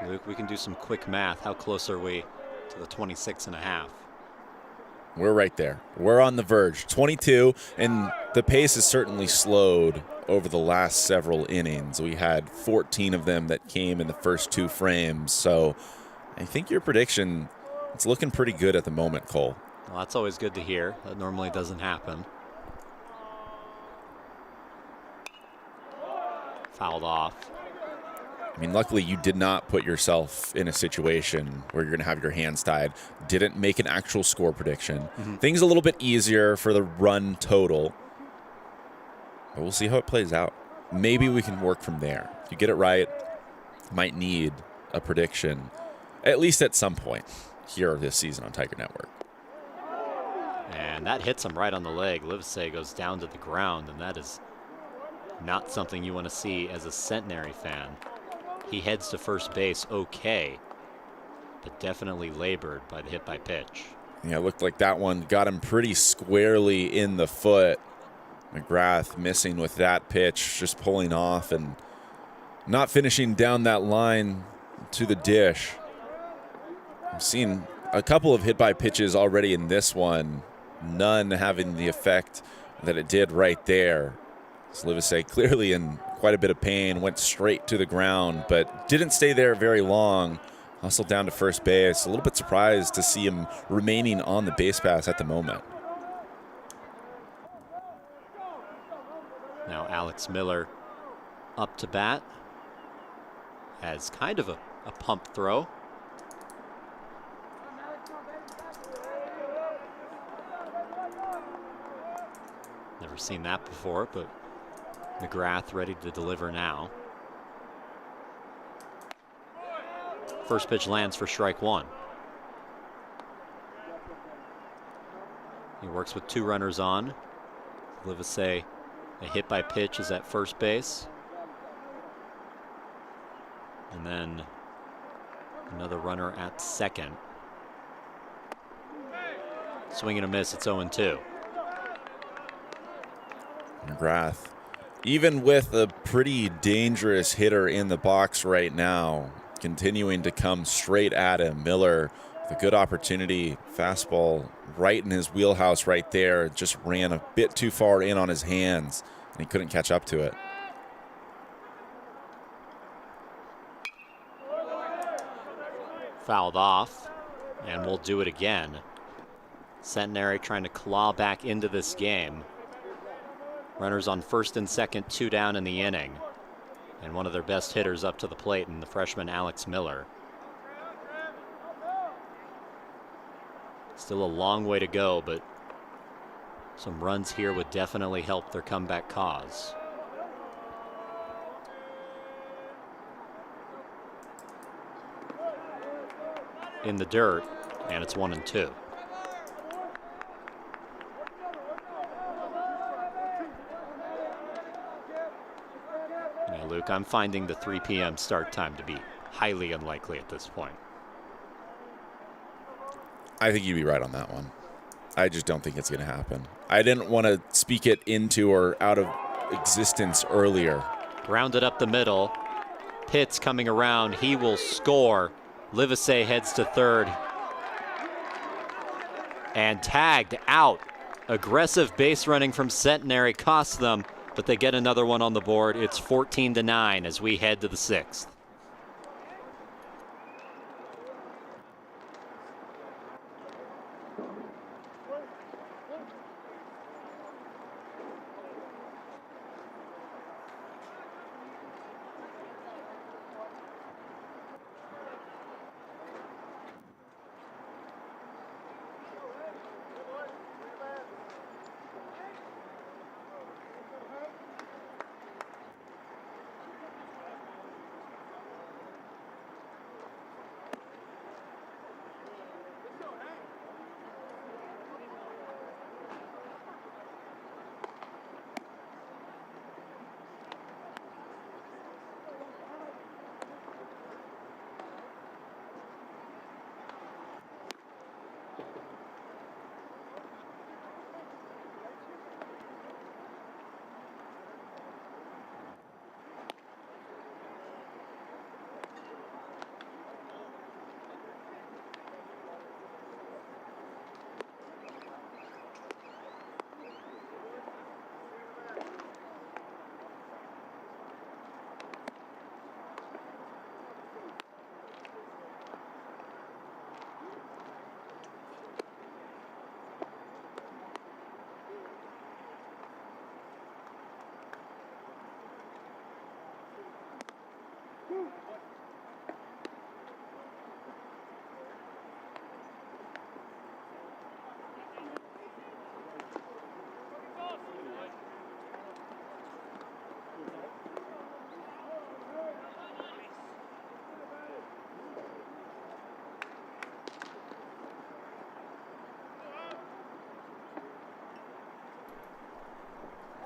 Luke, we can do some quick math. How close are we to the 26.5? We're right there. We're on the verge. 22, and the pace has certainly slowed over the last several innings. We had 14 of them that came in the first 2 frames. So I think your prediction, it's looking pretty good at the moment, Cole. Well, that's always good to hear. That normally doesn't happen. Fouled off. I mean, luckily you did not put yourself in a situation where you're going to have your hands tied. Didn't make an actual score prediction. Mm-hmm. Things a little bit easier for the run total. But we'll see how it plays out. Maybe we can work from there. If you get it right, might need a prediction, at least at some point here this season on Tiger Network. And that hits him right on the leg. Livesey goes down to the ground, and that is not something you want to see as a Centenary fan. He heads to first base okay. but definitely labored by the hit by pitch. Yeah, it looked like that one got him pretty squarely in the foot. McGrath missing with that pitch, just pulling off and not finishing down that line to the dish. I've seen a couple of hit by pitches already in this one, none having the effect that it did right there. Livesey clearly in quite a bit of pain, went straight to the ground, but didn't stay there very long. Hustled down to first base. A little bit surprised to see him remaining on the base pass at the moment. Now Alex Miller up to bat as kind of a pump throw. Never seen that before, but McGrath ready to deliver now. First pitch lands for strike one. He works with two runners on. Livesey, a hit by pitch is at first base. And then another runner at second. Swing and a miss, it's 0-2. McGrath, even with a pretty dangerous hitter in the box right now, continuing to come straight at him. Miller with a good opportunity. Fastball right in his wheelhouse right there. Just ran a bit too far in on his hands, and he couldn't catch up to it. Fouled off, and we'll do it again. Centenary trying to claw back into this game. Runners on first and second, 2 down in the inning. And one of their best hitters up to the plate in the freshman Alex Miller. Still a long way to go, but some runs here would definitely help their comeback cause. In the dirt, and it's 1-2. Luke, I'm finding the 3 p.m. start time to be highly unlikely at this point. I think you'd be right on that one. I just don't think it's going to happen. I didn't want to speak it into or out of existence earlier. Grounded up the middle. Pitts coming around. He will score. Livesey heads to third. And tagged out. Aggressive base running from Centenary costs them, but they get another one on the board. It's 14-9 as we head to the 6th.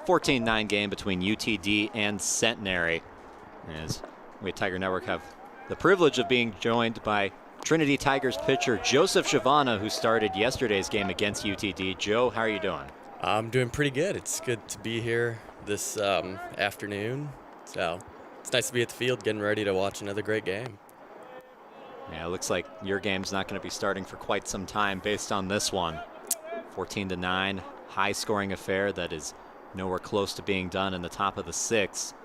A 14-9 game between UTD and Centenary, as we at Tiger Network have the privilege of being joined by Trinity Tigers pitcher Joseph Shavana, who started yesterday's game against UTD. Joe, how are you doing? I'm doing pretty good. It's good to be here this afternoon. So it's nice to be at the field getting ready to watch another great game. Yeah, it looks like your game's not going to be starting for quite some time based on this one. 14-9, high-scoring affair that is nowhere close to being done in the top of the sixth.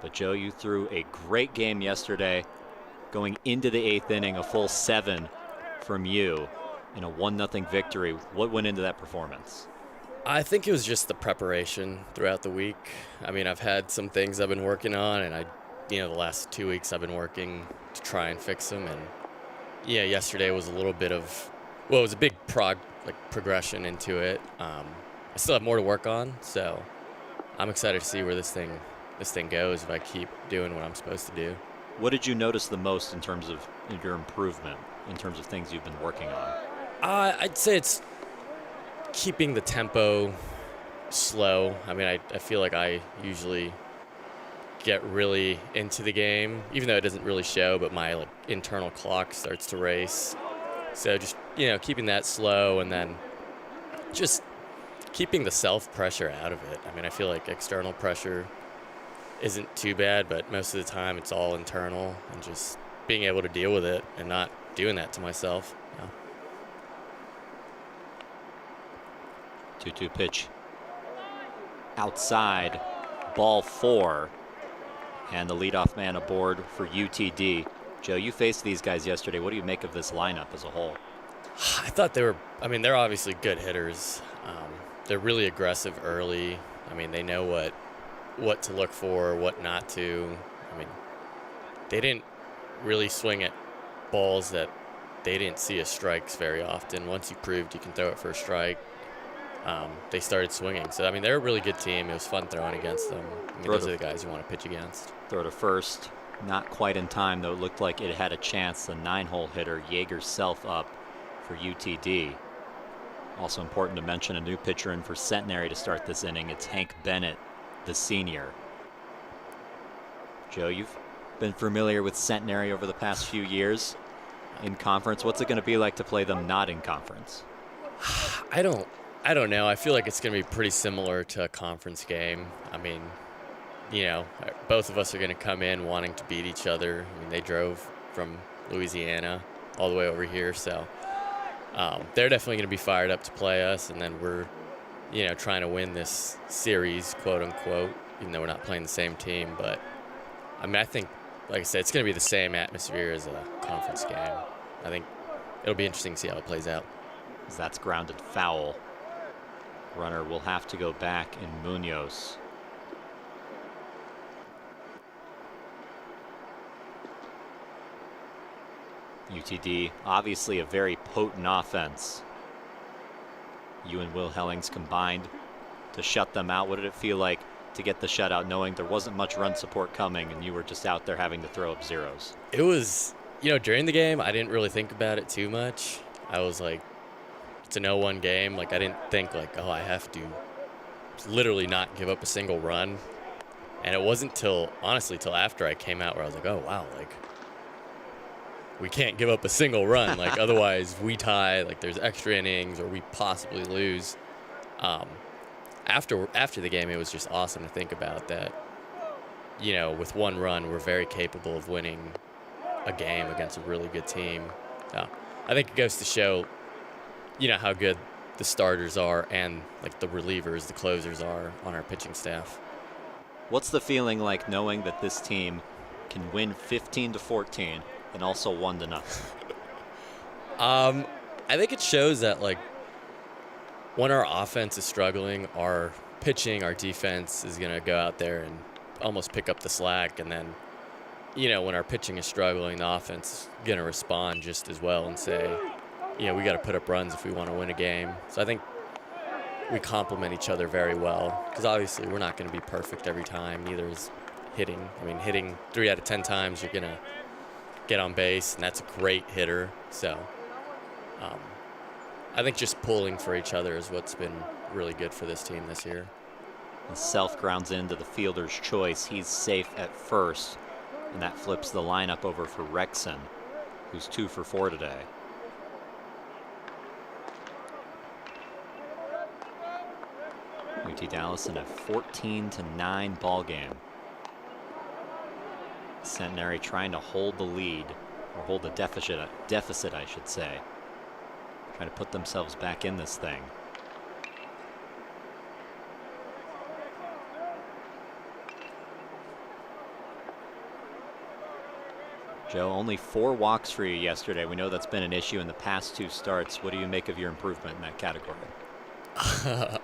But Joe, you threw a great game yesterday, going into the eighth inning, a full 7 from you in a 1-0 victory. What went into that performance? I think it was just the preparation throughout the week. I mean, I've had some things I've been working on, and the last 2 weeks I've been working to try and fix them. And yeah, yesterday was a little bit of, well, it was a big progression into it. I still have more to work on, so I'm excited to see where this thing goes if I keep doing what I'm supposed to do. What did you notice the most in terms of your improvement, in terms of things you've been working on? I'd say it's keeping the tempo slow. I mean, I feel like I usually get really into the game, even though it doesn't really show, but my internal clock starts to race. So just, keeping that slow, and then just keeping the self-pressure out of it. I mean, I feel like external pressure isn't too bad, but most of the time it's all internal, and just being able to deal with it and not doing that to myself. 2-2 pitch outside, ball 4, and the leadoff man aboard for UTD. Joe, you faced these guys yesterday. What do you make of this lineup as a whole? I thought they're obviously good hitters. They're really aggressive early. I mean, they know what to look for, what not to. I mean, they didn't really swing at balls that they didn't see as strikes very often. Once you proved you can throw it for a strike, they started swinging. So, I mean, they're a really good team. It was fun throwing against them. I mean, those are the guys you want to pitch against. Throw to first. Not quite in time, though. It looked like it had a chance. The 9-hole hitter, Yeager's self up for UTD. Also important to mention a new pitcher in for Centenary to start this inning. It's Hank Bennett, the senior. Joe, you've been familiar with Centenary over the past few years in conference. What's it going to be like to play them not in conference? I don't know. I feel like it's going to be pretty similar to a conference game. I mean, both of us are going to come in wanting to beat each other. I mean, they drove from Louisiana all the way over here, so they're definitely going to be fired up to play us, and then we're, trying to win this series, quote unquote, even though we're not playing the same team. But I mean, I think, like I said, it's going to be the same atmosphere as a conference game. I think it'll be interesting to see how it plays out. That's grounded foul. Runner will have to go back in Munoz. UTD, obviously a very potent offense. You and Will Hellings combined to shut them out. What did it feel like to get the shutout, knowing there wasn't much run support coming and you were just out there having to throw up zeros? It was, during the game, I didn't really think about it too much. I was like, it's an 0-1 game. I didn't think I have to literally not give up a single run. And it wasn't till after I came out where I was like, oh, wow, we can't give up a single run. Otherwise we tie, there's extra innings or we possibly lose. After the game, it was just awesome to think about that, with one run, we're very capable of winning a game against a really good team. I think it goes to show, how good the starters are and the relievers, the closers are on our pitching staff. What's the feeling like knowing that this team can win 15-14 and also 1-0? I think it shows that when our offense is struggling, our pitching, our defense is going to go out there and almost pick up the slack. And then, when our pitching is struggling, the offense is going to respond just as well and say, we got to put up runs if we want to win a game. So I think we complement each other very well, because obviously we're not going to be perfect every time. Neither is hitting. I mean, hitting 3 out of 10 times, you're going to get on base, and that's a great hitter. So I think just pulling for each other is what's been really good for this team this year. Self grounds into the fielder's choice. He's safe at first, and that flips the lineup over for Rexon. who's 2 for 4 today. UT Dallas in a 14-9 ball game. Centenary trying to hold the lead, or hold the deficit, I should say. Trying to put themselves back in this thing. Joe, only 4 walks for you yesterday. We know that's been an issue in the past 2 starts. What do you make of your improvement in that category?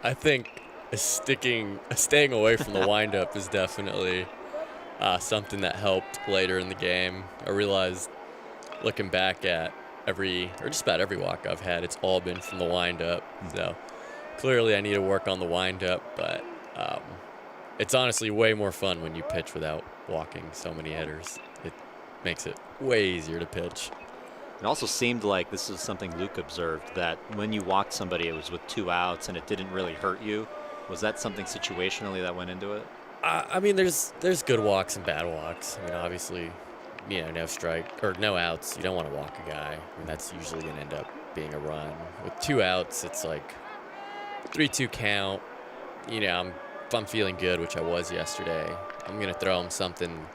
I think staying away from the windup is definitely something that helped later in the game. I realized, looking back at just about every walk I've had, it's all been from the windup. So clearly I need to work on the windup, but it's honestly way more fun when you pitch without walking so many hitters. It makes it way easier to pitch. It also seemed like, this is something Luke observed, that when you walked somebody, it was with 2 outs and it didn't really hurt you. Was that something situationally that went into it? I mean, there's good walks and bad walks. I mean, obviously, no strike or no outs, you don't want to walk a guy. I mean, that's usually going to end up being a run. With 2 outs, it's like 3-2 count. If I'm feeling good, which I was yesterday, I'm going to throw him something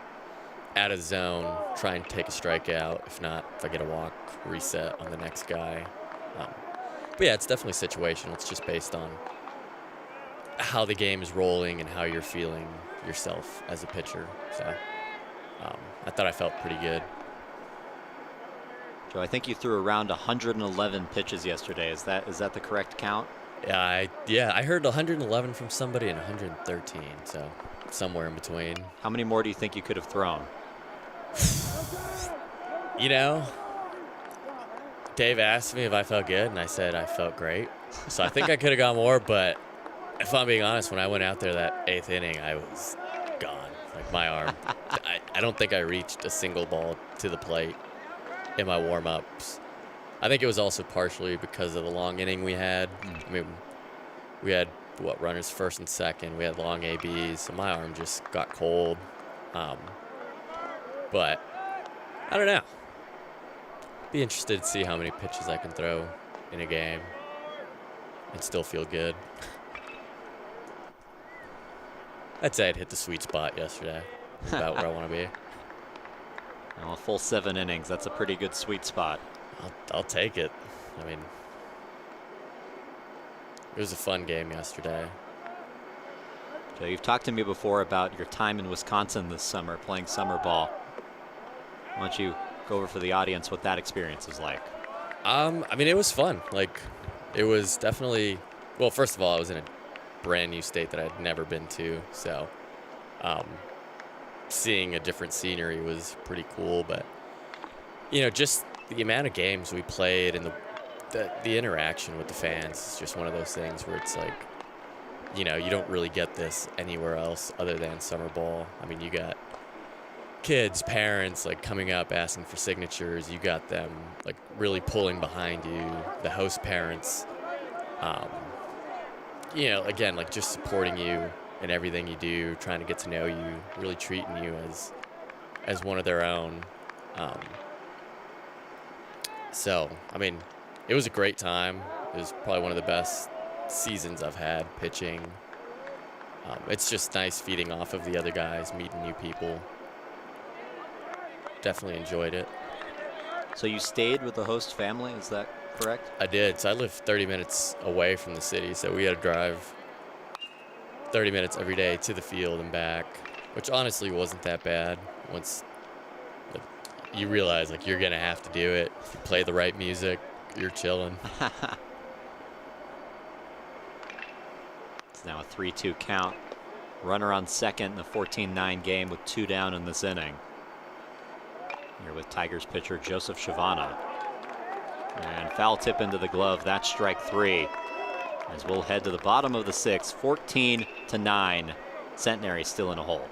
out of zone, try and take a strikeout. If not, if I get a walk, reset on the next guy. But yeah, it's definitely situational. It's just based on how the game is rolling and how you're feeling yourself as a pitcher. So I thought I felt pretty good. Joe, I think you threw around 111 pitches yesterday. Is that the correct count? Yeah, I heard 111 from somebody and 113, so somewhere in between. How many more do you think you could have thrown? Dave asked me if I felt good, and I said I felt great. So I think I could have got more, but if I'm being honest, when I went out there that 8th inning, I was gone. Like, my arm, I don't think I reached a single ball to the plate in my warm-ups. I think it was also partially because of the long inning we had. I mean, we had, runners first and second. We had long ABs, so my arm just got cold. But I don't know. Be interested to see how many pitches I can throw in a game and still feel good. I'd say I'd hit the sweet spot yesterday. About where I want to be. Well, a full 7 innings. That's a pretty good sweet spot. I'll take it. I mean, it was a fun game yesterday. Joe, you've talked to me before about your time in Wisconsin this summer, playing summer ball. Why don't you go over for the audience what that experience is like? I mean, it was fun. Like, it was definitely, well, first of all, I was in a brand new state that I'd never been to, so seeing a different scenery was pretty cool. But just the amount of games we played and the interaction with the fans is just one of those things where it's like, you don't really get this anywhere else other than summer ball. I mean, you got kids, parents, like, coming up asking for signatures. You got them, like, really pulling behind you, the host parents, again, like, just supporting you in everything you do, trying to get to know you, really treating you as one of their own. So, I mean, it was a great time. It was probably one of the best seasons I've had pitching. It's just nice feeding off of the other guys, meeting new people. Definitely enjoyed it. So you stayed with the host family, is that correct? I did. So I live 30 minutes away from the city, so we had to drive 30 minutes every day to the field and back, which honestly wasn't that bad once you realize, like, you're going to have to do it. If you play the right music, you're chilling. It's now a 3-2 count. Runner on second in the 14-9 game with 2 down in this inning. Here with Tigers pitcher Joseph Shavana. And foul tip into the glove. That's strike 3. As we'll head to the bottom of the 6th, 14-9. Centenary still in a hole.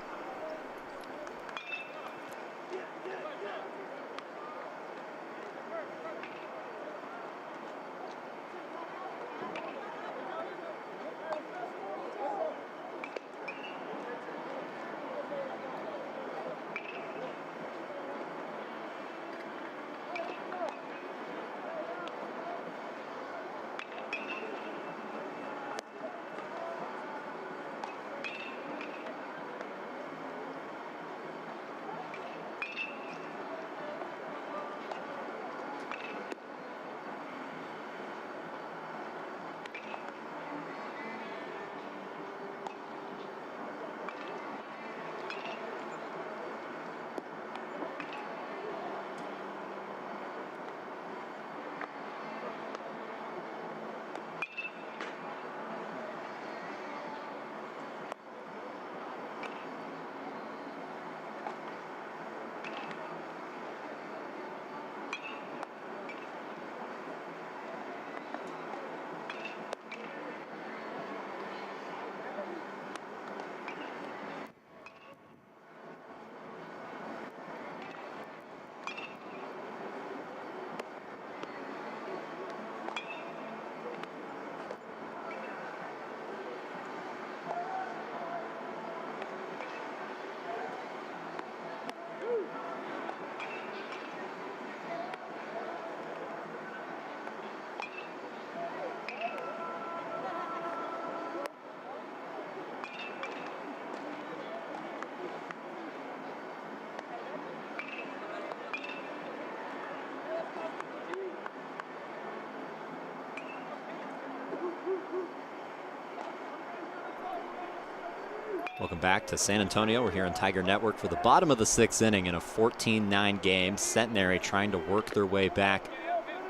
Welcome back to San Antonio. We're here on Tiger Network for the bottom of the 6th inning in a 14-9 game. Centenary trying to work their way back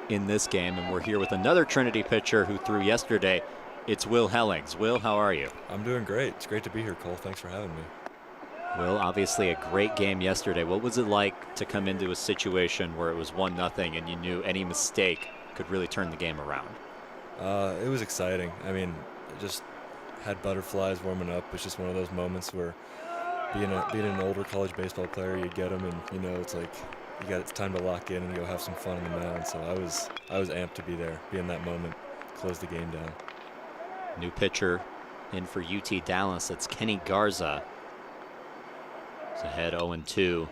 in this game, and we're here with another Trinity pitcher who threw yesterday. It's Will Hellings. Will, how are you? I'm doing great. It's great to be here, Cole. Thanks for having me. Will, obviously a great game yesterday. What was it like to come into a situation where it was 1-0 and you knew any mistake could really turn the game around? It was exciting. I mean, just had butterflies warming up. It's just one of those moments where being an older college baseball player, you get them, and it's like it's time to lock in and go have some fun on the mound. So I was amped to be there, be in that moment, close the game down. New pitcher in for UT Dallas. That's Kenny Garza. It's ahead 0-2.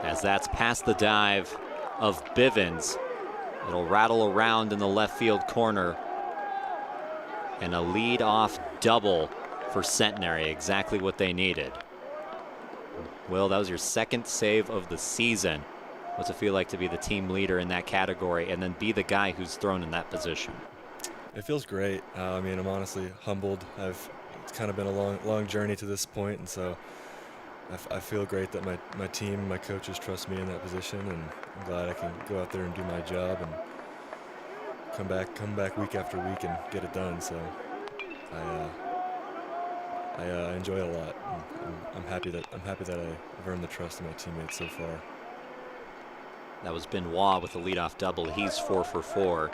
As that's past the dive of Bivens, it'll rattle around in the left field corner. And a lead-off double for Centenary, exactly what they needed. Will, that was your second save of the season. What's it feel like to be the team leader in that category and then be the guy who's thrown in that position? It feels great. I mean, I'm honestly humbled. It's kind of been a long journey to this point, and so I feel great that my team, my coaches trust me in that position, and I'm glad I can go out there and do my job and come back week after week and get it done. So I enjoy it a lot. I'm happy that I've earned the trust of my teammates so far. That was Benoit with a leadoff double. He's 4 for 4.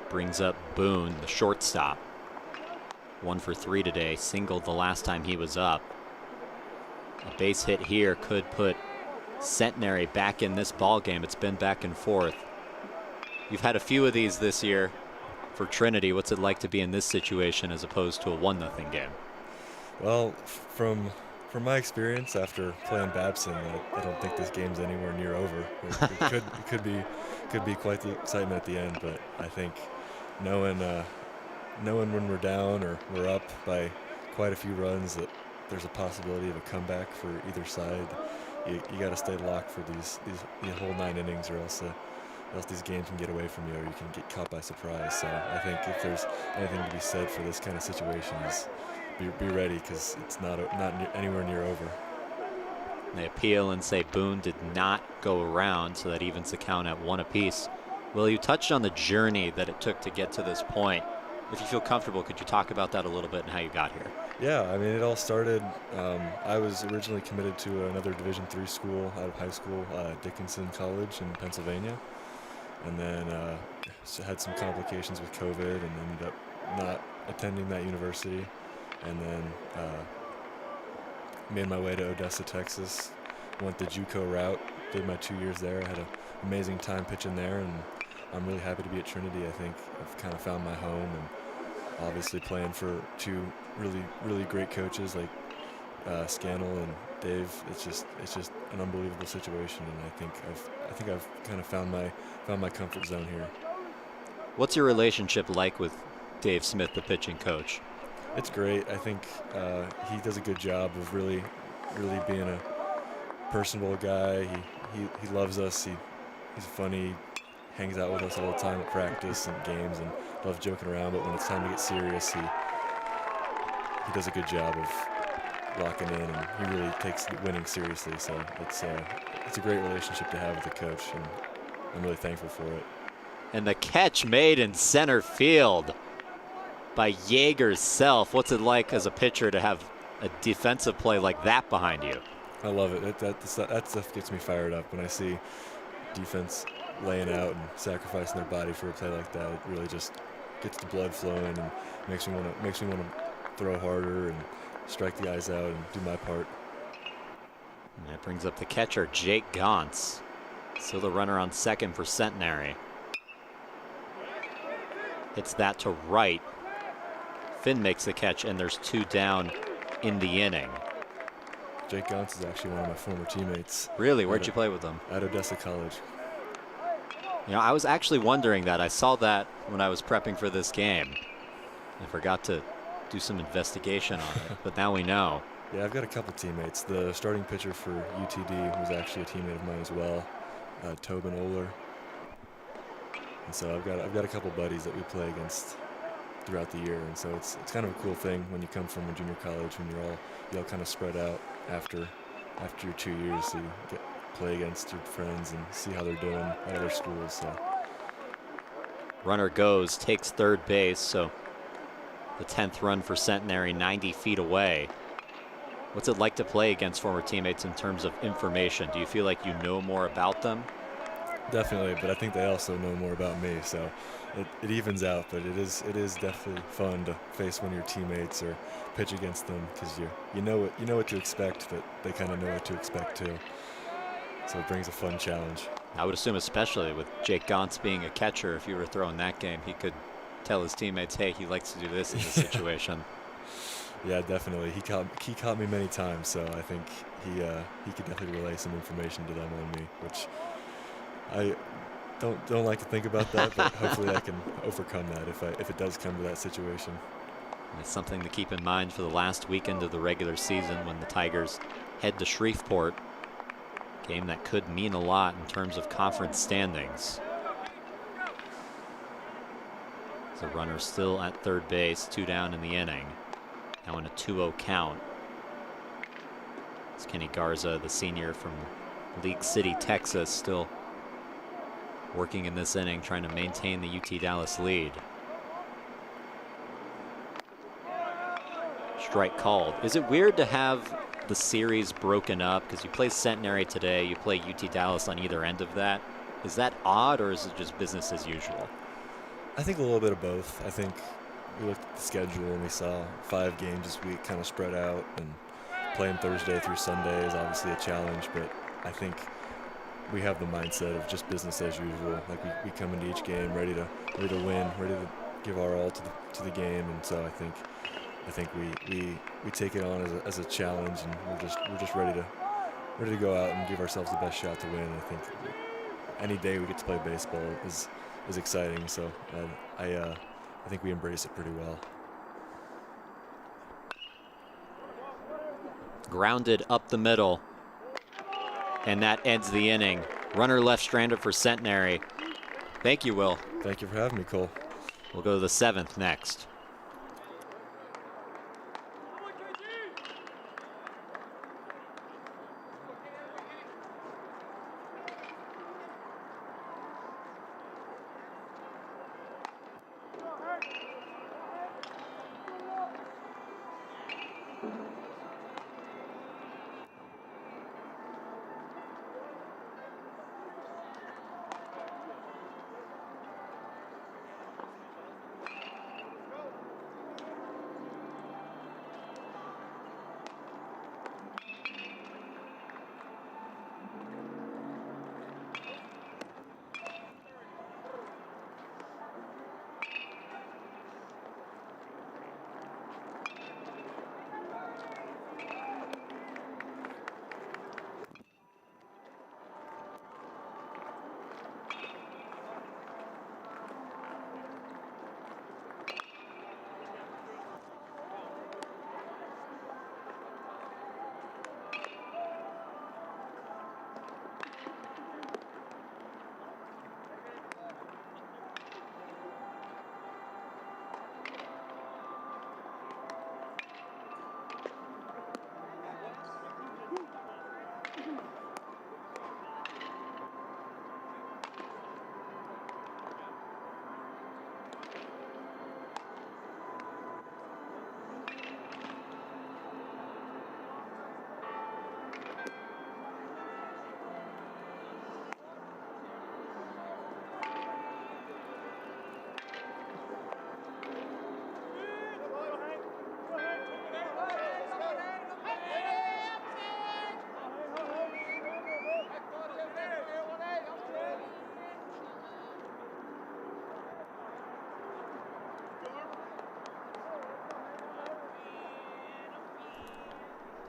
Brings up Boone, the shortstop. 1 for 3 today. Singled the last time he was up. A base hit here could put Centenary back in this ball game. It's been back and forth. You've had a few of these this year for Trinity. What's it like to be in this situation as opposed to a 1-0 game? Well, from my experience after playing Babson, I don't think this game's anywhere near over. It could be quite the excitement at the end, but I think knowing when we're down or we're up by quite a few runs that there's a possibility of a comeback for either side. You got to stay locked for these whole 9 innings, or else these games can get away from you, or you can get caught by surprise. So I think if there's anything to be said for this kind of situation, is be ready, because it's not anywhere near over. They appeal and say Boone did not go around, so that evens the count at 1 apiece. Will, you touched on the journey that it took to get to this point. If you feel comfortable, could you talk about that a little bit and how you got here? Yeah, I mean, it all started, I was originally committed to another Division III school out of high school, Dickinson College in Pennsylvania. And then had some complications with COVID and ended up not attending that university. And then made my way to Odessa, Texas, went the JUCO route, did my 2 years there. I had an amazing time pitching there, and I'm really happy to be at Trinity. I think I've kind of found my home, and obviously playing for 2 really great coaches like Scannell and Dave. It's just an unbelievable situation, and I think I've kind of found my comfort zone here. What's your relationship like with Dave Smith, the pitching coach? It's great. I think he does a good job of really being a personable guy. He loves us. He's funny. Hangs out with us all the time at practice and games, and loves joking around. But when it's time to get serious, he does a good job of locking in, and he really takes winning seriously. So it's a great relationship to have with the coach, and I'm really thankful for it. And the catch made in center field by Yeager's self. What's it like as a pitcher to have a defensive play like that behind you? I love it. That stuff gets me fired up when I see defense laying out and sacrificing their body for a play like that. It really just gets the blood flowing and makes me want to throw harder and strike the eyes out and do my part. And that brings up the catcher, Jake Gauntz. Still the runner on second for Centenary. Hits that to right. Finn makes the catch, and there's 2 down in the inning. Jake Gauntz is actually one of my former teammates. Really? Where'd you play with him? At Odessa College. You know, I was actually wondering that. I saw that when I was prepping for this game. I forgot to do some investigation on it, but now we know. Yeah, I've got a couple teammates. The starting pitcher for UTD was actually a teammate of mine as well, Tobin Oler. And so I've got a couple buddies that we play against throughout the year. And so it's kind of a cool thing when you come from a junior college when you all kind of spread out after your 2 years, so you play against your friends and see how they're doing at other schools. So Runner goes, takes third base, so the 10th run for Centenary, 90 feet away. What's it like to play against former teammates in terms of information? Do you feel like you know more about them? Definitely, but I think they also know more about me, so it evens out. But it is definitely fun to face one of your teammates or pitch against them, because you know what to expect, but they kind of know what to expect too. So it brings a fun challenge. I would assume, especially with Jake Gauntz being a catcher, if you were throwing that game, he could tell his teammates, hey, he likes to do this in this situation. Yeah, definitely. He caught me many times, so I think he could definitely relay some information to them on me, which I don't like to think about that, but hopefully I can overcome that if it does come to that situation. It's something to keep in mind for the last weekend of the regular season when the Tigers head to Shreveport. Game that could mean a lot in terms of conference standings. The runner still at third base, 2 down in the inning. Now in a 2-0 count. It's Kenny Garza, the senior from League City, Texas, still working in this inning, trying to maintain the UT Dallas lead. Strike called. Is it weird to have the series broken up? Because you play Centenary today, you play UT Dallas on either end of that. Is that odd, or is it just business as usual? I think a little bit of both. I think we looked at the schedule and we saw 5 games this week kind of spread out, and playing Thursday through Sunday is obviously a challenge, but I think we have the mindset of just business as usual. Like we come into each game ready to win, ready to give our all to the game, and so I think we take it on as a challenge, and we're just ready to go out and give ourselves the best shot to win. I think any day we get to play baseball is exciting, so I think we embrace it pretty well. Grounded up the middle, and that ends the inning. Runner left stranded for Centenary. Thank you, Will. Thank you for having me, Cole. We'll go to the 7th next.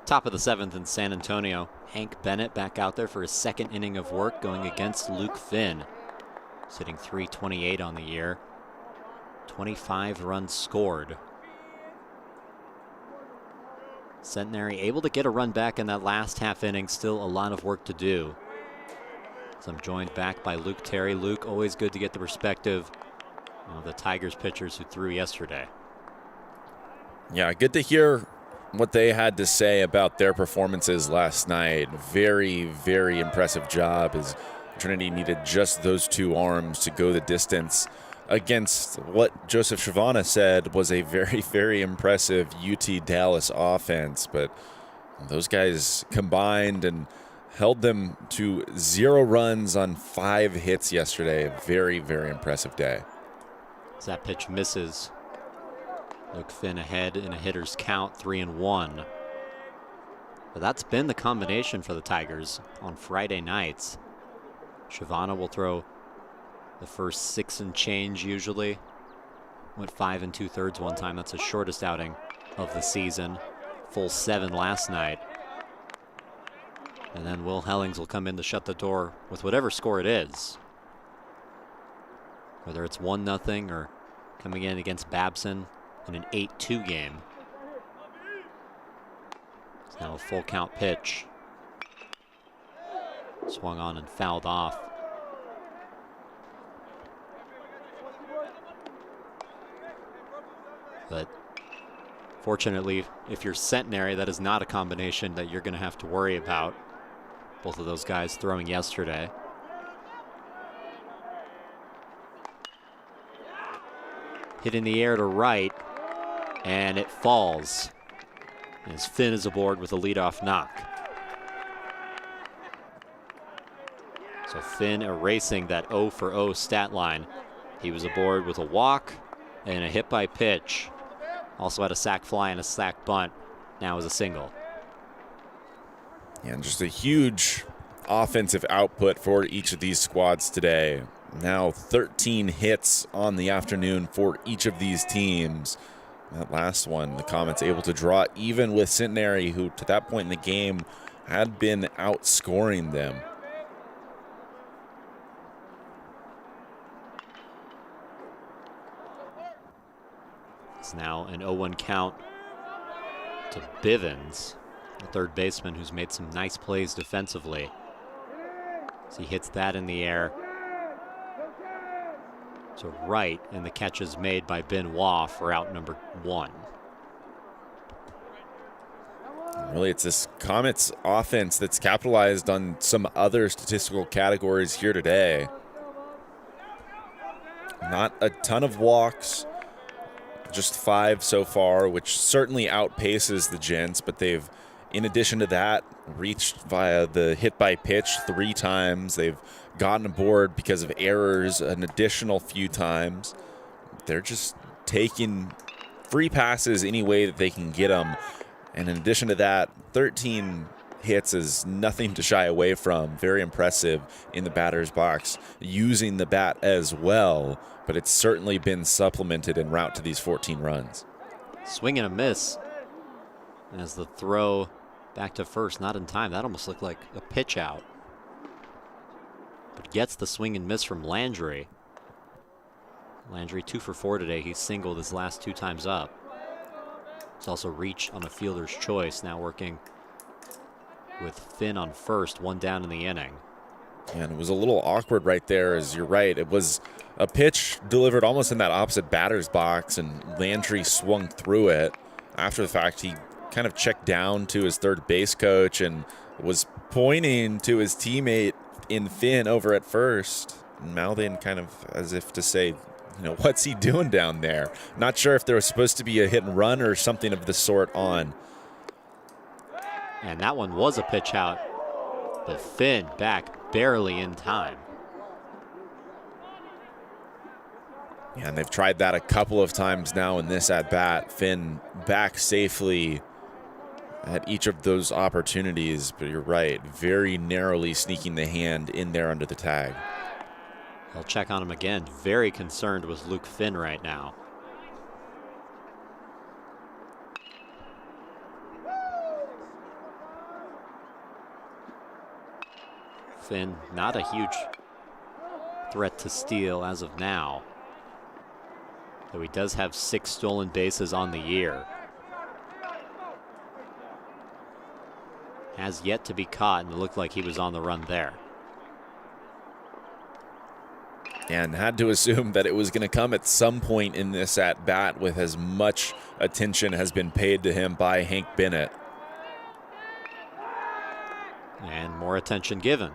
Top of the 7th in San Antonio. Hank Bennett back out there for his 2nd inning of work, going against Luke Finn. Sitting .328 on the year. 25 runs scored. Centenary able to get a run back in that last half inning. Still a lot of work to do. So I'm joined back by Luke Terry. Luke, always good to get the perspective one of the Tigers pitchers who threw yesterday. Yeah, good to hear what they had to say about their performances last night. Very, very impressive job, as Trinity needed just those 2 arms to go the distance against what Joseph Shavana said was a very, very impressive UT Dallas offense. But those guys combined and held them to 0 runs on 5 hits yesterday. A very, very impressive day. As that pitch misses, Luke Finn ahead in a hitter's count, 3-1. But that's been the combination for the Tigers on Friday nights. Shavana will throw the first 6 and change usually. Went 5 2/3 one time. That's the shortest outing of the season. Full 7 last night. And then Will Hellings will come in to shut the door with whatever score it is. Whether it's 1-0 or coming in against Babson in an 8-2 game. It's now a full count pitch. Swung on and fouled off. But fortunately, if you're Centenary, that is not a combination that you're going to have to worry about. Both of those guys throwing yesterday. Hit in the air to right, and it falls. As Finn is aboard with a leadoff knock. So Finn erasing that 0 for 0 stat line. He was aboard with a walk and a hit by pitch. Also had a sac fly and a sac bunt. Now is a single. Yeah, and just a huge offensive output for each of these squads today. Now 13 hits on the afternoon for each of these teams. That last one, the Comets able to draw even with Centenary, who to that point in the game had been outscoring them. It's now an 0-1 count to Bivens, the third baseman who's made some nice plays defensively. So he hits that in the air to right, and the catch is made by Benoit for out number 1. Really, it's this Comets offense that's capitalized on some other statistical categories here today. Not a ton of walks, just 5 so far, which certainly outpaces the Gents, but they've, in addition to that, reached via the hit by pitch 3 times. They've gotten aboard because of errors an additional few times. They're just taking free passes any way that they can get them. And in addition to that, 13 hits is nothing to shy away from. Very impressive in the batter's box, using the bat as well. But it's certainly been supplemented en route to these 14 runs. Swing and a miss. As the throw back to first, not in time. That almost looked like a pitch out. But gets the swing and miss from Landry. Landry 2 for 4 today. He's singled his last 2 times up. He's also reached on a fielder's choice. Now working with Finn on first, 1 down in the inning. And it was a little awkward right there, as you're right. It was a pitch delivered almost in that opposite batter's box, and Landry swung through it. After the fact, he kind of checked down to his third base coach and was pointing to his teammate in Finn over at first, mouthing kind of as if to say, you know, what's he doing down there? Not sure if there was supposed to be a hit and run or something of the sort on. And that one was a pitch out, but Finn back barely in time. Yeah, and they've tried that a couple of times now in this at-bat. Finn back safely at each of those opportunities, but you're right, very narrowly sneaking the hand in there under the tag. They'll check on him again. Very concerned with Luke Finn right now. Finn, not a huge threat to steal as of now, though he does have 6 stolen bases on the year. Has yet to be caught, and it looked like he was on the run there. and had to assume that it was going to come at some point in this at-bat with as much attention has been paid to him by Hank Bennett. And more attention given.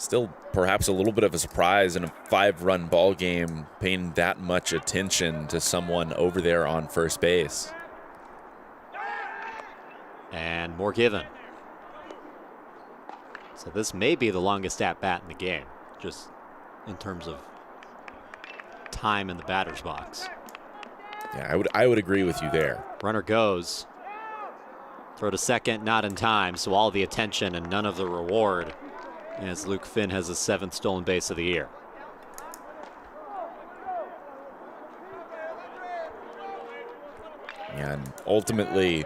Still perhaps a little bit of a surprise in a 5-run ball game, paying that much attention to someone over there on first base. And more given. So this may be the longest at-bat in the game, just in terms of time in the batter's box. Yeah, I would agree with you there. Runner goes. Throw to second, not in time, so all the attention and none of the reward, as Luke Finn has his 7th stolen base of the year. And ultimately,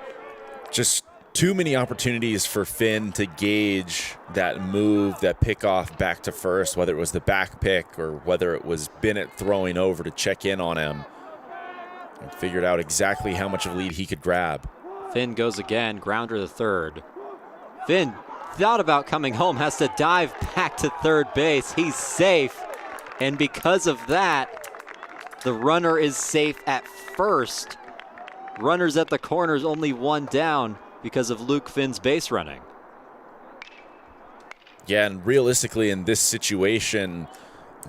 just too many opportunities for Finn to gauge that move, that pickoff back to first, whether it was the back pick or whether it was Bennett throwing over to check in on him, and figured out exactly how much of a lead he could grab. Finn goes again, grounder to third. Finn thought about coming home, has to dive back to third base. He's safe, and because of that, the runner is safe at first. Runners at the corners, only one down because of Luke Finn's base running. Yeah, and realistically in this situation,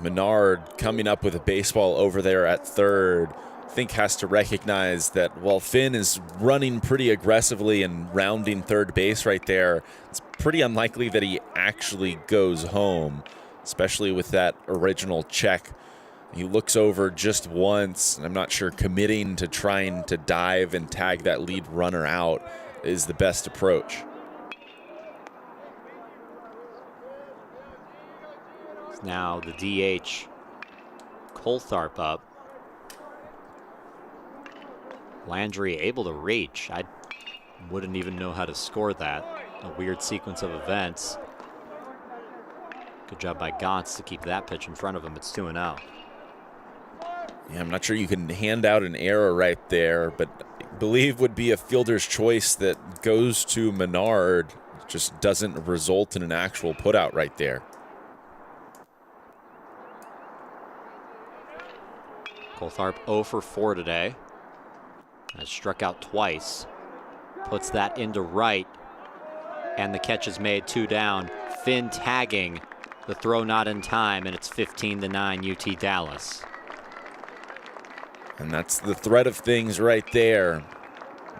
Menard coming up with a baseball over there at third, I think has to recognize that while Finn is running pretty aggressively and rounding third base right there, it's pretty unlikely that he actually goes home, especially with that original check. He looks over just once, and I'm not sure committing to trying to dive and tag that lead runner out is the best approach. Now the DH, Coltharp up. Landry able to reach. I wouldn't even know how to score that. A weird sequence of events. Good job by Gantz to keep that pitch in front of him. It's 2-0. Yeah, I'm not sure you can hand out an error right there, but I believe would be a fielder's choice that goes to Menard. Just doesn't result in an actual putout right there. Coltharp 0 for 4 today. Has struck out twice. Puts that into right. And the catch is made, 2 down. Finn tagging. The throw not in time, and it's 15-9 UT Dallas. And that's the threat of things right there.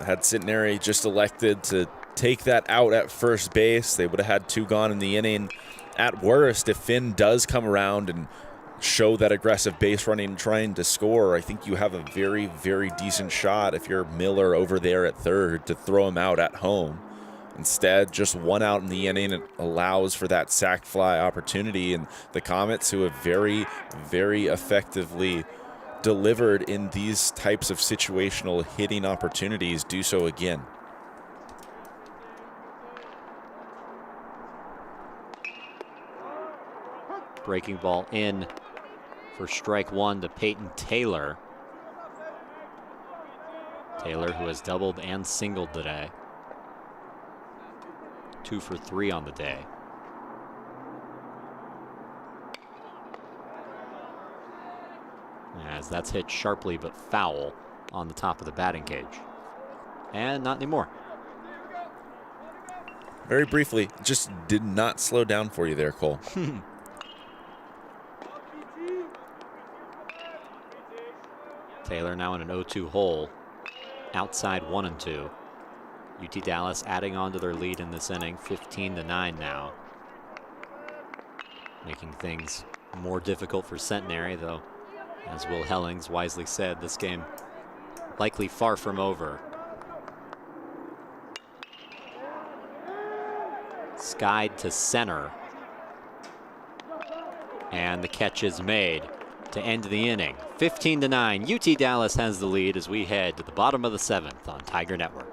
Had Centenary just elected to take that out at first base, they would have had 2 gone in the inning. At worst, if Finn does come around and show that aggressive base running trying to score, I think you have a very, very decent shot if you're Miller over there at third to throw him out at home. Instead, just 1 out in the inning, it allows for that sac fly opportunity, and the Comets, who have very, very effectively delivered in these types of situational hitting opportunities, do so again. Breaking ball in for strike 1 to Peyton Taylor. Taylor, who has doubled and singled today. 2 for 3 on the day. As that's hit sharply but foul on the top of the batting cage. And not anymore. Very briefly, just did not slow down for you there, Cole. Taylor now in an 0-2 hole. Outside 1 and 2. UT Dallas adding on to their lead in this inning, 15-9 now. Making things more difficult for Centenary, though, as Will Hellings wisely said, this game likely far from over. Skied to center. And the catch is made to end the inning. 15-9, UT Dallas has the lead as we head to the bottom of the 7th on Tiger Network.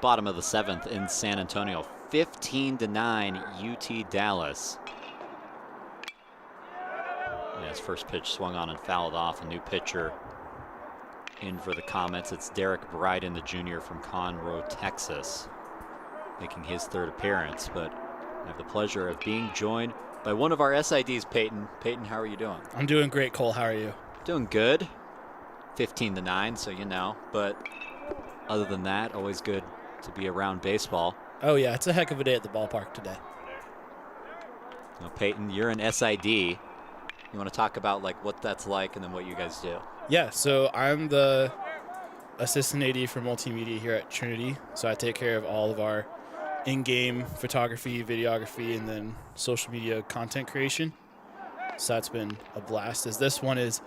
bottom of the 7th in San Antonio. 15-9 UT Dallas. And his first pitch swung on and fouled off. A new pitcher in for the Comets. It's Derek Bryden, the junior from Conroe, Texas, making his 3rd appearance. But I have the pleasure of being joined by one of our SIDs, Peyton. Peyton, how are you doing? I'm doing great, Cole. How are you? Doing good. 15-9, so you know. But other than that, always good to be around baseball. Oh, yeah. It's a heck of a day at the ballpark today. Now, Peyton, you're an SID. You want to talk about like what that's like and then what you guys do? Yeah, so I'm the assistant AD for multimedia here at Trinity. So I take care of all of our in-game photography, videography, and then social media content creation. So that's been a blast, as this one is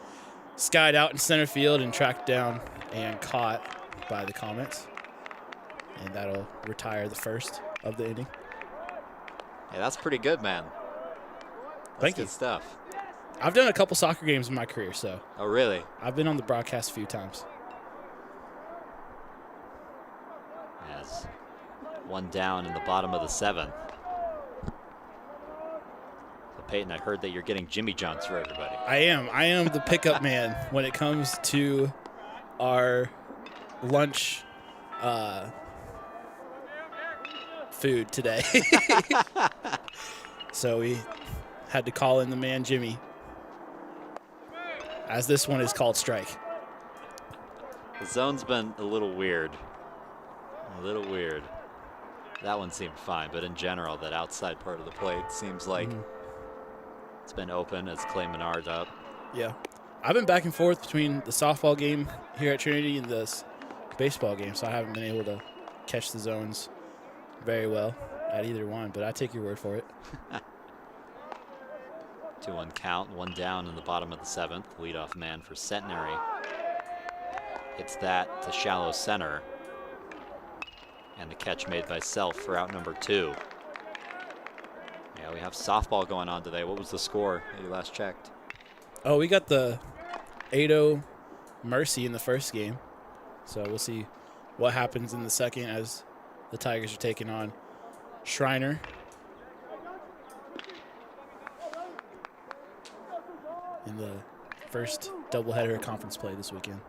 skied out in center field and tracked down and caught by the Comets. And that'll retire the first of the inning. Yeah, that's pretty good, man. Thank good you. Stuff. I've done a couple soccer games in my career, so. Oh, really? I've been on the broadcast a few times. As one down in the bottom of the 7th. So Peyton, I heard that you're getting Jimmy Johns for everybody. I am the pickup man when it comes to our lunch food today. So we had to call in the man Jimmy, as this one is called strike. The zone's been a little weird. That one seemed fine, but in general, that outside part of the plate seems like it's been open as Clay Menard's up. Yeah. I've been back and forth between the softball game here at Trinity and this baseball game, so I haven't been able to catch the zones very well at either one, but I take your word for it. 2-1 count, one down in the bottom of the 7th. Leadoff man for Centenary hits that to shallow center. And the catch made by Self for out number 2. Yeah, we have softball going on today. What was the score that you last checked? Oh, we got the 8-0 Mercy in the first game. So we'll see what happens in the second as the Tigers are taking on Shriner. In the first doubleheader conference play this weekend.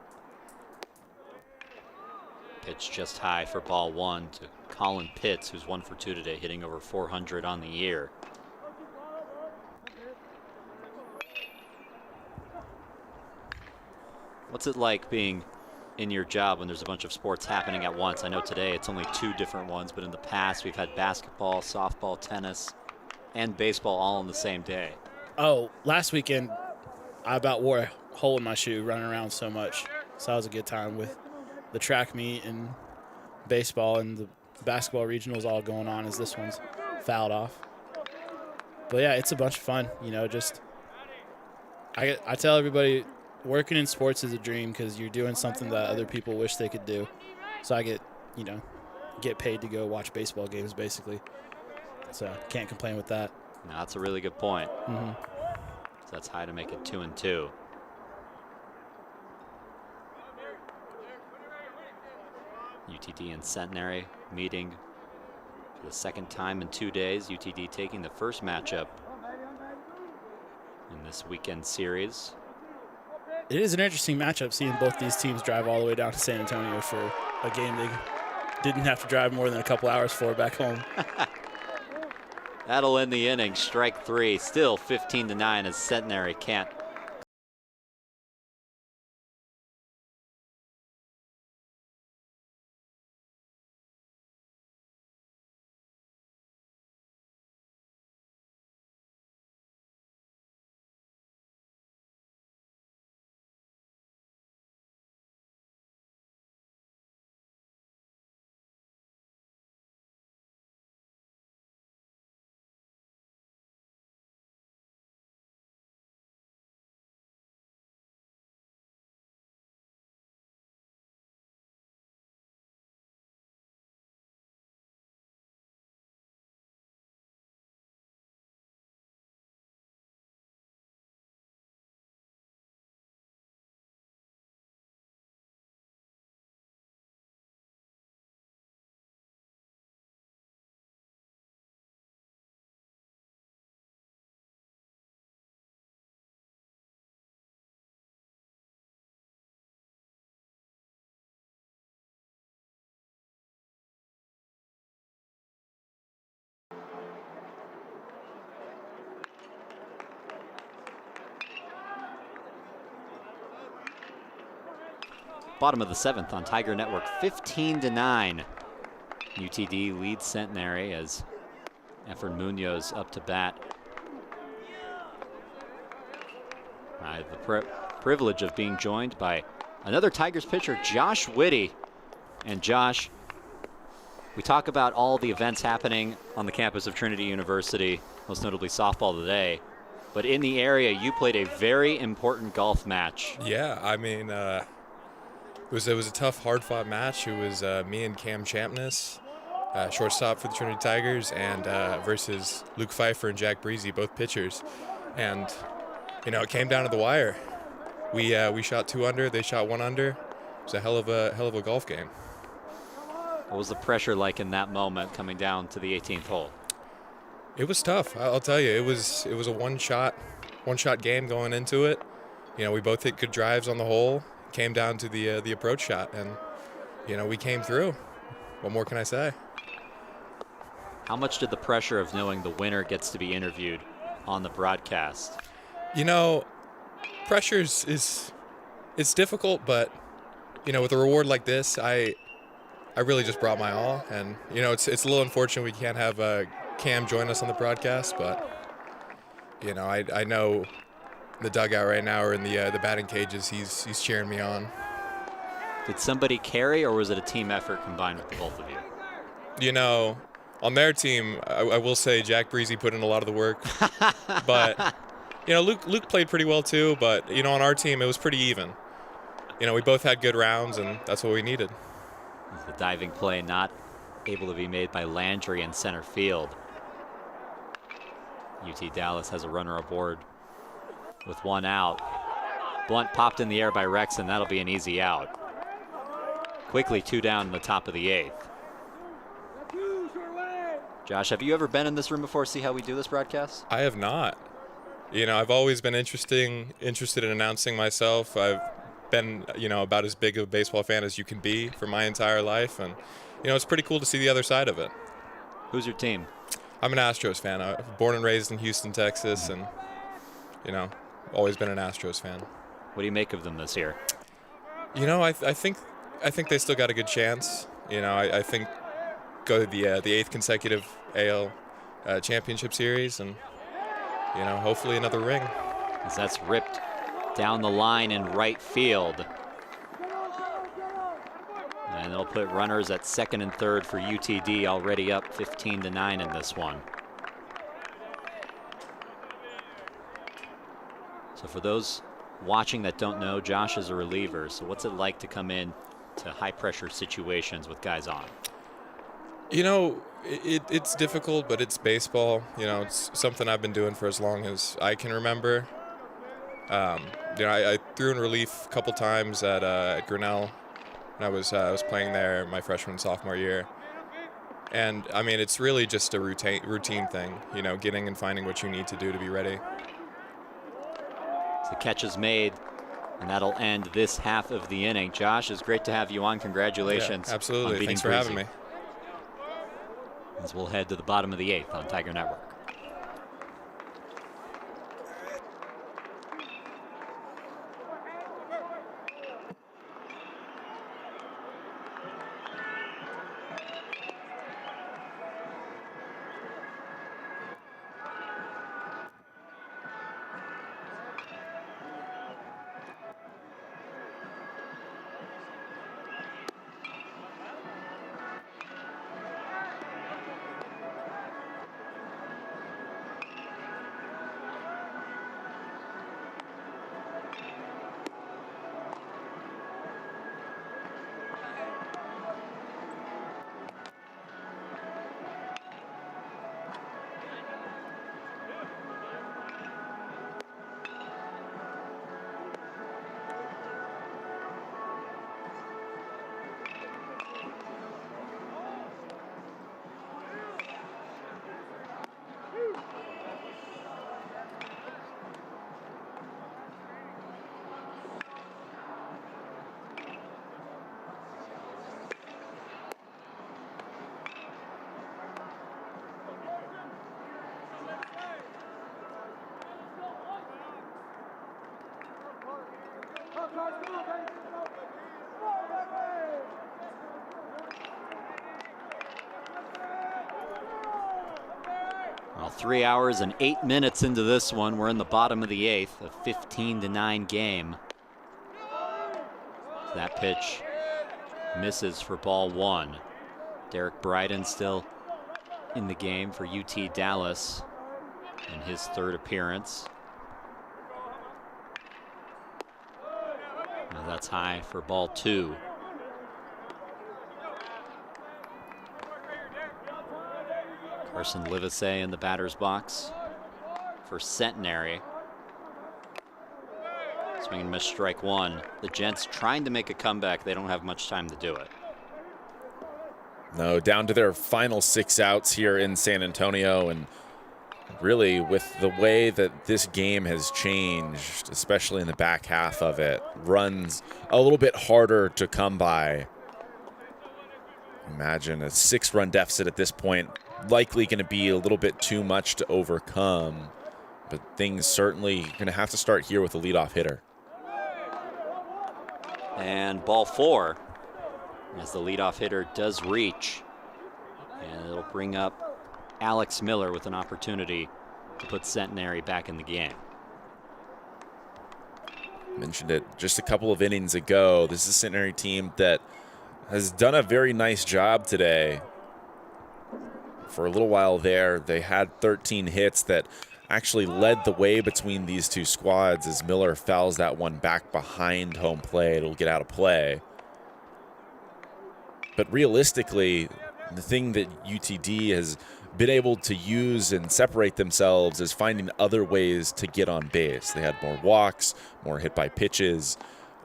Pitch just high for ball 1 to Colin Pitts, who's 1 for 2 today, hitting over 400 on the year. What's it like being in your job when there's a bunch of sports happening at once? I know today it's only 2 different ones, but in the past we've had basketball, softball, tennis, and baseball all on the same day. Oh, last weekend I about wore a hole in my shoe running around so much. So that was a good time with the track meet and baseball, and the basketball regionals all going on as this one's fouled off. But yeah, it's a bunch of fun, you know, just I tell everybody working in sports is a dream because you're doing something that other people wish they could do. So I get paid to go watch baseball games basically. So can't complain with that. No, that's a really good point. Mm-hmm. So that's high to make it 2-2. UTD and Centenary meeting for the second time in 2 days. UTD taking the first matchup in this weekend series. It is an interesting matchup seeing both these teams drive all the way down to San Antonio for a game they didn't have to drive more than a couple hours for back home. That'll end the inning. Strike 3. Still 15-9 as Centenary can't Bottom of the 7th on Tiger Network, 15-9. UTD leads Centenary as Efren Munoz up to bat. I have the privilege of being joined by another Tigers pitcher, Josh Whitty. And Josh, we talk about all the events happening on the campus of Trinity University, most notably softball today. But in the area, you played a very important golf match. Yeah, I mean, it was a tough, hard-fought match. It was me and Cam Champness, shortstop for the Trinity Tigers, and versus Luke Pfeiffer and Jack Breezy, both pitchers. And it came down to the wire. We shot 2 under, they shot 1 under. It was a hell of a golf game. What was the pressure like in that moment coming down to the 18th hole? It was tough. I'll tell you. It was a one shot game going into it. We both hit good drives on the hole. Came down to the approach shot, and we came through. What more can I say? How much did the pressure of knowing the winner gets to be interviewed on the broadcast? Pressure is difficult, but with a reward like this, I really just brought my all, and it's a little unfortunate we can't have Cam join us on the broadcast, but I know the dugout right now or in the batting cages, he's cheering me on. Did somebody carry, or was it a team effort combined with the both of you? On their team, I will say Jack Breezy put in a lot of the work, but Luke played pretty well too. But on our team, it was pretty even. We both had good rounds, and that's what we needed. The diving play not able to be made by Landry in center field. UT Dallas has a runner aboard with 1 out. Blunt popped in the air by Rex, and that'll be an easy out. Quickly 2 down in the top of the 8th. Josh, have you ever been in this room before? See how we do this broadcast? I have not. I've always been interested in announcing myself. I've been, about as big of a baseball fan as you can be for my entire life, and it's pretty cool to see the other side of it. Who's your team? I'm an Astros fan. I was born and raised in Houston, Texas, and always been an Astros fan. What do you make of them this year? I think they still got a good chance. I think go to the 8th consecutive AL championship series, and hopefully another ring. As that's ripped down the line in right field. And they'll put runners at 2nd and 3rd for UTD, already up 15-9 in this one. So for those watching that don't know, Josh is a reliever. So what's it like to come in to high pressure situations with guys on? It's difficult, but it's baseball. It's something I've been doing for as long as I can remember. I threw in relief a couple times at Grinnell. I was playing there my freshman and sophomore year, and I mean it's really just a routine thing. Getting and finding what you need to do to be ready. So the catch is made, and that'll end this half of the inning. Josh, it's great to have you on. Congratulations. Yeah, absolutely. Thanks for having me. As we'll head to the bottom of the 8th on Tiger Network. 3 hours and 8 minutes into this one. We're in the bottom of the 8th, a 15-9 game. That pitch misses for ball 1. Derek Bryden still in the game for UT Dallas in his 3rd appearance. Now that's high for ball 2. Carson Livesey in the batter's box for Centenary. Swing and miss, strike 1. The Gents trying to make a comeback. They don't have much time to do it. No, down to their final 6 outs here in San Antonio. And really, with the way that this game has changed, especially in the back half of it, runs a little bit harder to come by. Imagine a 6-run deficit at this point, likely going to be a little bit too much to overcome. But things certainly going to have to start here with a leadoff hitter. And ball 4, as the leadoff hitter does reach. And it'll bring up Alex Miller with an opportunity to put Centenary back in the game. Mentioned it just a couple of innings ago. This is a Centenary team that has done a very nice job today. For a little while there, they had 13 hits that actually led the way between these two squads as Miller fouls that one back behind home plate. It'll get out of play. But realistically, the thing that UTD has been able to use and separate themselves is finding other ways to get on base. They had more walks, more hit by pitches.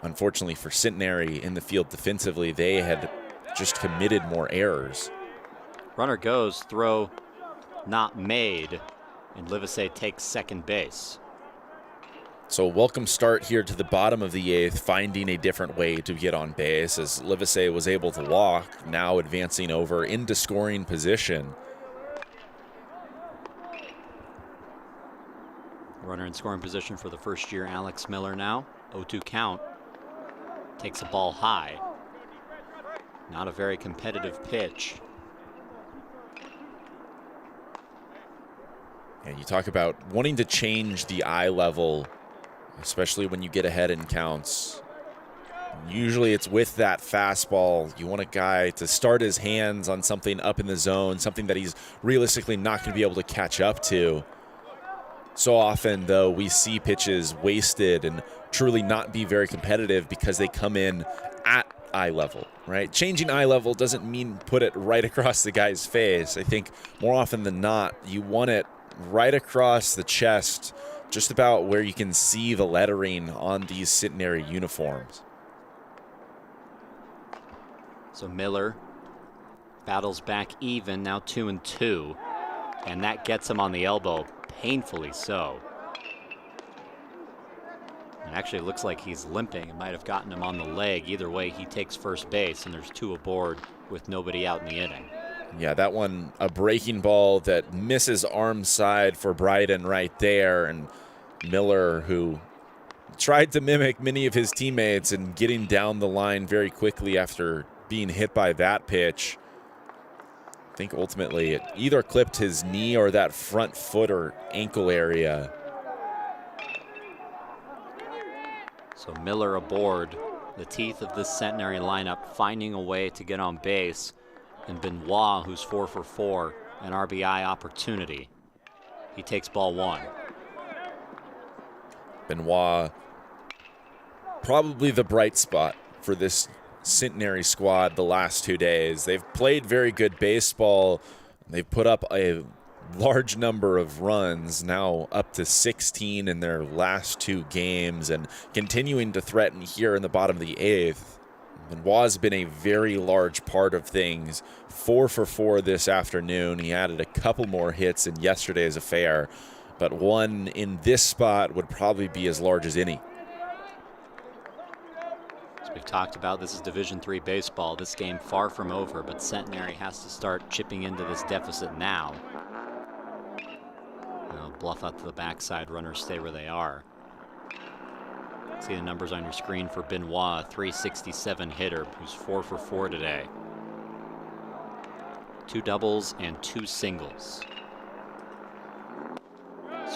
Unfortunately for Centenary in the field defensively, they had just committed more errors. Runner goes, throw not made, and Livesey takes second base. So welcome start here to the bottom of the 8th, finding a different way to get on base as Livesey was able to walk, now advancing over into scoring position. Runner in scoring position for the first year, Alex Miller now. 0-2 count. Takes a ball high. Not a very competitive pitch. And you talk about wanting to change the eye level, especially when you get ahead in counts. Usually it's with that fastball. You want a guy to start his hands on something up in the zone, something that he's realistically not going to be able to catch up to. So often, though, we see pitches wasted and truly not be very competitive because they come in at eye level, right? Changing eye level doesn't mean put it right across the guy's face. I think more often than not, you want it right across the chest, just about where you can see the lettering on these Centenary uniforms. So Miller battles back even, now 2-2, and that gets him on the elbow, painfully so. It actually looks like he's limping. It might have gotten him on the leg. Either way, he takes first base, and there's 2 aboard with nobody out in the inning. Yeah, that one, a breaking ball that misses arm side for Bryden right there. And Miller, who tried to mimic many of his teammates and getting down the line very quickly after being hit by that pitch. I think ultimately it either clipped his knee or that front foot or ankle area. So Miller aboard, the teeth of this Centenary lineup, finding a way to get on base. And Benoit, who's 4 for 4, an RBI opportunity. He takes ball 1. Benoit, probably the bright spot for this Centenary squad the last 2 days. They've played very good baseball. They've put up a large number of runs, now up to 16 in their last 2 games, and continuing to threaten here in the bottom of the 8th. Benoit has been a very large part of things. 4 for 4 this afternoon. He added a couple more hits in yesterday's affair, but one in this spot would probably be as large as any. As we've talked about, this is Division III baseball. This game far from over, but Centenary has to start chipping into this deficit now. Bluff out to the backside, runners stay where they are. See the numbers on your screen for Benoit, 367 hitter, who's 4 for 4 today. 2 doubles and 2 singles.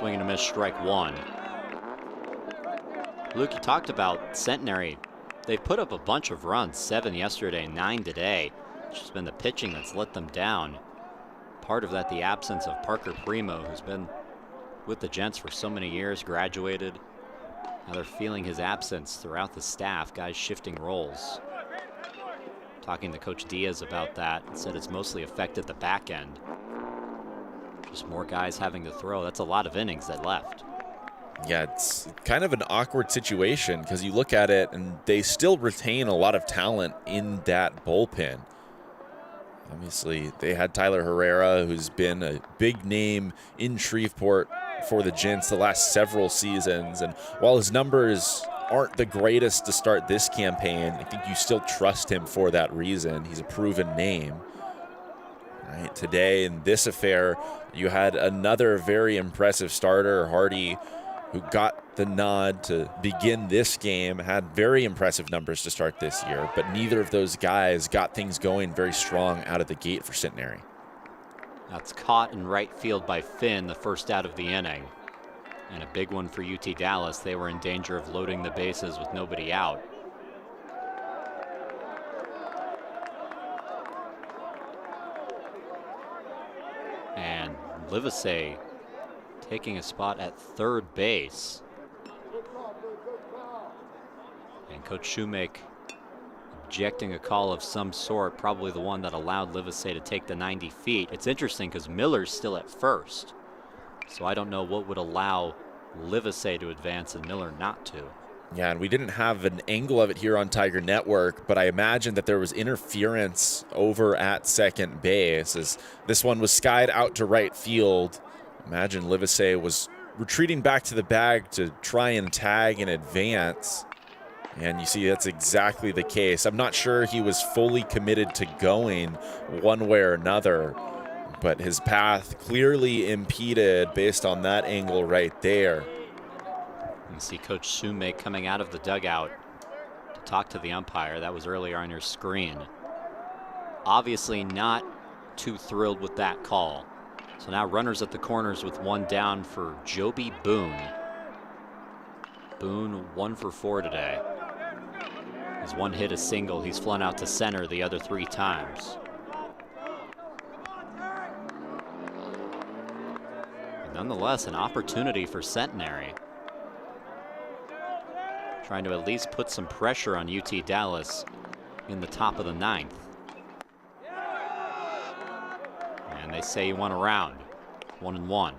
Swing and a miss, strike one. Luke, you talked about Centenary. They've put up a bunch of runs, 7 yesterday, 9 today. It's just been the pitching that's let them down. Part of that, the absence of Parker Primo, who's been with the Gents for so many years, graduated. Now they're feeling his absence throughout the staff, guys shifting roles. Talking to Coach Diaz about that, and said it's mostly affected the back end. Just more guys having to throw. That's a lot of innings that left. Yeah, it's kind of an awkward situation because you look at it and they still retain a lot of talent in that bullpen. Obviously, they had Tyler Herrera, who's been a big name in Shreveport for the Gents the last several seasons. And while his numbers aren't the greatest to start this campaign, I think you still trust him for that reason. He's a proven name. Right, today in this affair, you had another very impressive starter, Hardy, who got the nod to begin this game, had very impressive numbers to start this year, but neither of those guys got things going very strong out of the gate for Centenary. That's caught in right field by Finn, the first out of the inning. And a big one for UT Dallas. They were in danger of loading the bases with nobody out. And Livesey taking a spot at third base. And Coach Shoemake objecting a call of some sort, probably the one that allowed Livesey to take the 90 feet. It's interesting because Miller's still at first. So I don't know what would allow Livesey to advance and Miller not to. Yeah, and we didn't have an angle of it here on Tiger Network, but I imagine that there was interference over at second base as this one was skied out to right field. Imagine Livesey was retreating back to the bag to try and tag in advance. And you see that's exactly the case. I'm not sure he was fully committed to going one way or another, but his path clearly impeded based on that angle right there. You see Coach Shoemake coming out of the dugout to talk to the umpire. That was earlier on your screen. Obviously not too thrilled with that call. So now runners at the corners with one down for Joby Boone. Boone 1 for 4 today. His one hit a single. He's flown out to center the other 3 times. But nonetheless, an opportunity for Centenary. Trying to at least put some pressure on UT Dallas in the top of the 9th. And they say you want a round. 1-1.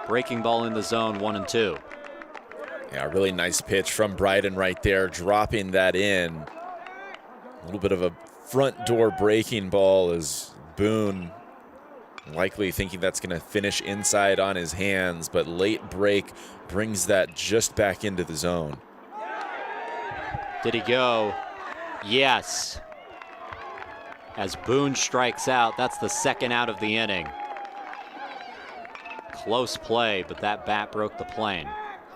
Breaking ball in the zone, 1-2. Yeah, a really nice pitch from Bryden right there, dropping that in. A little bit of a front door breaking ball as Boone likely thinking that's going to finish inside on his hands, but late break brings that just back into the zone. Did he go? Yes. As Boone strikes out, that's the second out of the inning. Close play, but that bat broke the plane.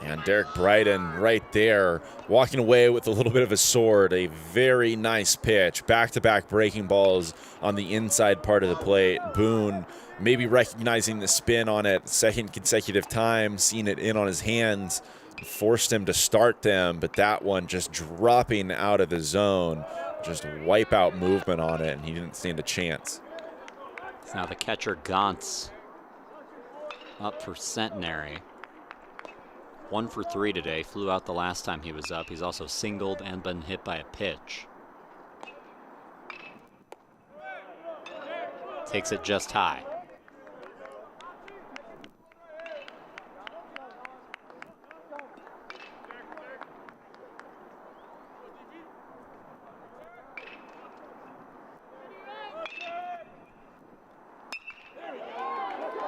And Derek Bryden right there, walking away with a little bit of a sword. A very nice pitch. Back-to-back breaking balls on the inside part of the plate. Boone maybe recognizing the spin on it second consecutive time, seeing it in on his hands, forced him to start them, but that one just dropping out of the zone. Just wipe out movement on it, and he didn't stand a chance. It's now the catcher, Gantz, up for Centenary. 1 for 3 today, flew out the last time he was up. He's also singled and been hit by a pitch. Takes it just high.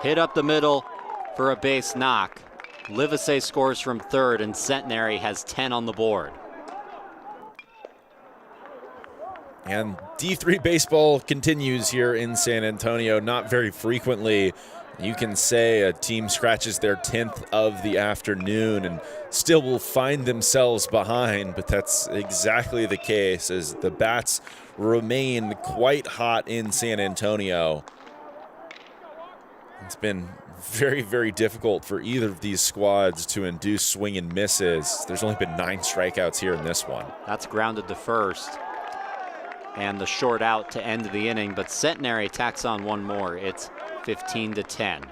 Hit up the middle for a base knock. Livesey scores from third, and Centenary has 10 on the board. And D3 baseball continues here in San Antonio. Not very frequently You can say a team scratches their 10th of the afternoon and still will find themselves behind, but that's exactly the case as the bats remain quite hot in San Antonio. It's been very, very difficult for either of these squads to induce swing and misses. There's only been 9 strikeouts here in this one. That's grounded to first. And the short out to end the inning, but Centenary tacks on one more. It's 15-10.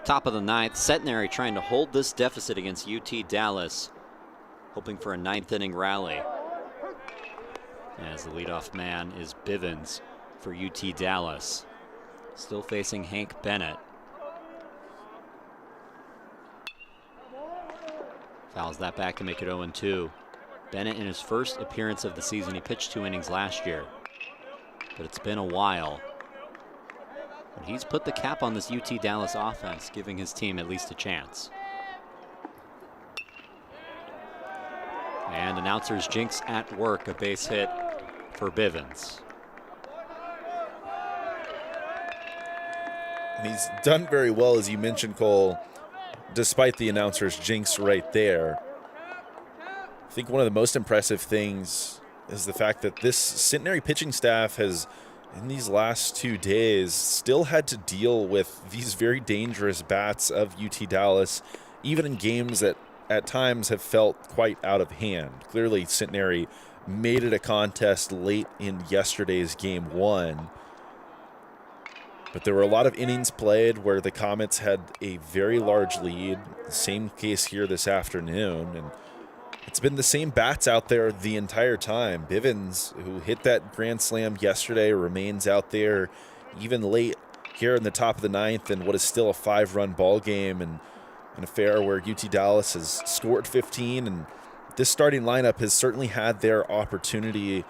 Top of the 9th, Centenary trying to hold this deficit against UT Dallas, hoping for a 9th inning rally. As the leadoff man is Bivens for UT Dallas, still facing Hank Bennett. Fouls that back to make it 0-2. Bennett in his first appearance of the season, he pitched 2 innings last year, but it's been a while. But he's put the cap on this UT Dallas offense, giving his team at least a chance. And announcers jinx at work, a base hit for Bivens. And he's done very well, as you mentioned, Cole, despite the announcer's jinx right there. I think one of the most impressive things is the fact that this Centenary pitching staff has, in these last 2 days, still had to deal with these very dangerous bats of UT Dallas, even in games that at times have felt quite out of hand. Clearly, Centenary made it a contest late in yesterday's game 1. But there were a lot of innings played where the Comets had a very large lead. Same case here this afternoon. And it's been the same bats out there the entire time. Bivens, who hit that grand slam yesterday, remains out there even late here in the top of the 9th in what is still a 5-run ball game, and an affair where UT Dallas has scored 15. And this starting lineup has certainly had their opportunity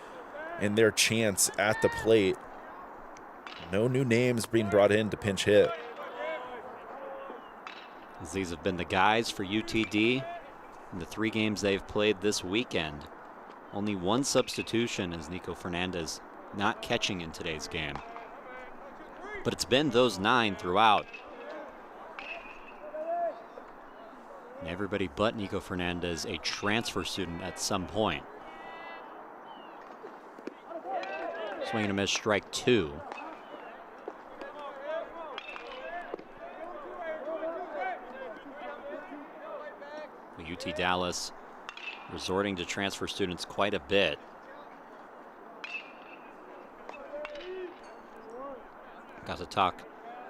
and their chance at the plate. No new names being brought in to pinch hit. As these have been the guys for UTD in the 3 games they've played this weekend. Only 1 substitution as Nico Fernandez not catching in today's game. But it's been those 9 throughout. And everybody but Nico Fernandez, a transfer student at some point. Swing and a miss, strike 2. UT Dallas resorting to transfer students quite a bit. Got to talk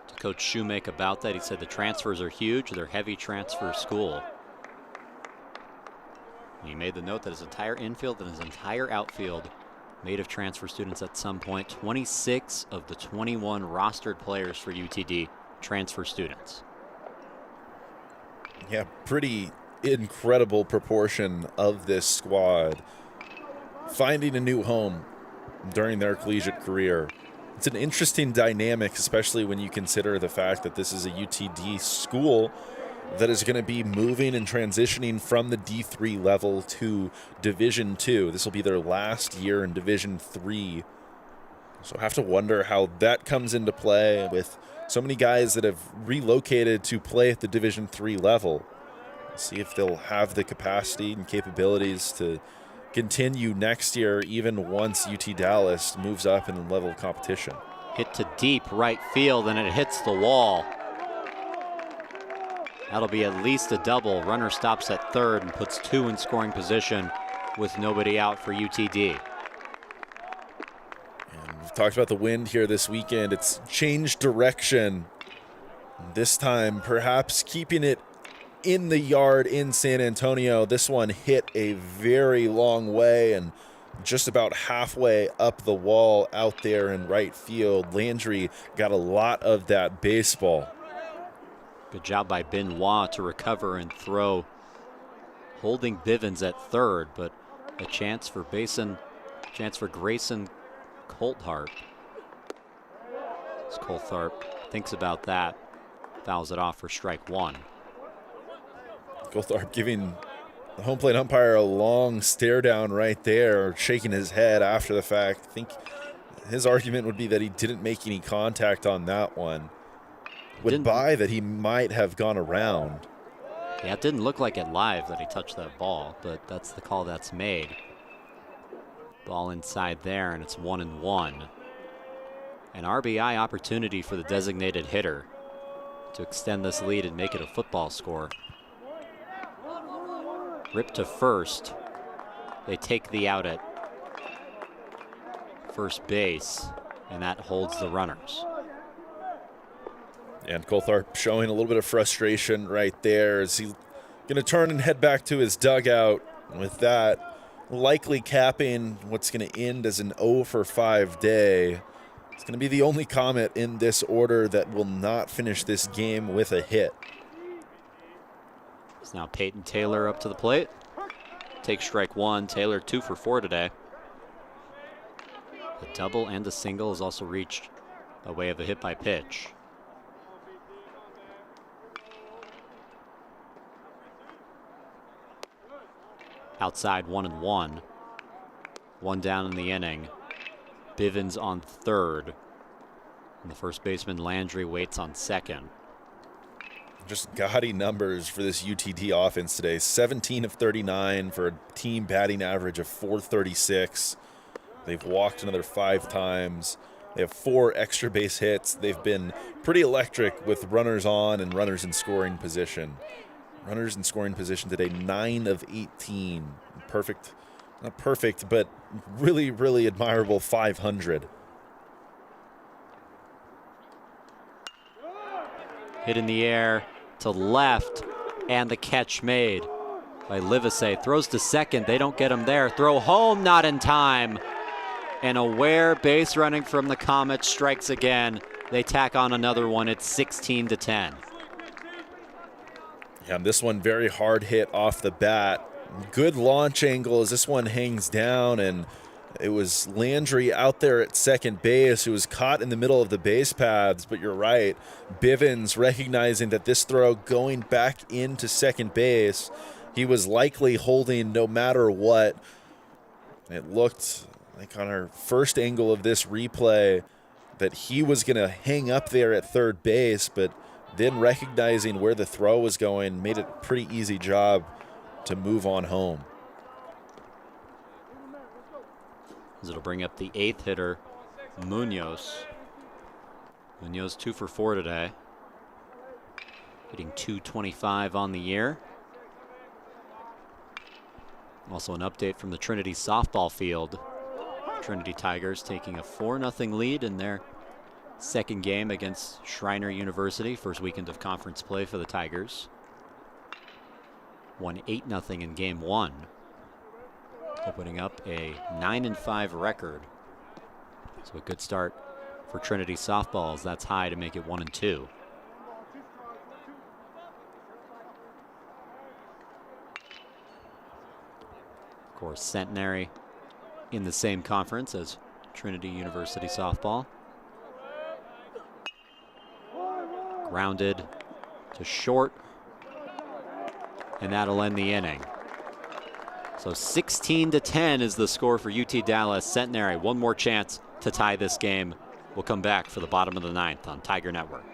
to Coach Shoemake about that. He said the transfers are huge. They're heavy transfer school. And he made the note that his entire infield and his entire outfield made of transfer students at some point. 26 of the 21 rostered players for UTD transfer students. Yeah, pretty incredible proportion of this squad finding a new home during their collegiate career. It's an interesting dynamic, especially when you consider the fact that this is a UTD school that is going to be moving and transitioning from the D3 level to Division II. This will be their last year in Division III. So I have to wonder how that comes into play with so many guys that have relocated to play at the Division III level. See if they'll have the capacity and capabilities to continue next year, even once UT Dallas moves up in the level of competition. Hit to deep right field, and it hits the wall. That'll be at least a double. Runner stops at third and puts 2 in scoring position with nobody out for UTD. And we've talked about the wind here this weekend. It's changed direction. This time, perhaps keeping it in the yard in San Antonio. This one hit a very long way and just about halfway up the wall out there in right field. Landry got a lot of that baseball. Good job by Benoit to recover and throw, holding Bivens at third, but a chance for Grayson Coltharp. As Coltharp thinks about that, fouls it off for strike 1. Coltharp giving the home plate umpire a long stare down right there, shaking his head after the fact. I think his argument would be that he didn't make any contact on that one. Would buy that he might have gone around. Yeah, it didn't look like it live that he touched that ball, but that's the call that's made. Ball inside there, and it's 1-1. An RBI opportunity for the designated hitter to extend this lead and make it a football score. Rip to first. They take the out at first base, and that holds the runners. And Coltharp showing a little bit of frustration right there. Is he going to turn and head back to his dugout? With that, likely capping what's going to end as an 0-for-5 day. It's going to be the only Comet in this order that will not finish this game with a hit. It's now Peyton Taylor up to the plate. Takes strike 1. Taylor 2-for-4 today. A double and a single is also reached by way of a hit by pitch. Outside 1-1. 1 down in the inning. Bivens on third. And the first baseman Landry waits on second. Just gaudy numbers for this UTD offense today. 17 of 39 for a team batting average of .436. They've walked another 5 times. They have 4 extra base hits. They've been pretty electric with runners on and runners in scoring position. Runners in scoring position today, 9 of 18. Perfect, not perfect, but really, really admirable 500. Hit in the air to left, and the catch made by Livesey. Throws to second. They don't get him there. Throw home, not in time. And Aware base running from the Comets strikes again. They tack on another one. It's 16-10. Yeah, this one very hard hit off the bat. Good launch angle as this one hangs down, and it was Landry out there at second base who was caught in the middle of the base paths, but you're right. Bivens recognizing that this throw going back into second base, he was likely holding no matter what. It looked like on our first angle of this replay that he was going to hang up there at third base, but then recognizing where the throw was going made it a pretty easy job to move on home. As it'll bring up the 8th hitter, Munoz. Munoz 2-for-4 today. Hitting .225 on the year. Also an update from the Trinity softball field. Trinity Tigers taking a 4-0 lead in their second game against Schreiner University. First weekend of conference play for the Tigers. Won 8-0 in game 1. opening up a 9-5 record. So a good start for Trinity softballs. That's high to make it 1-2. Of course, Centenary in the same conference as Trinity University softball. Grounded to short, and that'll end the inning. So 16-10 is the score for UT Dallas. Centenary, one more chance to tie this game. We'll come back for the bottom of the ninth on Tiger Network.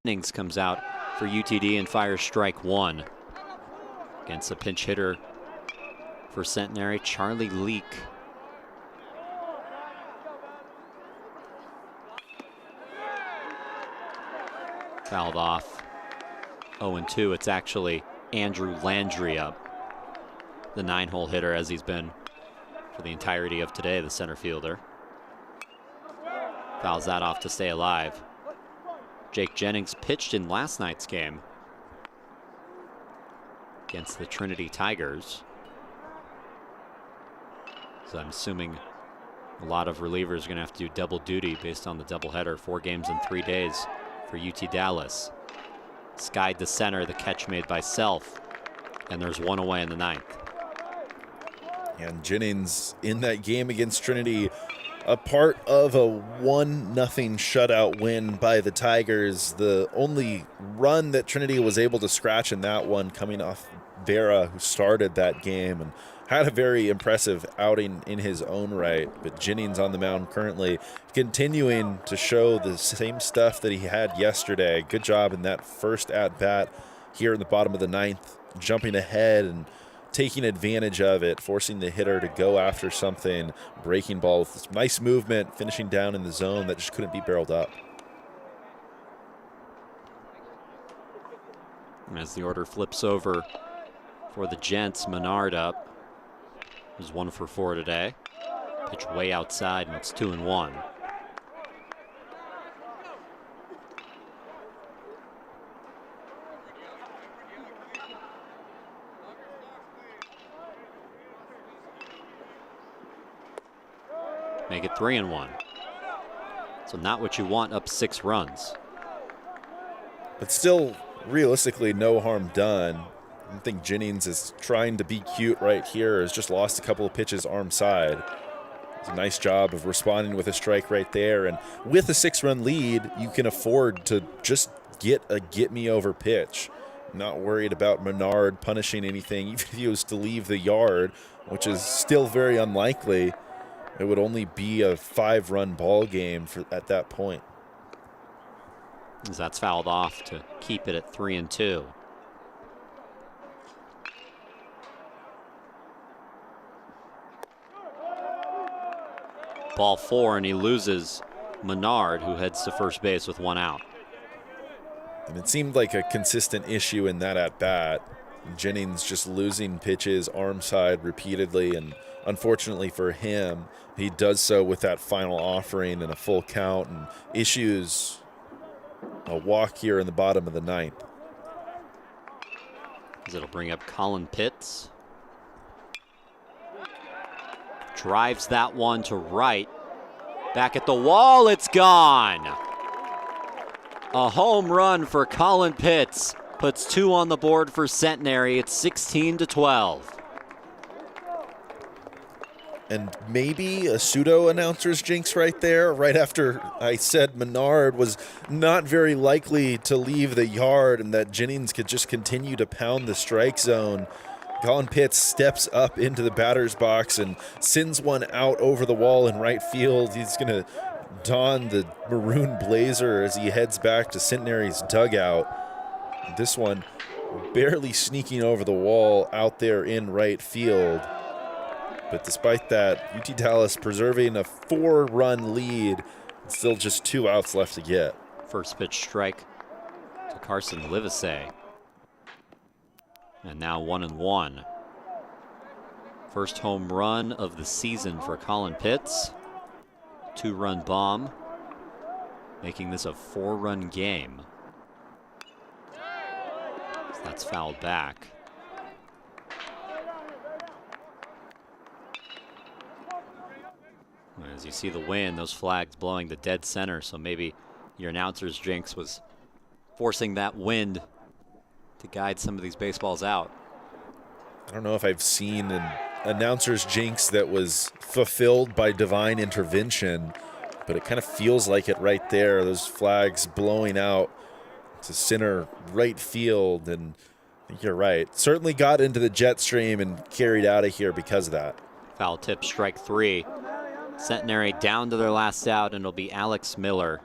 Innings comes out for UTD and fires strike one against a pinch hitter for Centenary, Charlie Leak. Fouled off. 0-2. It's actually Andrew Landry up, the 9-hole hitter, as he's been for the entirety of today, the center fielder. Fouls that off to stay alive. Jake Jennings pitched in last night's game against the Trinity Tigers. So I'm assuming a lot of relievers are going to have to do double duty based on the doubleheader, 4 games in 3 days for UT Dallas. Skied to center, the catch made by Self, and there's one away in the ninth. And Jennings in that game against Trinity, a part of a 1-0 shutout win by the Tigers. The only run that Trinity was able to scratch in that one coming off Vera, who started that game and had a very impressive outing in his own right. But Jennings on the mound currently continuing to show the same stuff that he had yesterday. Good job in that first at-bat here in the bottom of the ninth, jumping ahead and taking advantage of it, forcing the hitter to go after something, breaking ball with this nice movement, finishing down in the zone that just couldn't be barreled up. And as the order flips over for the Gents, Menard up. He was 1 for 4 today. Pitch way outside, and it's 2-1. Make it 3-1. So not what you want up 6 runs. But still, realistically, no harm done. I don't think Jennings is trying to be cute right here. Has just lost a couple of pitches arm side. It's a nice job of responding with a strike right there. And with a 6-run lead, you can afford to just get a get-me-over pitch. Not worried about Menard punishing anything, even if he was to leave the yard, which is still very unlikely. It would only be a 5-run ball game at that point. As that's fouled off to keep it at 3-2. Ball 4, and he loses Menard, who heads to first base with 1 out. And it seemed like a consistent issue in that at-bat. Jennings just losing pitches arm side repeatedly, and unfortunately for him, he does so with that final offering and a full count and issues a walk here in the bottom of the ninth. It'll bring up Colin Pitts. Drives that one to right. Back at the wall, it's gone. A home run for Colin Pitts. Puts 2 on the board for Centenary. It's 16-12. And maybe a pseudo-announcer's jinx right there, right after I said Menard was not very likely to leave the yard and that Jennings could just continue to pound the strike zone. Colin Pitts steps up into the batter's box and sends one out over the wall in right field. He's going to don the maroon blazer as he heads back to Centenary's dugout. This one barely sneaking over the wall out there in right field. But despite that, UT Dallas preserving a 4-run lead. Still just 2 outs left to get. First pitch strike to Carson Livesey. And now 1-1. First home run of the season for Colin Pitts. 2-run bomb, making this a 4-run game. So that's fouled back. As you see the wind, those flags blowing to dead center, so maybe your announcer's jinx was forcing that wind to guide some of these baseballs out. I don't know if I've seen an announcer's jinx that was fulfilled by divine intervention, but it kind of feels like it right there. Those flags blowing out to center right field, and I think you're right. Certainly got into the jet stream and carried out of here because of that. Foul tip, strike 3. Centenary down to their last out, and it'll be Alex Miller.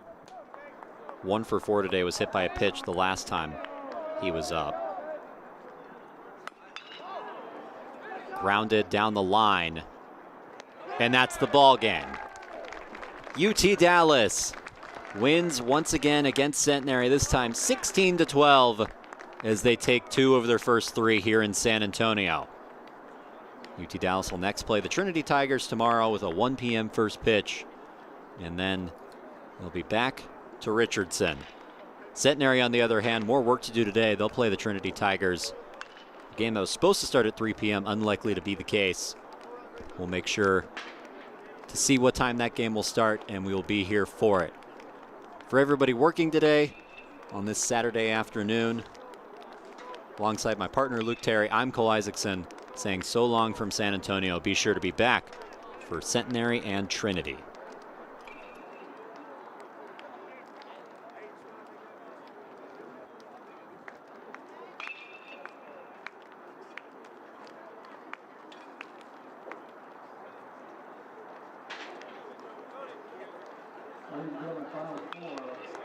1 for 4 today, was hit by a pitch the last time he was up. Grounded down the line, and that's the ball game. UT Dallas wins once again against Centenary, this time 16-12, as they take 2 of their first 3 here in San Antonio. UT Dallas will next play the Trinity Tigers tomorrow with a 1 p.m. first pitch, and then they'll be back to Richardson. Centenary, on the other hand, more work to do today. They'll play the Trinity Tigers. A game that was supposed to start at 3 p.m., unlikely to be the case. We'll make sure to see what time that game will start, and we will be here for it. For everybody working today on this Saturday afternoon, alongside my partner Luke Terry, I'm Cole Isaacson, saying so long from San Antonio. Be sure to be back for Centenary and Trinity. Final 4.